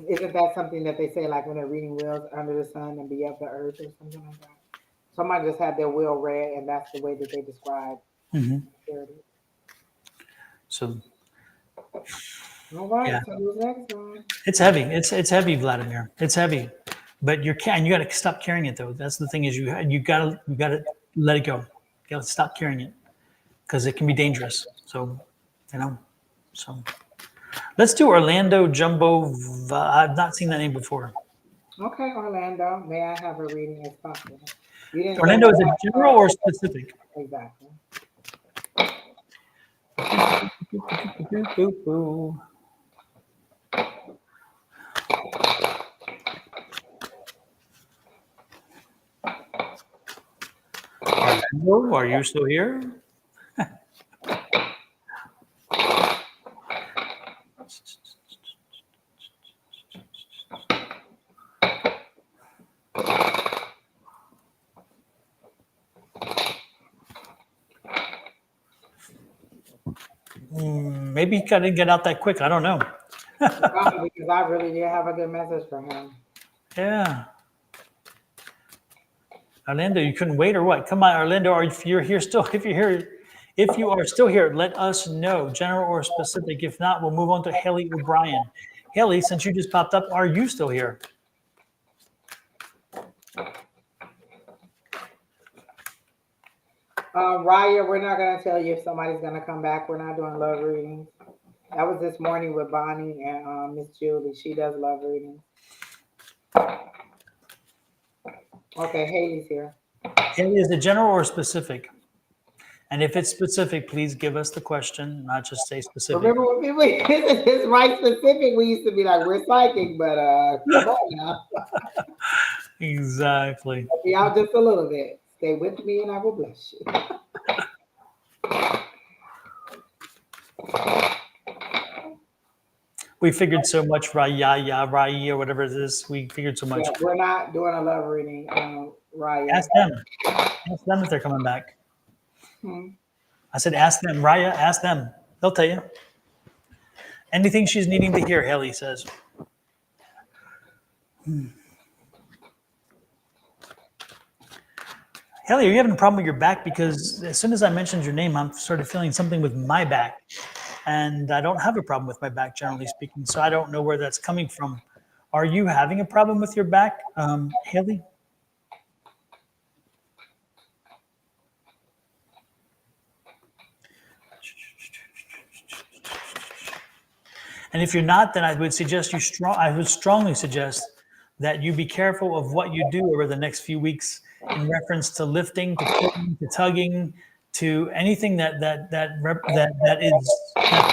B: Isn't that something that they say, like when they're reading wills, under the sun and beyond the earth or something like that? Somebody just had their will read, and that's the way that they describe inheritance.
A: So,
B: all right.
A: Yeah.
B: So who's next one?
A: It's heavy. It's heavy, Vladimir. It's heavy, but you got to stop carrying it though. That's the thing, is you got to let it go. You got to stop carrying it, because it can be dangerous. So, so let's do Orlando Jumbo. I've not seen that name before.
B: Okay, Orlando. May I have a reading as possible? You didn't
A: Orlando, is it general or specific?
B: Exactly.
A: Orlando, are you still here? Maybe he didn't get out that quick. I don't know.
B: Probably because I really did have a good message for him.
A: Yeah. Orlando, you couldn't wait or what? Come on, Orlando, if you are still here, let us know, general or specific. If not, we'll move on to Haley O'Brien. Haley, since you just popped up, are you still here?
B: Raya, we're not going to tell you if somebody's going to come back. We're not doing love readings. That was this morning with Bonnie and Miss Julie. She does love readings. Okay, Haley's here.
A: Haley, is it general or specific? And if it's specific, please give us the question, not just say specific.
B: Remember when people it's right specific, we used to be like, we're psychic, but come on now.
A: Exactly.
B: Help me out just a little bit. Stay with me and I will bless you.
A: We figured so much, Raya, or whatever it is. We figured so much.
B: Yeah, we're not doing a love reading, Raya.
A: Ask them. Ask them if they're coming back. I said, ask them, Raya, ask them. They'll tell you. Anything she's needing to hear, Haley says. Haley, are you having a problem with your back? Because as soon as I mentioned your name, I'm sort of feeling something with my back. And I don't have a problem with my back, generally speaking. So I don't know where that's coming from. Are you having a problem with your back, Haley? And if you're not, then I would strongly suggest that you be careful of what you do over the next few weeks in reference to lifting, to pulling, to tugging, to anything that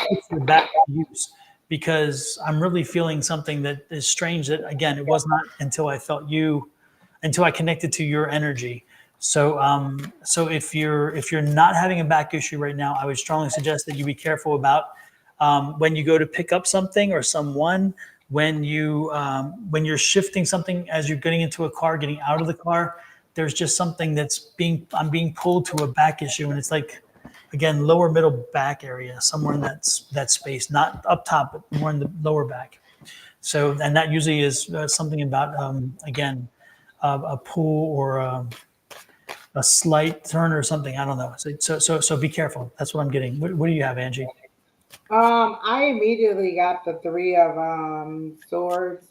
A: puts your back to use. Because I'm really feeling something that is strange. That again, it was not until I felt you, until I connected to your energy. So, so if you're not having a back issue right now, I would strongly suggest that you be careful about when you go to pick up something or someone, when you're shifting something as you're getting into a car, getting out of the car. There's just something I'm being pulled to a back issue, and it's like, again, lower middle back area, somewhere in that space, not up top, but more in the lower back. So, and that usually is something about, again, a pull or a slight turn or something. I don't know. So be careful. That's what I'm getting. What do you have, Angie?
B: I immediately got the three of swords.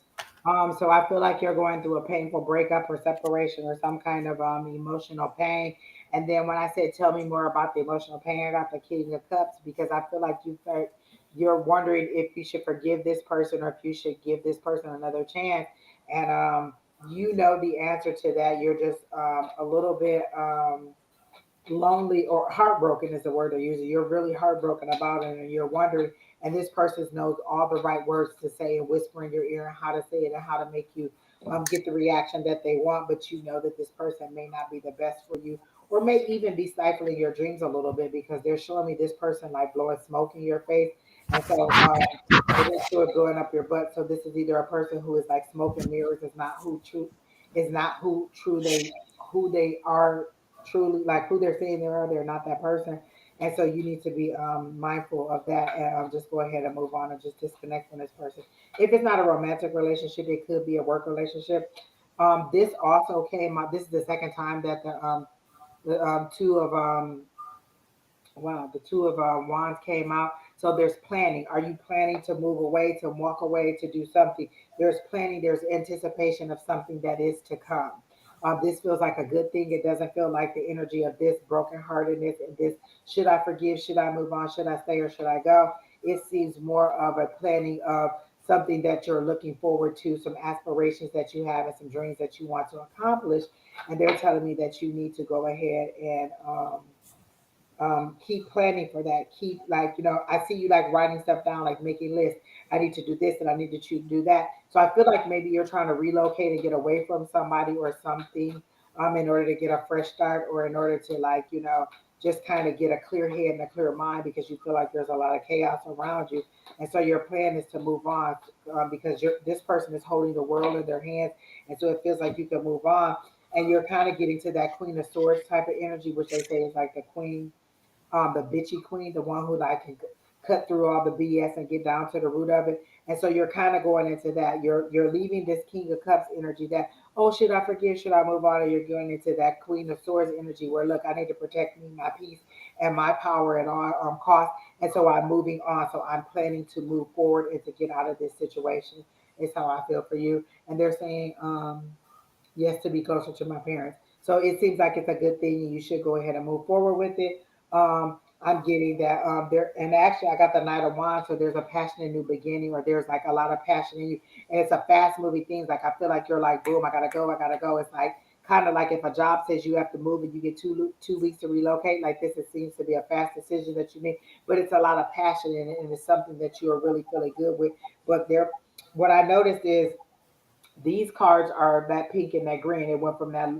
B: So I feel like you're going through a painful breakup or separation or some kind of emotional pain. And then when I said tell me more about the emotional pain, I got the King of Cups because I feel like you're wondering if you should forgive this person or if you should give this person another chance. And you know the answer to that. You're just a little bit lonely or heartbroken is the word they're using. You're really heartbroken about it and you're wondering, and this person knows all the right words to say and whisper in your ear and how to say it and how to make you get the reaction that they want, but you know that this person may not be the best for you or may even be stifling your dreams a little bit because they're showing me this person like blowing smoke in your face. And so it is sort of blowing up your butt. So this is either a person who is like smoke and mirrors is not who true they who they are truly like who they're saying they are, they're not that person. And so you need to be mindful of that and just go ahead and move on and just disconnect from this person. If it's not a romantic relationship, it could be a work relationship. This also came out. This is the second time that the two of wow, the two of wands came out. So there's planning. Are you planning to move away, to walk away, to do something? There's planning. There's anticipation of something that is to come. This feels like a good thing. It doesn't feel like the energy of this brokenheartedness and this. Should I forgive? Should I move on? Should I stay or should I go? It seems more of a planning of something that you're looking forward to, some aspirations that you have, and some dreams that you want to accomplish. And they're telling me that you need to go ahead and keep planning for that. Keep like, I see you like writing stuff down, like making lists. I need to do this and I need to do that. So I feel like maybe you're trying to relocate and get away from somebody or something in order to get a fresh start or in order to like, just kind of get a clear head and a clear mind because you feel like there's a lot of chaos around you. And so your plan is to move on because this person is holding the world in their hands. And so it feels like you can move on. And you're kind of getting to that Queen of Swords type of energy, which they say is like the queen, the bitchy queen, the one who like can cut through all the BS and get down to the root of it. And so you're kind of going into that. You're leaving this King of Cups energy that, oh, should I forgive? Should I move on? And you're going into that Queen of Swords energy where look, I need to protect me, my peace, and my power at all costs. And so I'm moving on. So I'm planning to move forward and to get out of this situation. Is how I feel for you. And they're saying, yes, to be closer to my parents. So it seems like it's a good thing and you should go ahead and move forward with it. I'm getting that there, and actually I got the Knight of Wands, so there's a passionate new beginning, or there's like a lot of passion in you, and it's a fast moving thing. Like I feel like you're like, boom, I gotta go, I gotta go. It's like kind of like if a job says you have to move and you get 2 weeks to relocate, like this, it seems to be a fast decision that you make, but it's a lot of passion in it, and it's something that you are really feeling good with. But there, what I noticed is these cards are that pink and that green. It went from that,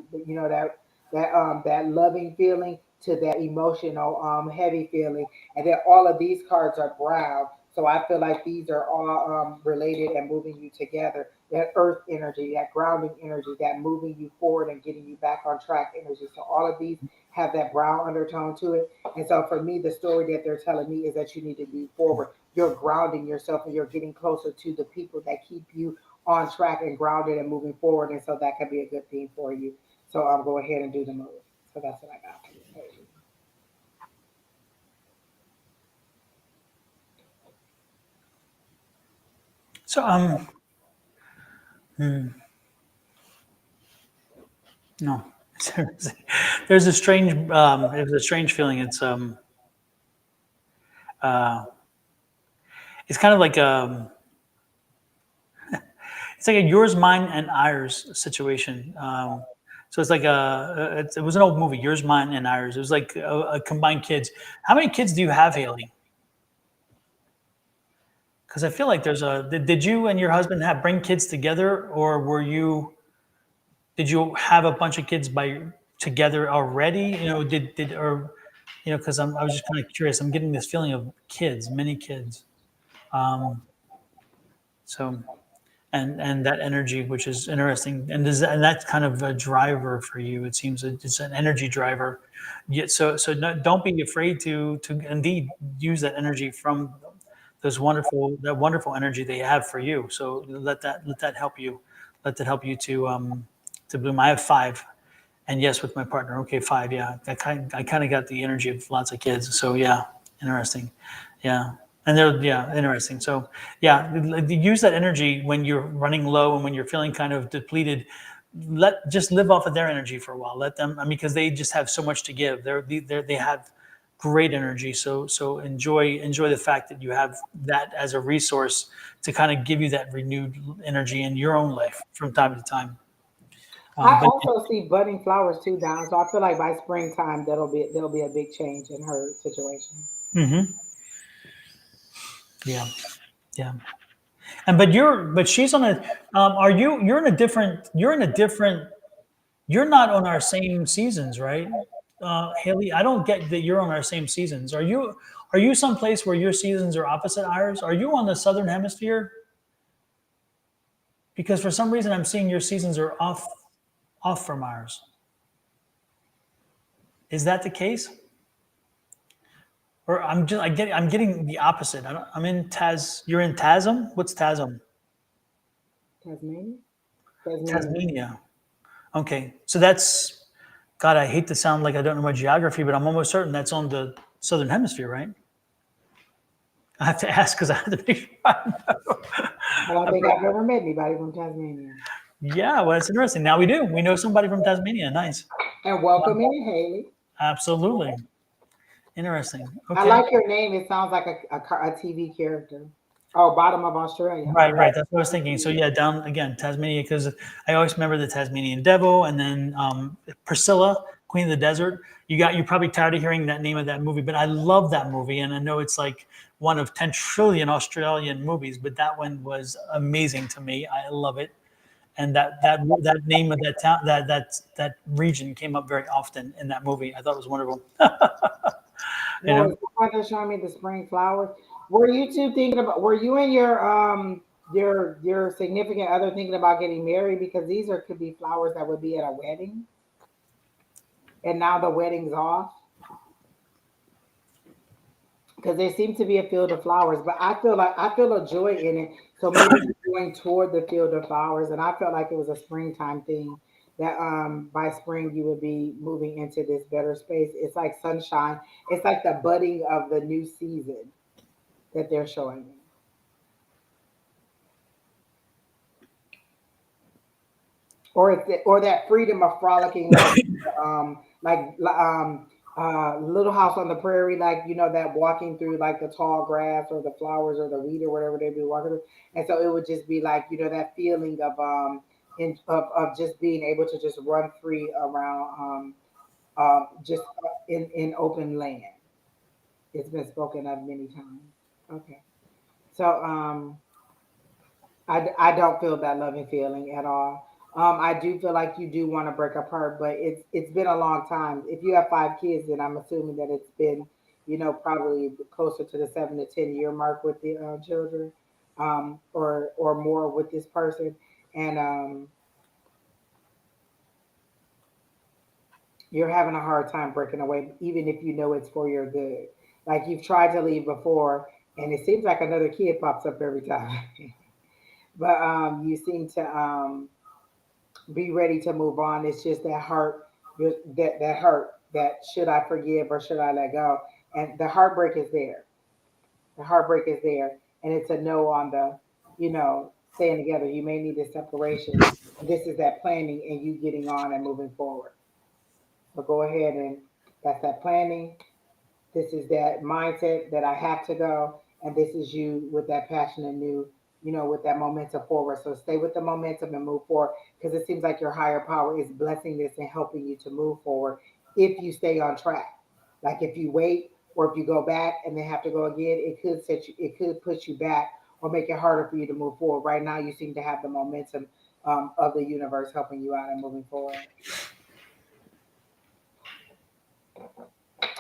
B: that loving feeling to that emotional heavy feeling, and then all of these cards are brown. So I feel like these are all related and moving you together. That earth energy, that grounding energy, that moving you forward and getting you back on track energy. So all of these have that brown undertone to it. And so for me, the story that they're telling me is that you need to move forward. You're grounding yourself and you're getting closer to the people that keep you on track and grounded and moving forward. And so that could be a good thing for you. So I'll go ahead and do the move. So that's what I got for you.
A: So no, there's a strange there's a strange feeling. Uh, it's kind of like it's like a yours, mine, and ours situation. So it's like it was an old movie, yours, mine, and ours. It was like a combined kids. How many kids do you have, Haley? Because I feel like there's did you and your husband have bring kids together, or did you have a bunch of kids by together already? Did or because I was just kind of curious. I'm getting this feeling of kids, many kids. Um, so and that energy, which is interesting, and that's kind of a driver for you. It seems it's an energy driver. Yet, so no, don't be afraid to indeed use that energy from that wonderful energy they have for you. So let that help you. Let that help you to bloom. I have 5. And yes, with my partner. Okay, 5. Yeah, I kind of got the energy of lots of kids. So yeah, interesting. Yeah, and they're interesting. So yeah, use that energy when you're running low and when you're feeling kind of depleted. Just live off of their energy for a while. Let them. I mean, because they just have so much to give. They have great energy. So enjoy the fact that you have that as a resource to kind of give you that renewed energy in your own life from time to time.
B: I
A: But
B: also see budding flowers too, Don. So I feel like by springtime there'll be a big change in her situation.
A: mhm, yeah, yeah. And but she's on a. You're in a different. You're not on our same seasons, right, Haley? I don't get that you're on our same seasons. Are you someplace where your seasons are opposite ours? Are you on the southern hemisphere? Because for some reason I'm seeing your seasons are off from ours. Is that the case? Or I'm getting the opposite. I'm in Taz. You're in Tasm. What's Tasm?
B: Tasmania? Tasmania.
A: Tasmania. Okay, so that's God. I hate to sound like I don't know my geography, but I'm almost certain that's on the southern hemisphere, right? I have to ask because I have to make sure. I know.
B: I don't think I've ever met anybody from Tasmania.
A: Yeah, well, it's interesting. Now we do. We know somebody from Tasmania. Nice.
B: And welcome in, Haley.
A: Absolutely interesting.
B: I
A: Okay.
B: like your name. It sounds like a TV character. Oh, bottom of Australia.
A: Right, right. That's what I was thinking. So yeah, down again, Tasmania, because I always remember the Tasmanian devil, and then Priscilla, Queen of the Desert. You're probably tired of hearing that name of that movie, but I love that movie, and I know it's like one of 10 trillion Australian movies, but that one was amazing to me. I love it, and that name of that town, that region came up very often in that movie. I thought it was wonderful. You
B: No,
A: know.
B: it's the they're showing me the spring flowers. Were you two thinking about? Were you and your significant other thinking about getting married? Because these are could be flowers that would be at a wedding, and now the wedding's off. Because there seems to be a field of flowers, but I feel a joy in it. So maybe you're going toward the field of flowers, and I felt like it was a springtime thing. That by spring you would be moving into this better space. It's like sunshine. It's like the budding of the new season that they're showing me. Or that freedom of frolicking Little House on the Prairie, like that walking through like the tall grass or the flowers or the weed or whatever they be walking through, and so it would just be like that feeling of of just being able to just run free around just in open land. It's been spoken of many times. Okay, so I don't feel that loving feeling at all. I do feel like you do want to break apart, but it's been a long time. If you have 5 kids, then I'm assuming that it's been, probably closer to the 7 to 10 year mark with the children, or more with this person, and you're having a hard time breaking away, even if you know it's for your good. Like you've tried to leave before, and it seems like another kid pops up every time. But you seem to be ready to move on. It's just that heart, that hurt. That should I forgive or should I let go? And the heartbreak is there. The heartbreak is there, and it's a no on the, staying together. You may need a separation. This is that planning and you getting on and moving forward. So go ahead and that's that planning. This is that mindset that I have to go, and this is you with that passion and new, with that momentum forward. So stay with the momentum and move forward because it seems like your higher power is blessing this and helping you to move forward if you stay on track. Like if you wait or if you go back and then have to go again, it could put you back or make it harder for you to move forward. Right now, you seem to have the momentum of the universe helping you out and moving forward.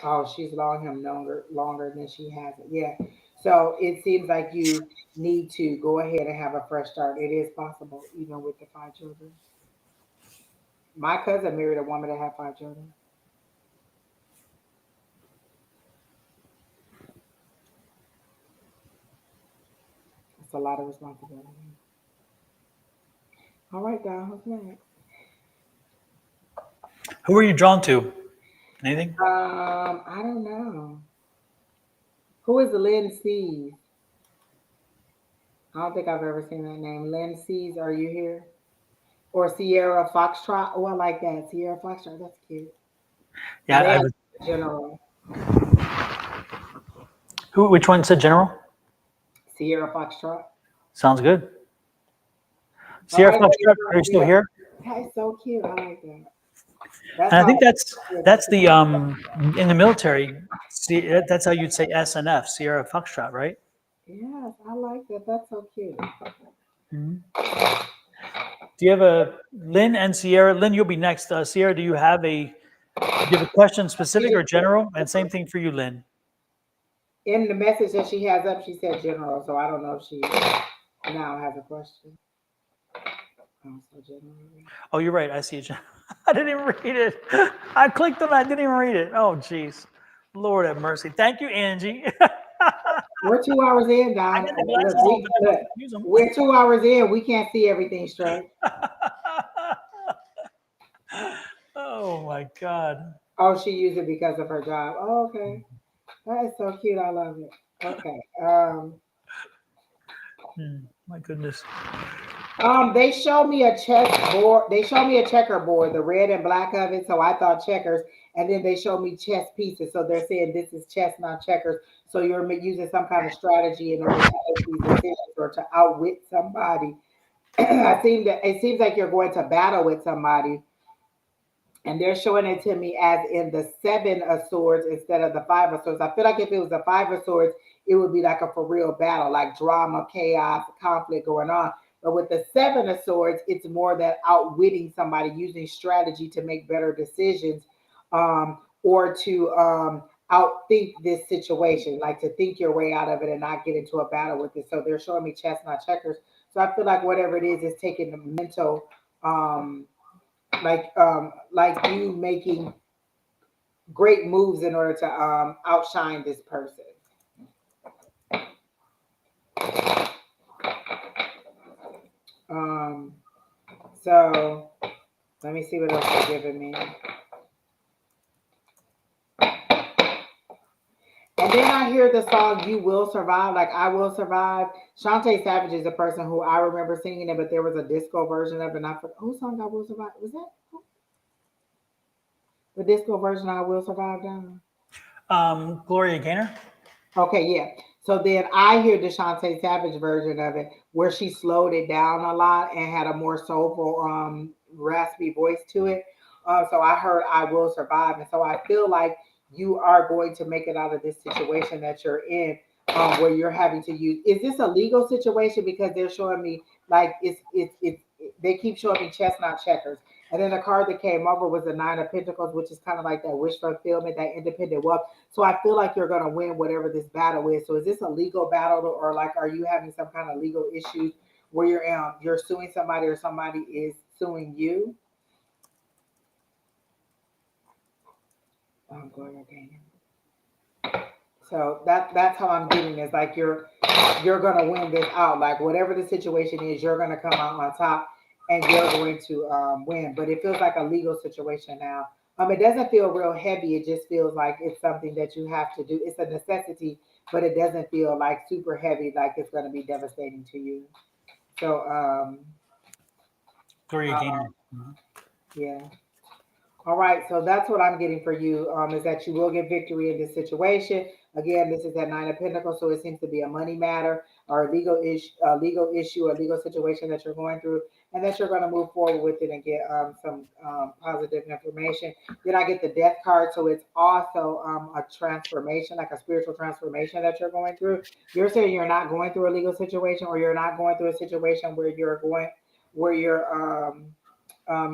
B: Oh, she's long him longer than she has it. Yeah. So it seems like you need to go ahead and have a fresh start. It is possible, even with the 5 children. My cousin married a woman that had 5 children. a lot of responsibility. All right, Don, what's next?
A: Who are you drawn to? Anything?
B: I don't know. Who is Lynn C's? I don't think I've ever seen that name. Lynn C's, are you here? Or Sierra Foxtrot? Oh, I like that. Sierra Foxtrot, that's cute.
A: Yeah.
B: They have General.
A: Who? Which one said general?
B: Sierra Foxtrot.
A: Sounds good.
B: All
A: Sierra
B: right,
A: Foxtrot, are you still here?
B: that is so cute. I like that.
A: And
B: That's
A: I
B: how
A: think that's the in the military. See, that's how you'd say SNF, Sierra Foxtrot, right?
B: yes, I like that. That's so cute.
A: Do you have a Lynn and Sierra? Lynn, you'll be next. Sierra, do you have a question specific or general? And same thing for you, Lynn.
B: In the message that she has up, she said general, so I don't know if she now has a question. Oh, so general.
A: Oh, you're right. I see it. I didn't even read it. I clicked on it. I didn't even read it. Oh, jeez. Lord have mercy. Thank you, Angie.
B: We're 2 hours in,
A: I
B: Don.
A: get the
B: Look,
A: glasses on, but I must not use them.
B: we're 2 hours in. We can't see everything straight.
A: Oh my God.
B: Oh, she used it because of her job. Oh, okay. That is so cute. I love it. Okay.
A: My goodness.
B: They showed me a chessboard. They showed me a checkerboard, the red and black of it. So I thought checkers, and then they showed me chess pieces. So they're saying this is chess, not checkers. So you're using some kind of strategy in order to make these decisions or to outwit somebody. It seems like you're going to battle with somebody, and they're showing it to me as in the 7 of swords instead of the 5 of swords. I feel like if it was the 5 of swords, it would be like a for real battle, like drama, chaos, conflict going on. But with the 7 of swords, it's more that outwitting somebody, using strategy to make better decisions, or to outthink this situation, like to think your way out of it and not get into a battle with it. So they're showing me chess, not checkers. So I feel like whatever it is taking the mental, like you making great moves in order to outshine this person. Um, so let me see what else they're giving me. And then I hear the song "You Will Survive," like "I Will Survive." Shantae Savage is a person who I remember singing it, but there was a disco version of it. And I forgot whose song "I Will Survive" was that? The disco version "I Will Survive" down.
A: Gloria Gaynor.
B: Okay, yeah. So then I hear the Shantae Savage version of it where she slowed it down a lot and had a more soulful, raspy voice to it. So I heard "I Will Survive," and so I feel like you are going to make it out of this situation that you're in, where you're having to use. Is this a legal situation? Because they're showing me like they keep showing me chess, not checkers. And then the card that came over was the 9 of Pentacles, which is kind of like that wish fulfillment, that independent wealth. So I feel like you're going to win whatever this battle is. So is this a legal battle, or like are you having some kind of legal issues where you're suing somebody or somebody is suing you? I'm going again. So that's how I'm getting this. Like you're gonna win this out. Like whatever the situation is, you're gonna come out on top, and you're going to win. But it feels like a legal situation now. It doesn't feel real heavy. It just feels like it's something that you have to do. It's a necessity, but it doesn't feel like super heavy, like it's going to be devastating to you. So,
A: Gloria Gaynor.
B: yeah. All right, so that's what I'm getting for you, is that you will get victory in this situation. Again, this is that 9 of Pentacles, so it seems to be a money matter or a legal issue, or legal situation that you're going through, and that you're going to move forward with it and get some positive information. Then I get the Death card, so it's also a transformation, like a spiritual transformation that you're going through. You're saying you're not going through a legal situation, or you're not going through a situation where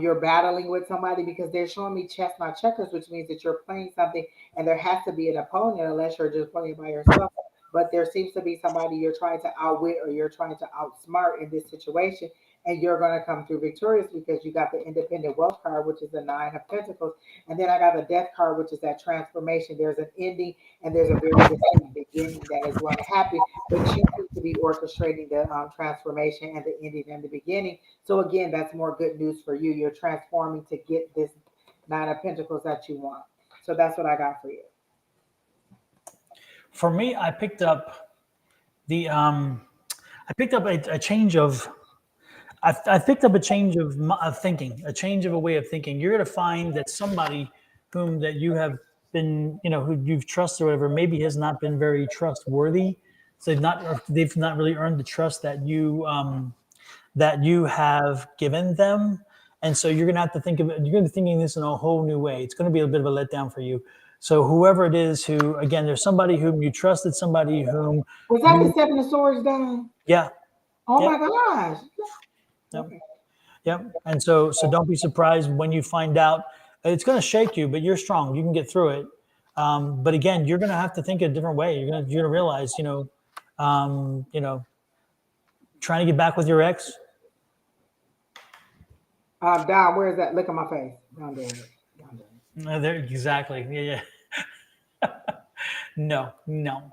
B: you're battling with somebody, because they're showing me chess, not checkers, which means that you're playing something and there has to be an opponent unless you're just playing by yourself. But there seems to be somebody you're trying to outwit or you're trying to outsmart in this situation. and you're going to come through victorious because you got the independent wealth card, which is the 9 of Pentacles. And then I got the death card, which is that transformation. There's an ending and there's a very distinct beginning that is going to happen, but you need to be orchestrating the transformation and the ending and the beginning. So again, that's more good news for you. You're transforming to get this 9 of Pentacles that you want. So that's what I got for you.
A: For me, I picked up the a change of. I picked up a change of thinking, a change of a way of thinking. You're going to find that somebody whom that you have been, who you've trusted or whatever, maybe has not been very trustworthy. So they've not really earned the trust that you have given them. And so you're going to have to think of it. You're going to be thinking this in a whole new way. It's going to be a bit of a letdown for you. So whoever it is who, again, there's somebody whom you trusted, somebody whom.
B: Was that the 7 of Swords done?
A: Yeah.
B: Oh
A: Yep.
B: my gosh.
A: Yep.
B: Okay.
A: Yep. And so don't be surprised when you find out. It's going to shake you, but you're strong. You can get through it. But again, you're going to have to think a different way. You're going to realize, trying to get back with your ex.
B: Don, where is that? Look at my face. Don doing it.
A: There, exactly. Yeah. No.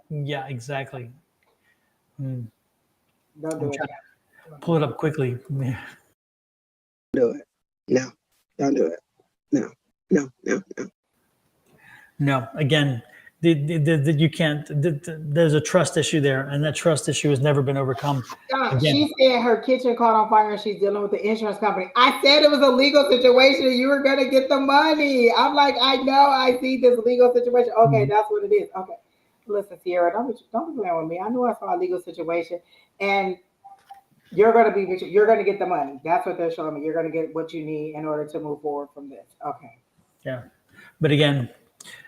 A: Yeah, exactly.
B: Don't do it.
A: Pull it up quickly. Yeah.
C: Do it. No. Don't do it. No.
A: No. Again, you can't. There's a trust issue there, and that trust issue has never been overcome.
B: She said her kitchen caught on fire and she's dealing with the insurance company. I said it was a legal situation and you were going to get the money. I'm like, I know, I see this legal situation. Okay, that's what it is. Okay. Listen, Sierra, don't be playing with me. I know I saw a legal situation and you're going to get the money. That's what they're showing me. You're going to get what you need in order to move forward from this. Okay.
A: Yeah. But again,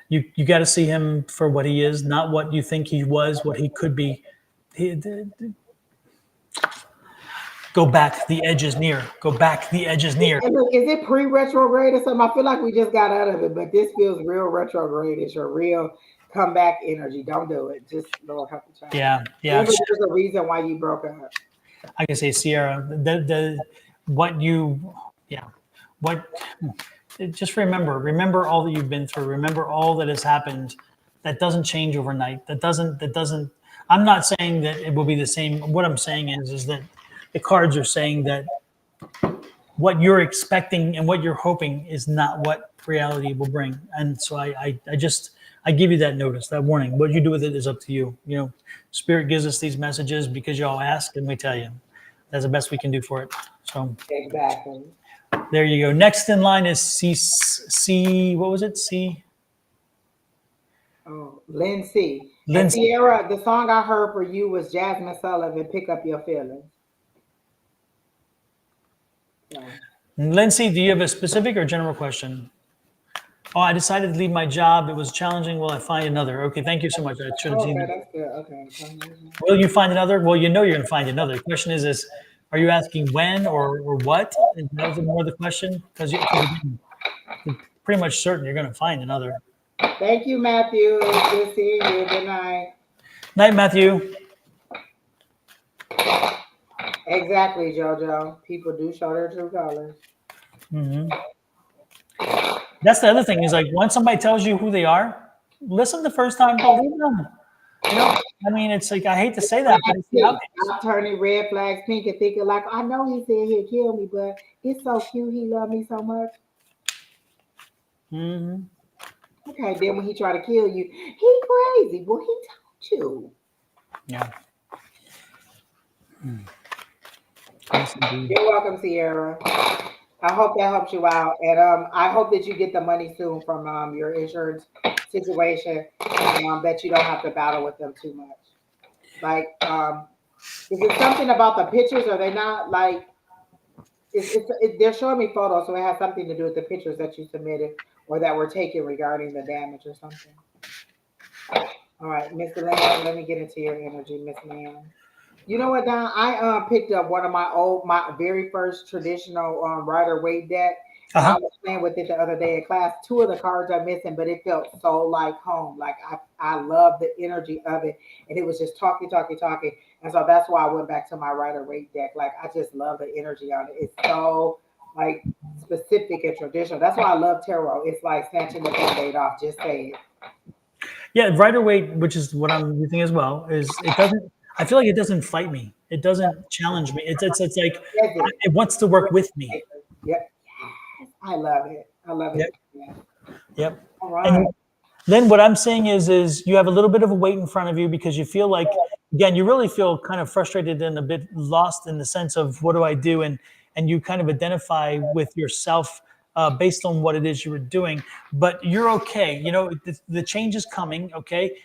A: you got to see him for what he is, not what you think he was, what he could be. Go back. The edge is near. Go back. The edge is near.
B: And look, is it pre-retrograde or something? I feel like we just got out of it, but this feels real retrograde-ish or real comeback energy. Don't do it. Just Lord help the child.
A: Yeah.
B: There's a reason why you broke up.
A: I can say, Sierra, just remember all that you've been through. Remember all that has happened. That doesn't change overnight. That doesn't, I'm not saying that it will be the same. What I'm saying is that the cards are saying that what you're expecting and what you're hoping is not what reality will bring. And so I give you that notice, that warning. What you do with it is up to you. Spirit gives us these messages because y'all ask and we tell you. That's the best we can do for it. So
B: exactly.
A: There you go. Next in line is C. What was it? C.
B: Oh, Lindsay. Sierra, the song I heard for you was Jasmine Sullivan, Pick Up Your Feelings. Yeah.
A: Lindsay, do you have a specific or general question? Oh, I decided to leave my job. It was challenging. Will I find another? Okay, thank you so much. I should have seen that.
B: That's good. Okay.
A: Will you find another? Well, you're going to find another. The question is are you asking when or what? Is that more the question? Because you're pretty much certain you're going to find another.
B: Thank you, Matthew. It's good seeing you. Good night.
A: Night, Matthew.
B: Exactly, JoJo. People do show their true colors.
A: Mm-hmm. That's the other thing is like once somebody tells you who they are, listen the first time, believe them. I mean, it's like I hate to say that, but it's the obvious.
B: I'm turning red flags pink and thinking like, I know he said he'd kill me, but it's so cute. He loved me so much.
A: Mm-hmm.
B: Okay, then when he tried to kill you, he crazy. Well, he told you.
A: Yeah.
B: Yes, you're welcome, Sierra. I hope that helps you out, and I hope that you get the money soon from your insurance situation, and that you don't have to battle with them too much. Like, is it something about the pictures? Are they not like? They're showing me photos, so it has something to do with the pictures that you submitted or that were taken regarding the damage or something. All right, Mr. Lamb, let me get into your energy, Miss Lamb. You know what, Don? I picked up one of my very first traditional Rider-Waite deck, And I
A: Uh-huh.
B: was playing with it the other day in class. Two of the cards are missing, but it felt so like home. Like I love the energy of it. And it was just talking, talking, talking. And so that's why I went back to my Rider Waite deck. Like I just love the energy on it. It's so like specific and traditional. That's why I love tarot. It's like snatching the band-aid off. Just say it.
A: Yeah, Rider Waite, which is what I'm using as well, is it doesn't. I feel like it doesn't fight me. It doesn't challenge me. It's like
B: Says it.
A: it wants to work with me.
B: Yep. I love it. I love
A: Yep.
B: it. Yeah.
A: Yep.
B: All right.
A: And then what I'm saying is you have a little bit of a weight in front of you because you feel like, again, you really feel kind of frustrated and a bit lost in the sense of what do I do, and you kind of identify with yourself based on what it is you were doing, but you're okay. You know, the change is coming. Okay,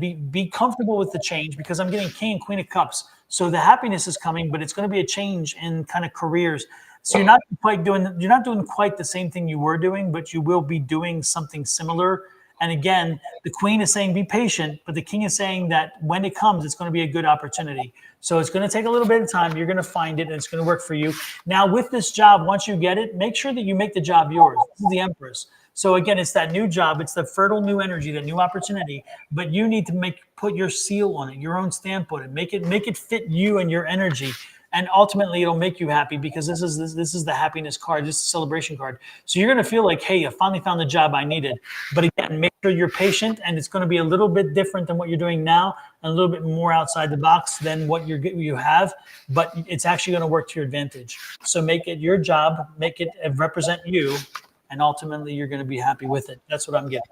A: be comfortable with the change because I'm getting King and Queen of Cups, so the happiness is coming, but it's going to be a change in kind of careers. So you're not doing quite the same thing you were doing, but you will be doing something similar. And again, the queen is saying be patient, but the king is saying that when it comes, it's going to be a good opportunity. So it's going to take a little bit of time. You're going to find it and it's going to work for you. Now, with this job, once you get it, make sure that you make the job yours. This is the Empress. So again, it's that new job, it's the fertile new energy, the new opportunity, but you need to put your seal on it, your own stamp on it, make it fit you and your energy. And ultimately it'll make you happy because this is the happiness card, this is the celebration card. So you're going to feel like, hey, I finally found the job I needed. But again, make sure you're patient, and it's going to be a little bit different than what you're doing now and a little bit more outside the box than what you have, but it's actually going to work to your advantage. So make it your job, make it represent you, and ultimately you're going to be happy with it. That's what I'm getting.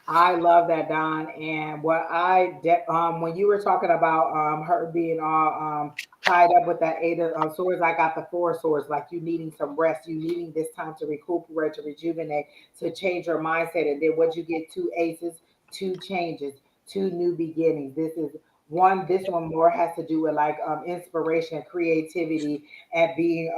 B: I love that, Don. And when you were talking about her being all tied up with that eight of swords, I got the four swords. Like you needing some rest, you needing this time to recuperate, to rejuvenate, to change your mindset. And then what you get, two aces, two changes, two new beginnings. This is one. This one more has to do with like inspiration, creativity, and being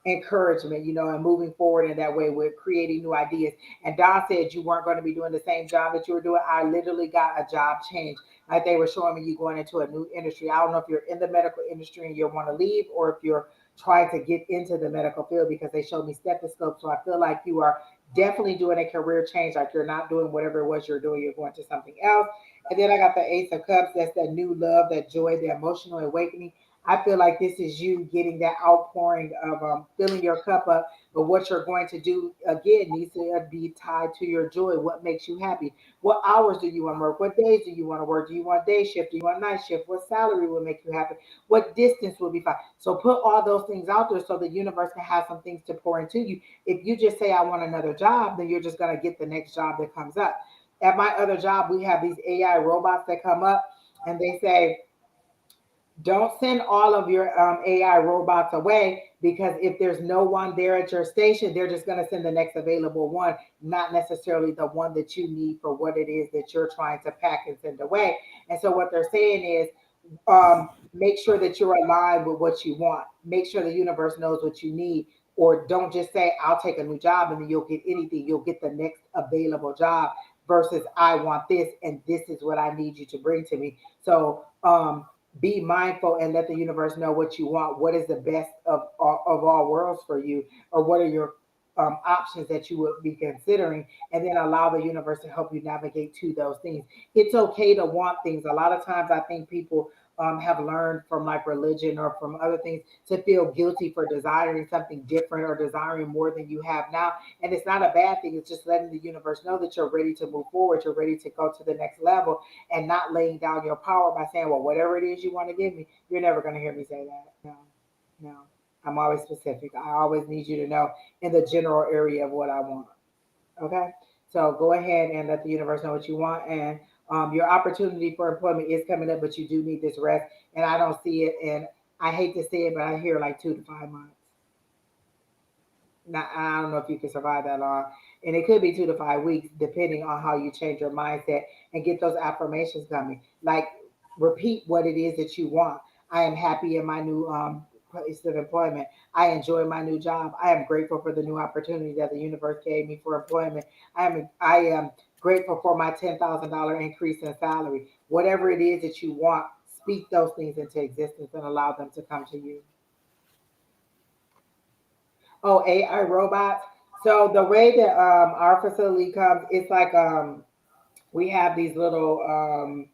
B: encouragement. You know, and moving forward in that way with creating new ideas. And Don said you weren't going to be doing the same job that you were doing. I literally got a job change. Like they were showing me you going into a new industry. I don't know if you're in the medical industry and you want to leave or if you're trying to get into the medical field because they showed me stethoscope. So I feel like you are definitely doing a career change. Like you're not doing whatever it was you're doing. You're going to something else. And then I got the Ace of Cups. That's that new love, that joy, the emotional awakening. I feel like this is you getting that outpouring of filling your cup up, but what you're going to do again needs to be tied to your joy. What makes you happy? What hours do you want to work? What days do you want to work? Do you want day shift? Do you want night shift? What salary will make you happy? What distance will be fine? So put all those things out there so the universe can have some things to pour into you. If you just say, I want another job, then you're just going to get the next job that comes up. At my other job, we have these AI robots that come up and they say, don't send all of your AI robots away because if there's no one there at your station, they're just going to send the next available one, not necessarily the one that you need for what it is that you're trying to pack and send away. And so what they're saying is make sure that you're aligned with what you want. Make sure the universe knows what you need. Or don't just say, I'll take a new job and then you'll get anything. You'll get the next available job versus I want this and this is what I need you to bring to me. So be mindful and let the universe know what you want. What is the best of all worlds for you? Or what are your options that you would be considering? And then allow the universe to help you navigate to those things. It's okay to want things. A lot of times I think people have learned from like religion or from other things to feel guilty for desiring something different or desiring more than you have now. And it's not a bad thing. It's just letting the universe know that you're ready to move forward. You're ready to go to the next level and not laying down your power by saying, well, whatever it is you want to give me, you're never going to hear me say that. No, no. I'm always specific. I always need you to know in the general area of what I want. Okay. So go ahead and let the universe know what you want. And your opportunity for employment is coming up, but you do need this rest. And I don't see it. And I hate to say it, but I hear like 2 to 5 months. Now, I don't know if you can survive that long. And it could be 2 to 5 weeks, depending on how you change your mindset and get those affirmations coming. Like, repeat what it is that you want. I am happy in my new place of employment. I enjoy my new job. I am grateful for the new opportunity that the universe gave me for employment. I am grateful for my $10,000 increase in salary. Whatever it is that you want, speak those things into existence and allow them to come to you. Oh, AI robots. So the way that our facility comes, it's like we have these little,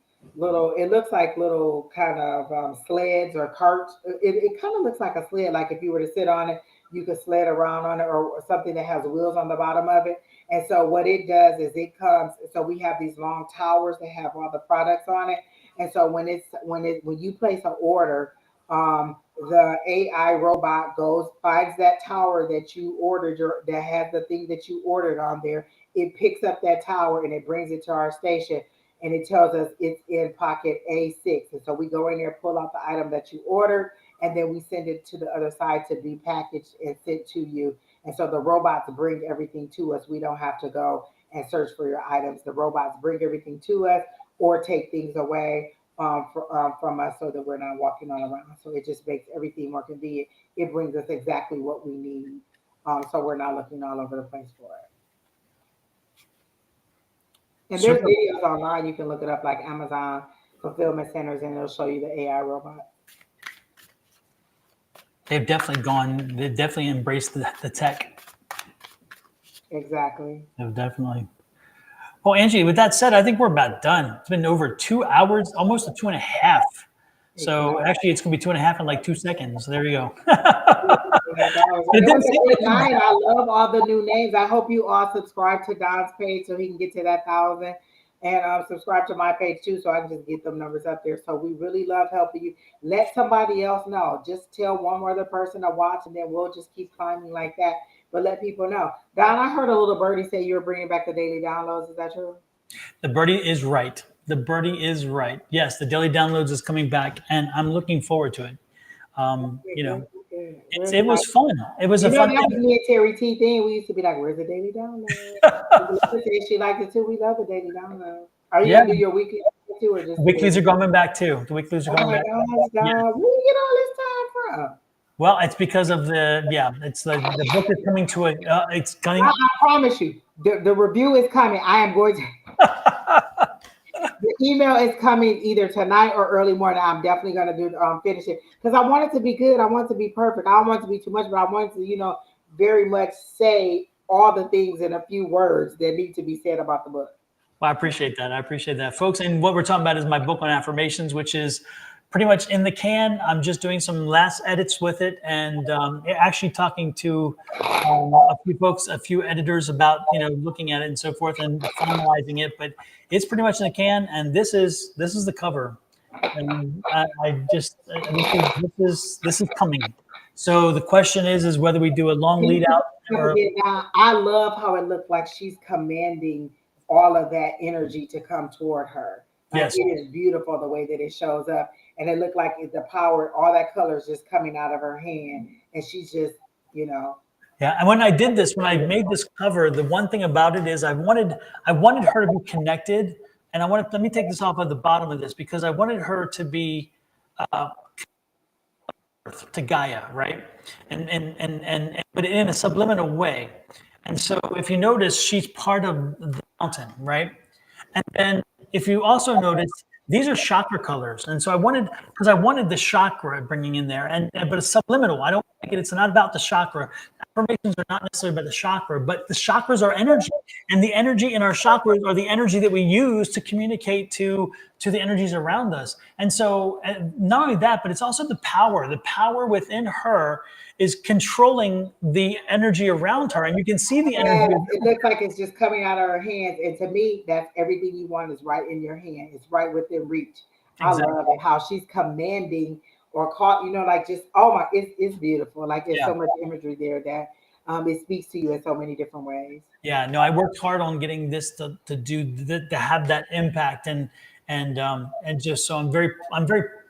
B: it looks like little kind of sleds or carts. It kind of looks like a sled, like if you were to sit on it, you could sled around on it, or something that has wheels on the bottom of it. And so what it does is it comes, so we have these long towers that have all the products on it. And so when you place an order, the AI robot goes, finds that tower that you ordered, that has the thing that you ordered on there. It picks up that tower and it brings it to our station, and it tells us it's in pocket A6. And so we go in there, pull out the item that you ordered, and then we send it to the other side to be packaged and sent to you. And so the robots bring everything to us. We don't have to go and search for your items. The robots bring everything to us or take things away from us, so that we're not walking on around. So it just makes everything more convenient. It brings us exactly what we need. So we're not looking all over the place for it. And there's
A: Super.
B: videos online. You can look it up, like Amazon fulfillment centers, and it'll show you the AI robot.
A: They've definitely embraced the tech.
B: Exactly.
A: They've definitely. Well, Angie, with that said, I think we're about done. It's been over 2 hours, almost a 2.5. So
B: Exactly.
A: actually, it's going to be 2.5 in like 2 seconds. There you go.
B: Yeah,
A: But it
B: it
A: didn't
B: was
A: seem
B: a
A: like
B: good
A: too bad.
B: night. I love all the new names. I hope you all subscribe to Don's page so he can get to that 1,000, and subscribe to my page too, so I can just get them numbers up there. So we really love helping you. Let somebody else know. Just tell one more other person to watch, and then we'll just keep climbing like that. But let people know. Don, I heard a little birdie say you were bringing back the daily downloads. Is that true?
A: The birdie is right. The birdie is right. Yes, the daily downloads is coming back, and I'm looking forward to it.
B: Okay, good, good. We're
A: It was
B: excited.
A: fun. It was
B: You
A: a
B: know,
A: fun
B: that was
A: thing.
B: me and Terry T thing. We used to be like, "Where's the daily download?" Melissa said she liked it too. We love the daily download. Are you
A: Yeah,
B: gonna do your weekly too, or just
A: the
B: the
A: weeklies
B: daily?
A: are coming back too. The weeklies are
B: Oh
A: coming
B: my
A: back.
B: gosh,
A: Yeah.
B: Don, where do you get all this time from?
A: Well, it's because of it's the book is coming to a, it's
B: I,
A: going.
B: I promise you, the review is coming. I am going to. The email is coming either tonight or early morning. I'm definitely gonna do finish it because I want it to be good. I want it to be perfect. I don't want it to be too much, but I want it to, very much say all the things in a few words that need to be said about the book.
A: Well, I appreciate that. I appreciate that, folks. And what we're talking about is my book on affirmations, which is pretty much in the can. I'm just doing some last edits with it, and actually talking to a few folks, a few editors about looking at it and so forth, and finalizing it. But it's pretty much in the can, and this is the cover, and I just this is coming. So the question is whether we do a long
B: Can
A: lead
B: you
A: out
B: come
A: or
B: again now? I love how it looked like she's commanding all of that energy to come toward her. Like
A: yes.
B: it is beautiful the way that it shows up, and it looked like the power, all that color is just coming out of her hand, and she's just, you know,
A: Yeah, and when I did this, when I made this cover, the one thing about it is I wanted her to be connected, and let me take this off at the bottom of this because I wanted her to be to Gaia, right? And but in a subliminal way. And so if you notice, she's part of the mountain, right? And then if you also notice, these are chakra colors. And so because I wanted the chakra bringing in there, but it's subliminal. I don't like it. It's not about the chakra. Affirmations are not necessarily about the chakra, but the chakras are energy. And the energy in our chakras are the energy that we use to communicate to the energies around us. And so not only that, but it's also the power. The power within her is controlling the energy around her. And you can see the energy.
B: yes, it looks like it's just coming out of her hands. And to me, that's everything you want is right in your hand. It's right within reach. I
A: Exactly.
B: love it how she's commanding or caught, like just oh my, it's beautiful. Like there's
A: Yeah.
B: so much imagery there that it speaks to you in so many different ways.
A: Yeah, no, I worked hard on getting this to have that impact, and just so I'm very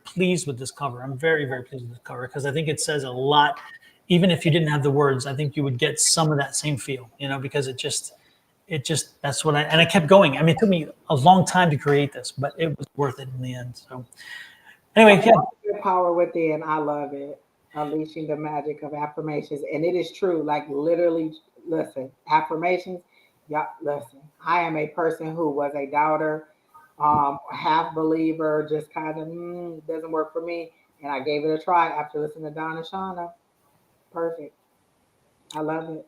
A: pleased with this cover. I'm very very pleased with this cover because I think it says a lot. Even if you didn't have the words, I think you would get some of that same feel, because it just that's what I kept going. I mean, it took me a long time to create this, but it was worth it in the end. So anyway, yeah,
B: Your power within. I love it. Unleashing the magic of affirmations. And it is true. Like literally, listen, affirmations. Yeah, listen. I am a person who was a doubter, half believer, just kind of doesn't work for me. And I gave it a try after listening to Don and Shauna. Perfect. I love it.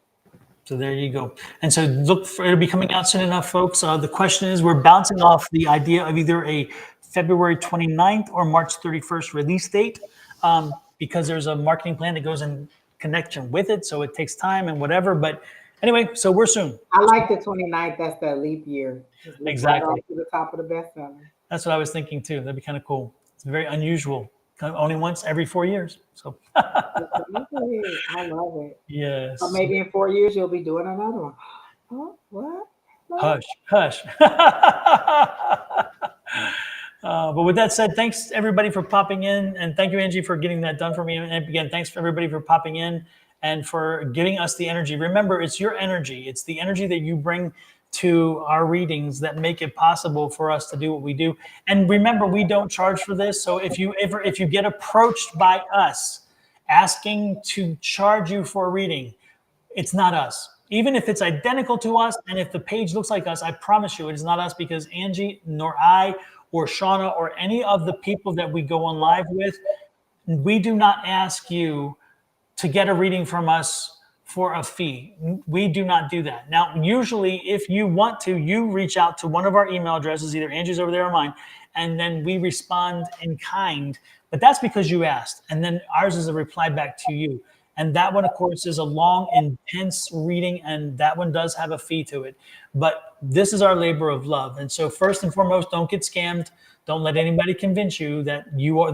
A: So there you go. And so look for it'll be coming out soon enough, folks. The question is, we're bouncing off the idea of either a February 29th or March 31st release date, because there's a marketing plan that goes in connection with it. So it takes time and whatever. But anyway, so we're soon.
B: I like the 29th. That's the leap year. Just leap right
A: Exactly.
B: off to the top of the bestseller.
A: That's what I was thinking too. That'd be kind of cool. It's very unusual. Only once every 4 years. So
B: I love it. Or
A: yes.
B: maybe in 4 years you'll be doing another one. Oh, what?
A: Hush, hush. But with that said, thanks everybody for popping in, and thank you, Angie, for getting that done for me. And again, thanks for everybody for popping in and for giving us the energy. Remember, it's your energy. It's the energy that you bring to our readings that make it possible for us to do what we do. And remember, we don't charge for this. So if you get approached by us asking to charge you for a reading, it's not us. Even if it's identical to us and if the page looks like us, I promise you it is not us, because Angie nor I or Shauna or any of the people that we go on live with, we do not ask you to get a reading from us for a fee. We do not do that. Now, usually if you want to, you reach out to one of our email addresses, either Angie's over there or mine, and then we respond in kind. But that's because you asked. And then ours is a reply back to you. And that one, of course, is a long, intense reading, and that one does have a fee to it. But this is our labor of love. And so first and foremost, don't get scammed. Don't let anybody convince you that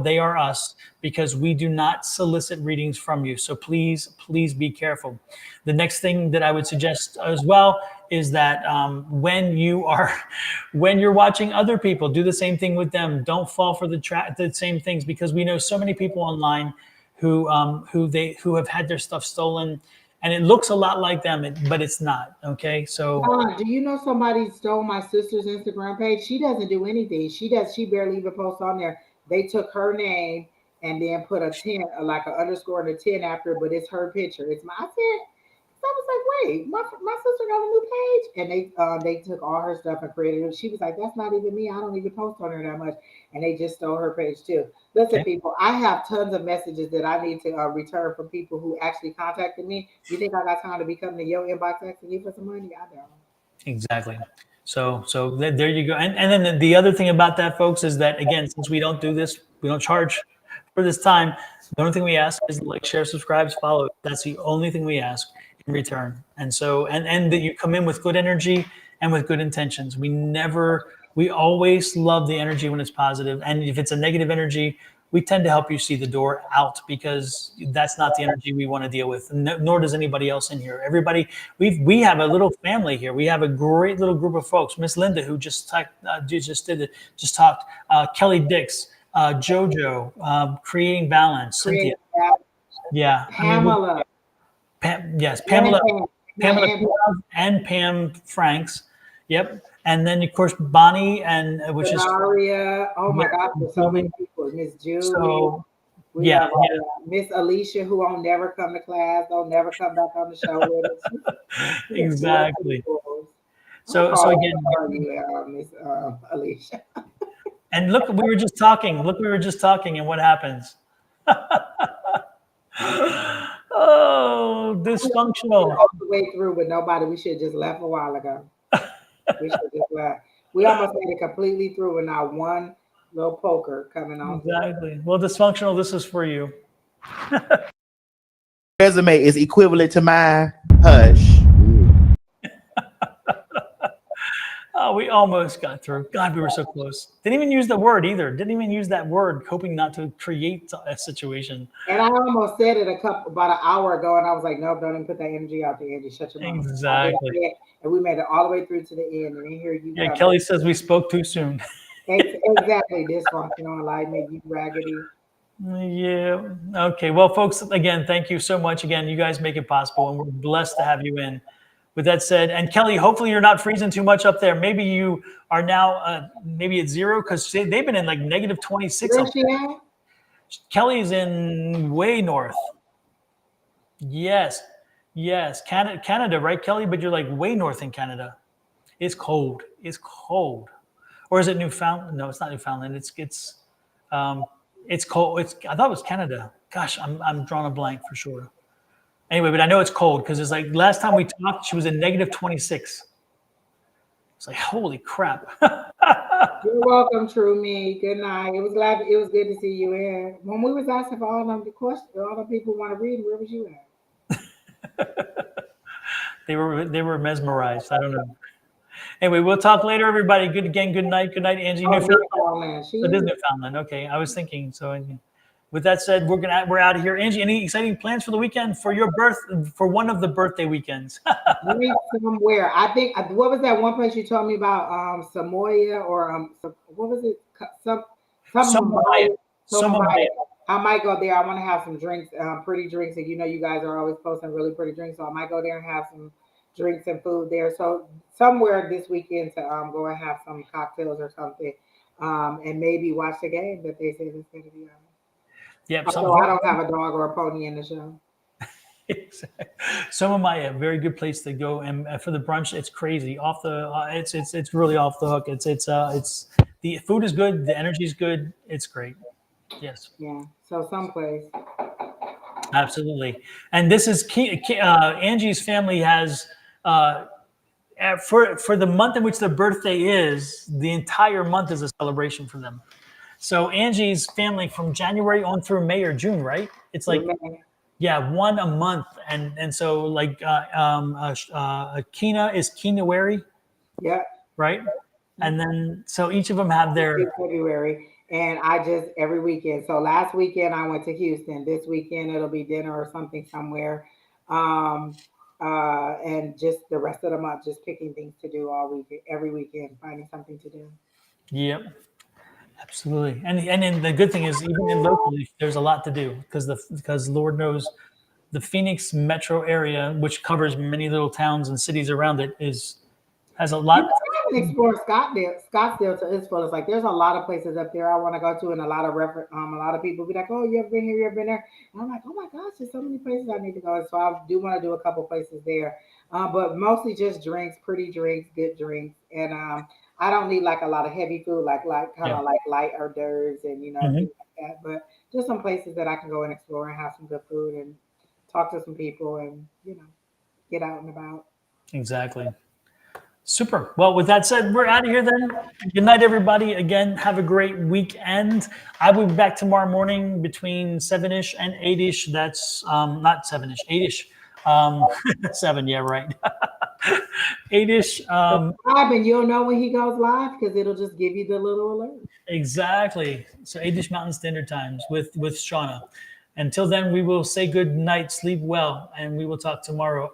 A: they are us, because we do not solicit readings from you. So please, please be careful. The next thing that I would suggest as well is that when you're watching other people, do the same thing with them. Don't fall for the same things, because we know so many people online who have had their stuff stolen, and it looks a lot like them, but it's not. Okay, so
B: Do you know somebody stole my sister's Instagram page? She doesn't do anything. She barely even posts on there. They took her name and then put a 10, like an underscore and a 10 after, but it's her picture. I said, I was like, wait, my sister got a new page, and they took all her stuff and created it. She was like, that's not even me. I don't even post on her that much, and they just stole her page too. Listen,
A: okay.
B: people, I have tons of messages that I need to return from people who actually contacted me. You think I got time to be coming to your inbox asking you for some money? I don't.
A: Exactly. So there you go. And then the other thing about that, folks, is that, again, since we don't do this, we don't charge for this time. The only thing we ask is like, share, subscribe, follow. That's the only thing we ask in return. And so, and that you come in with good energy and with good intentions. We always love the energy when it's positive. And if it's a negative energy, we tend to help you see the door out, because that's not the energy we want to deal with. Nor does anybody else in here. Everybody, we have a little family here. We have a great little group of folks. Miss Linda, who just talked, Kelly Dix, Jojo, Creating Balance, Cynthia. Yeah,
B: Pamela.
A: Pamela, and Pam Franks. Yep. And then, of course, Bonnie, and which is
B: Oh my gosh, there's so many people. Miss Julie.
A: So
B: we have Miss Alicia, who won't never come to class, don't never come back on the show with us.
A: Exactly. So again,
B: Miss Alicia.
A: And look, we were just talking, and what happens? Oh, dysfunctional.
B: All the way through with nobody. We should have just left a while ago. We should just left. We almost made it completely through, and not one little poker coming on.
A: Exactly. Well, dysfunctional, this is for you.
D: Resume is equivalent to mine. Hush.
A: Oh, we almost got through. God, we were so close. Didn't even use the word either. Didn't even use that word, hoping not to create a situation.
B: And I almost said it about an hour ago, and I was like, nope, don't even put that energy out there, Angie. Shut your mouth.
A: Exactly.
B: And we made it all the way through to the end, and then here you
A: Yeah,
B: come.
A: Kelly says we spoke too soon.
B: Exactly. Dysfunctional, enlightenment, you raggedy.
A: Yeah. Okay. Well, folks, again, thank you so much. Again, you guys make it possible, and we're blessed to have you in. With that said, and Kelly, hopefully you're not freezing too much up there. Maybe you are now maybe at zero, because they've been in like negative 26.
B: Where's she at?
A: Kelly's in way north. Yes. Canada, right, Kelly? But you're like way north in Canada. It's cold. Or is it Newfoundland? No, it's not Newfoundland. It's cold. I thought it was Canada. Gosh, I'm drawing a blank for sure. Anyway, but I know it's cold because it's like last time we talked, she was in negative 26. It's like, holy crap.
B: You're welcome, True Me. Good night. It was good to see you here. When we was asking for all them the questions, all the people want to read, where was you at?
A: They were mesmerized. I don't know. Anyway, we'll talk later, everybody. Good night. Good night, Angie.
B: Newfoundland. She
A: It is Newfoundland. Okay, I was thinking. So, with that said, we're out of here. Angie, any exciting plans for the weekend for one of the birthday weekends?
B: Drink somewhere. I think what was that one place you told me about? Samoa or what was it?
A: Somalia.
B: I might go there. I want to have some drinks, pretty drinks, and you guys are always posting really pretty drinks, so I might go there and have some drinks and food there. So somewhere this weekend to go and have some cocktails or something, and maybe watch the game that they said is going to be on.
A: Yep.
B: So I don't have a dog or a pony in the show.
A: Somalia, very good place to go, and for the brunch, it's crazy. It's really off the hook. It's the food is good, the energy is good. It's great. Yes.
B: Yeah. So someplace.
A: Absolutely. And this is Angie's family has for the month in which their birthday is, the entire month is a celebration for them. So Angie's family from January on through May or June, right? It's like, yeah, one a month. And so like Kina is Kinawari.
B: Yeah.
A: Right. And then, so each of them have their
B: February. And I just every weekend. So last weekend I went to Houston. This weekend it'll be dinner or something somewhere. And just the rest of the month, just picking things to do all week, every weekend, finding something to do.
A: Yep. Absolutely. And then the good thing is even in locally, there's a lot to do because Lord knows the Phoenix metro area, which covers many little towns and cities around it, has a lot.
B: I haven't explored Scottsdale to its fullest. Like there's a lot of places up there I want to go to, and a lot of people be like, "Oh, you ever been here? You ever been there?" And I'm like, "Oh my gosh, there's so many places I need to go." So I do want to do a couple places there, but mostly just drinks, pretty drinks, good drinks, and I don't need like a lot of heavy food, like kind of like light hors d'oeuvres and things like that. But just some places that I can go and explore and have some good food and talk to some people and get out and about.
A: Exactly. Super. Well, with that said, we're out of here then. Good night, everybody. Again, have a great weekend. I will be back tomorrow morning between 7-ish and 8-ish. That's not 7-ish, 8-ish. 7, yeah, right. 8-ish.
B: And you'll know when he goes live because it'll just give you the little alert.
A: Exactly. So 8-ish Mountain Standard Times with Shauna. Until then, we will say good night, sleep well, and we will talk tomorrow.